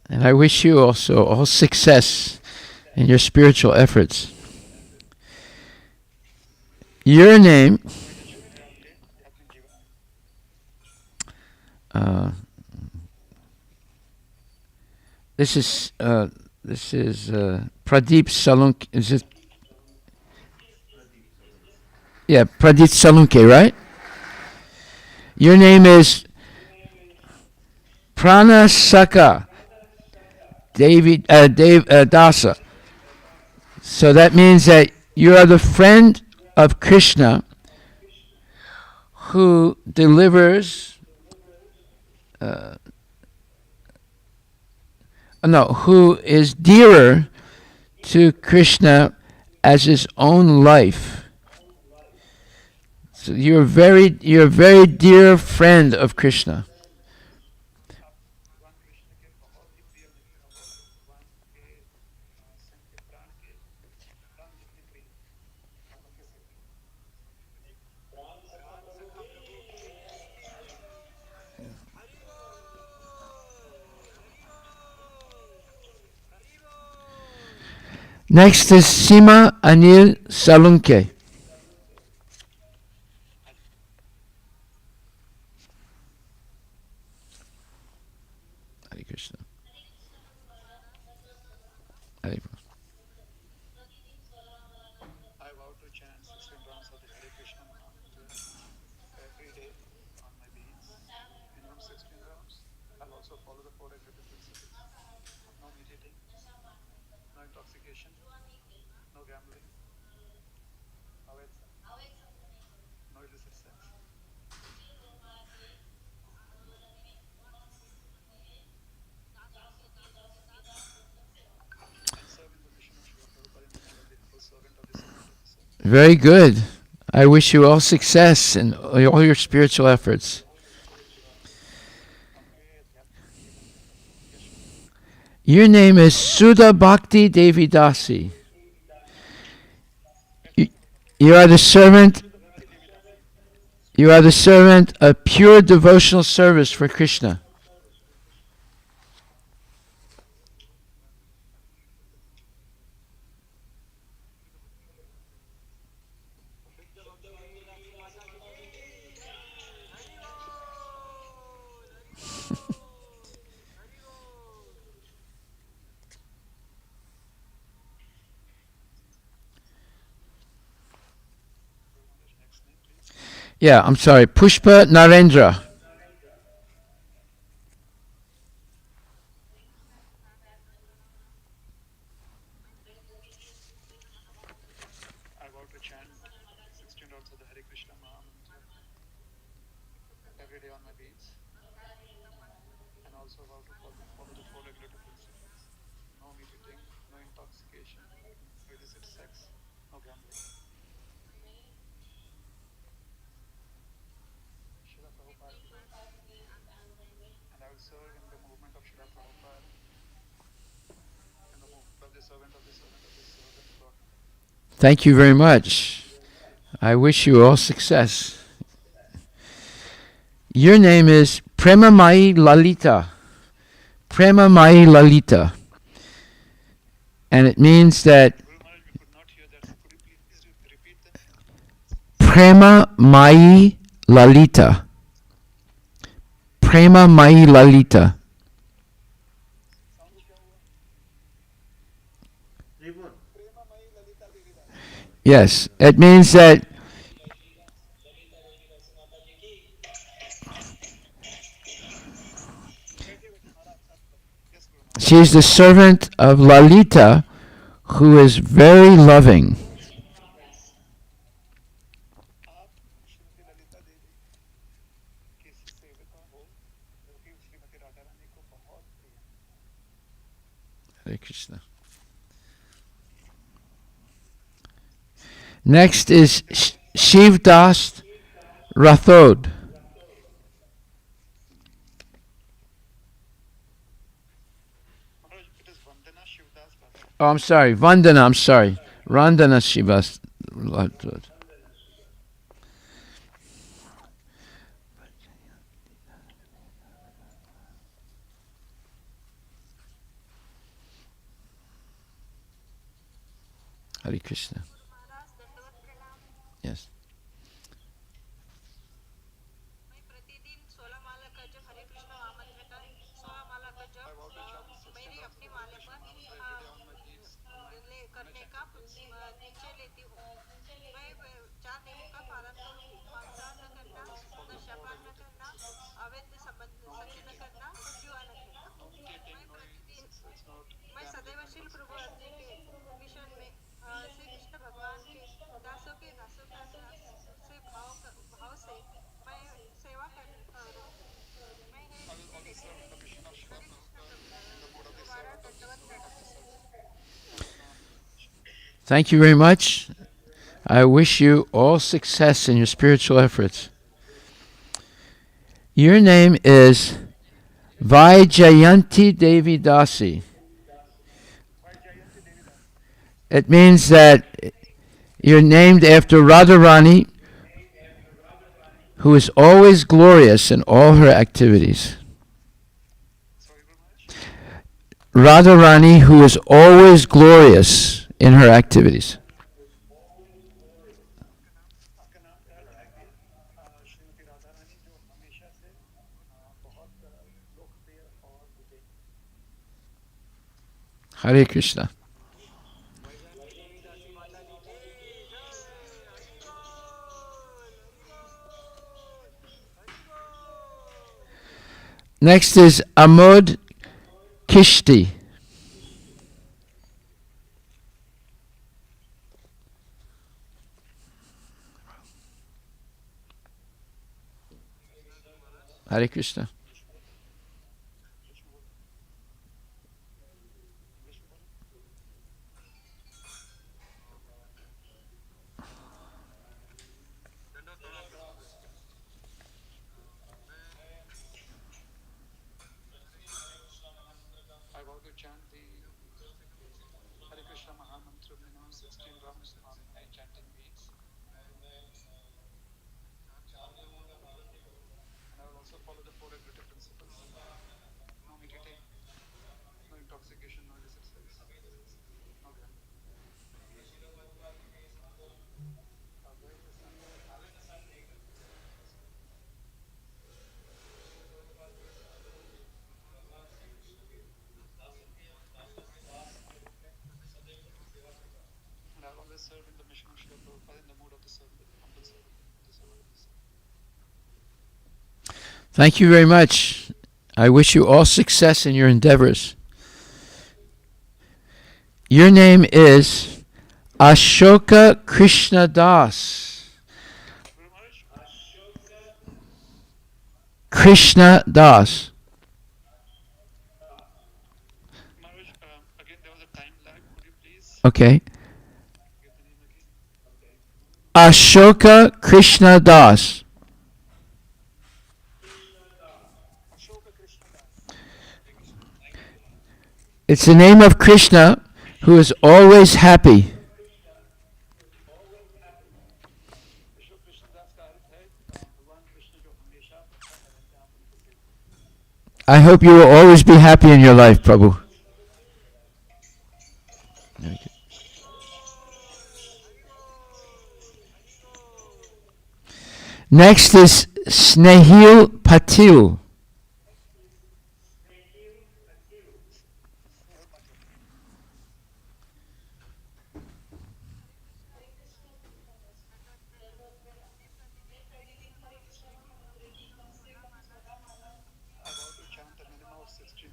And I wish you also all success in your spiritual efforts. Your name, this is Pradeep Salunke. Is it? Yeah, Pradeep Salunke, right? Your name is Pranasaka Dasa. So that means that you are the friend of Krishna who delivers, who is dearer to Krishna as his own life. So you're a very dear friend of Krishna. भगवान कृष्ण के बहुत ही प्रिय मित्र हो, भगवान के संग के प्राण जितने प्रिय, प्राणों के से प्रिय। प्राण सखा प्रभु की Next is Sima Anil Salunke. Hare Krishna. Hare Krishna. I vow to chant 16 rounds of the Hare Krishna Mahamantra every day on my beats, minimum 16 rounds. I'll also follow the four regulative principles: no meat eating, no intoxication, no gambling, no illicit sex. And serve in the mission of Srila Prabhupada in the mode of the humble servant of the servant of the servant. Very good. I wish you all success in all your spiritual efforts. Your name is Sudha Bhakti Devi Dasi. You are the servant. You are the servant of pure devotional service for Krishna. Yeah, I'm sorry. Pushpa Narendra. I vow to chant 16 rounds of the Hare Krishna Mahamantra every day on my beats, and also vow to follow the four regulative principles: no meat eating, no intoxication, no illicit sex, no gambling. Srila Prabhupada ki jai. And I will serve in the movement of Srila Prabhupada, in the movement of the servant of the servant of the servant God. Thank you very much. I wish you all success. Your name is Premamai Lalita. Premamai Lalita. And it means that Guru Maharaj, we could not hear that. So could you please repeat that? Premamai Lalita. Premamai Lalita. Sound क्या हुआ? Report. Prema Mai Lalita Devi Das. Yes, it means that Yes, Guru Maharaj. she is the servant of Lalita, who is very loving. आप श्रीमती ललिता देवी की सेविका हो, जो कि श्रीमती राधा रानी को बहुत प्रिय है. Hare Krishna. Next is Shiv Das Rathod. Maharaj, it is Vandana Shivdas Bhatta. Oh, I'm sorry. Vandana, I'm sorry. Vandana Shivas Rathod. Hare Krishna. Yes. मैं प्रतिदिन 16 माला का जब हरे कृष्ण महामंत्र का 16 माला का जब मेरी अपनी माले पर करने का निश्चय लेती हूँ. मैं 4 नियमों का पालन करूँगी. मांसाहार न करना, नशापान न करना, अवैध संबंध संधि न करना, जुआ न खेलना. मैं सदैव श्री प्रभु अर्जुन के मिशन में श्री कृष्ण भगवान के दासों के दासों का से भाव से मैं सेवा करूँगी. मैं है दोबारा दंडवत प्रणाम. Thank you very much. I wish you all success in your spiritual efforts. Your name is Vaijayanti Devi Dasi. It means that you're named after Radharani, who is always glorious in all her activities. Sorry, Guru Maharaj. Radharani, who is always glorious in her activities. आपका नाम क्या है? श्रीमती राधा रानी, जो हमेशा से बहुत लोकप्रिय और विजयी. Hare Krishna. Next is Amod Kishti. Hare Krishna. I vow to chant the Hare Krishna Mahamantra minimum 16 rounds on my chanting beats. And I will also follow the four regulative principles: no meat eating, no intoxication, no illicit sex, no gambling. Where is the sun? And I will always serve in the mission of Srila Prabhupada in the mood of the servant, humble servant, the servant of the servant. Thank you very much. I wish you all success in your endeavors. Your name is Ashoka Krishna Das. Guru Maharaj, Krishna Das. Okay. Ashoka Krishna Das. Ashoka Krishna Das. It's the name of Krishna who is always happy. Ashok Krishnadas का अर्थ है भगवान कृष्ण जो हमेशा प्रसन्न रहते हैं आप उनकी सेवा में। I hope you will always be happy in your life, Prabhu. Next is Snehil Patil. Snehal Patil. I vow to chant a minimum of 16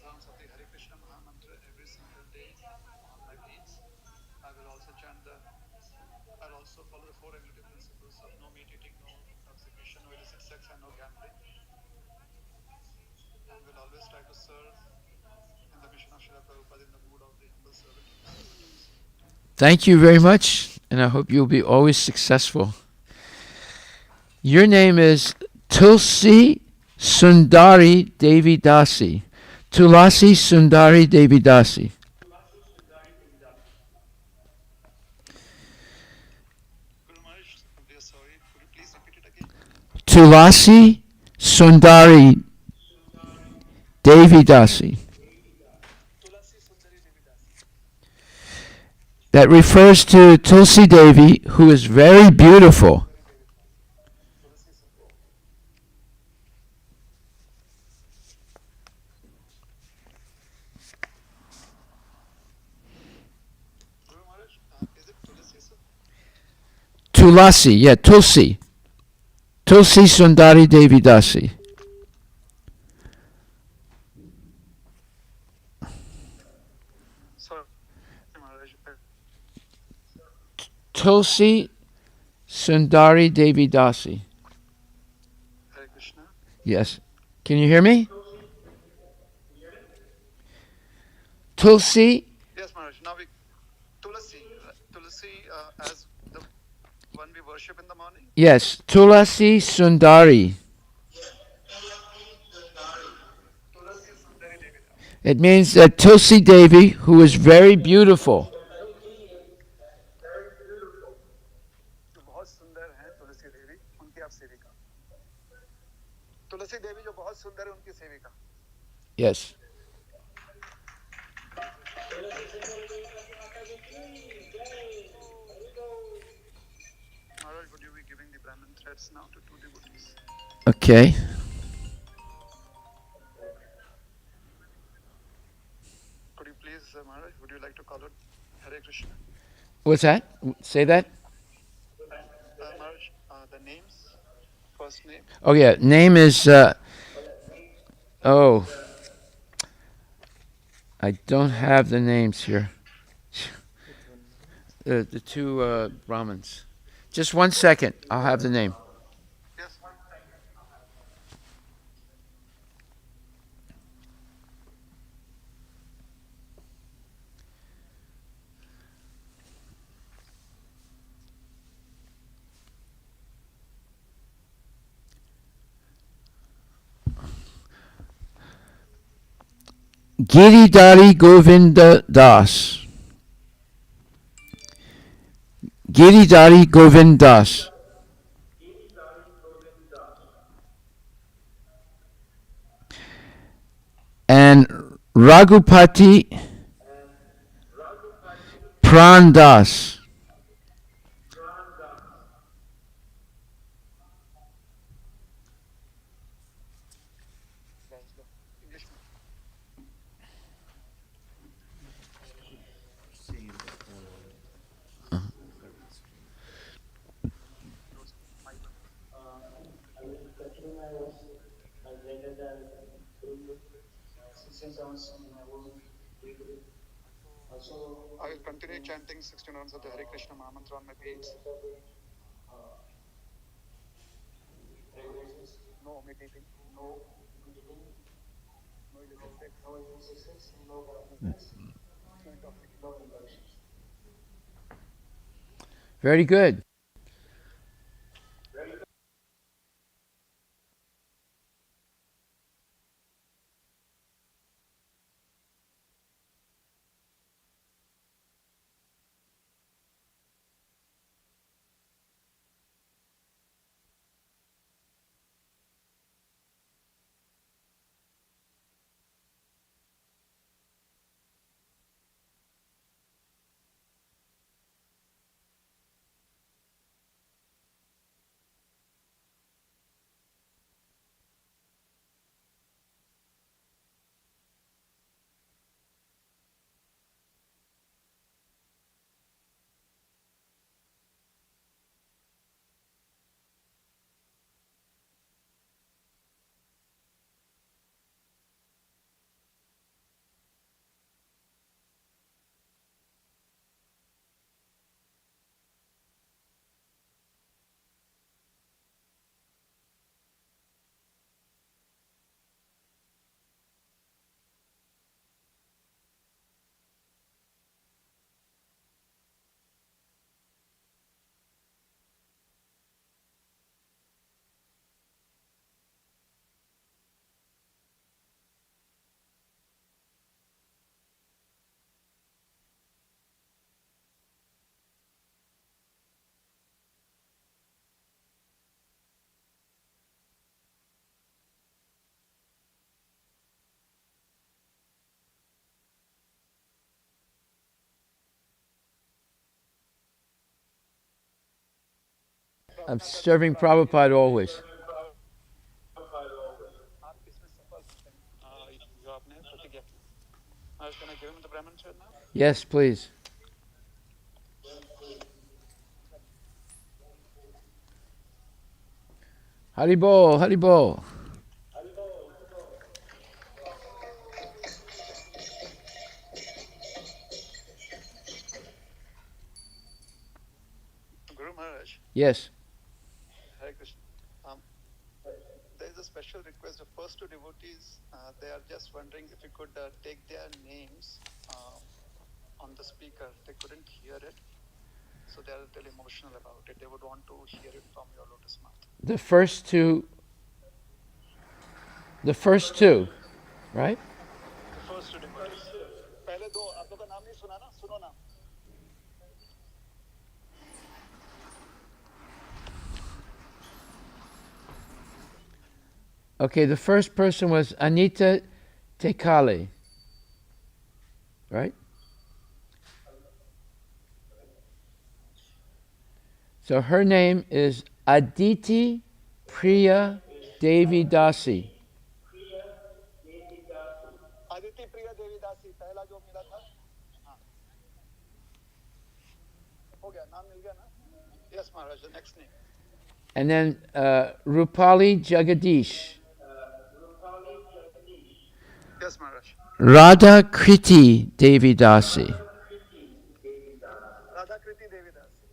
rounds of the Hare Krishna Maha Mantra every single day on all my beats. I will also chant the I'll also follow the four regulative principles of no meat eating, no intoxication, no illicit sex, and no gambling. And will always try to serve in the mission of Srila Prabhupada in the mood of the humble servant of the servant of the servant. Thank you very much, and I hope you'll be always successful. Your name is Tulsi Sundari Devi Dasi. Tulasi Sundari Devi Dasi. Guru Maharaj, we are sorry. Could you please repeat it again? Tulasi Sundari Devi Dasi. Tulasi Sundari Devidasi. That refers to Tulsi Devi, who is very beautiful. Tulasi Sundari. Guru Maharaj, is it Tulasi? Tulasi, yeah, Tulsi. Tulsi Sundari Devi Dasi. Sorry, Maharaj. Tulsi Sundari Devi Dasi. Hare Krishna. Yes. Can you hear me? Tulsi, Yes, Maharaj. Now we Tulasi, Tulasi as the one we worship in the morning. yes, Tulasi Sundari. Tulasi Sundari Devidasi. It means that Tulsi Devi, who is very beautiful. जो बहुत सुंदर हैं तुलसी देवी उनकी आप सेविका। तुलसी देवी जो बहुत सुंदर है उनकी सेविका। Yes. Maharaj, would you be giving the Brahmin threads now to two devotees? Okay. Could you please, Maharaj, would you like to call it Hare Krishna? What's that? Say that? Maharaj, the names, first name. Oh, yeah. Name is. Oh. I don't have the names here. The two Brahmins. Just 1 second. I'll have the name. Yes. Giridhari Govinda Das. Giridhari Govind Das. And Raghupati Pran Das. English. See the I will continue chanting 16 rounds of the Hare Krishna Maha Mantra on my beats. Regulations, no meditating, no illicit sex, no intoxication, no intoxication. Very good. I'm serving Prabhupada always. आप इसमें सफल होते हैं जो आपने प्रतिज्ञा की. Can I give him the Brahman chair now? Yes, please. Haribol, Haribol. Guru Maharaj, Yes. Hare Krishna. There is a special request. The first two devotees, they are just wondering if you could take their names on the speaker. They couldn't hear it, so they are a little emotional about it. They would want to hear it from your lotus mouth. The first two, right? The first two devotees. पहले दो आप लोग का नाम नहीं सुना ना, सुनो नाम. Okay, the first person was Anita Tekale, right? So her name is Aditi Priya Devi Dasi. Aditi प्रिया देवीदासी पहला जो मिला था. हाँ. हो गया, नाम मिल गया ना? Yes, Maharaj. The next name. And then Rupali Jagadish. Yes, Maharaj. Radha Kriti Devi Dasi. Radha Kriti Devidasi.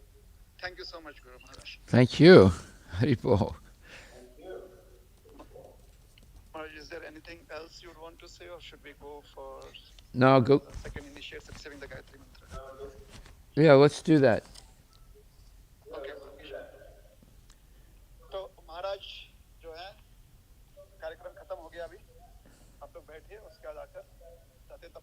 Thank you so much, Guru Maharaj. Thank you. Haribol. Maharaj, is there anything else you would want to say, or should we go for No, go. second initiates receiving the Gayatri Mantra? Yeah, let's do that.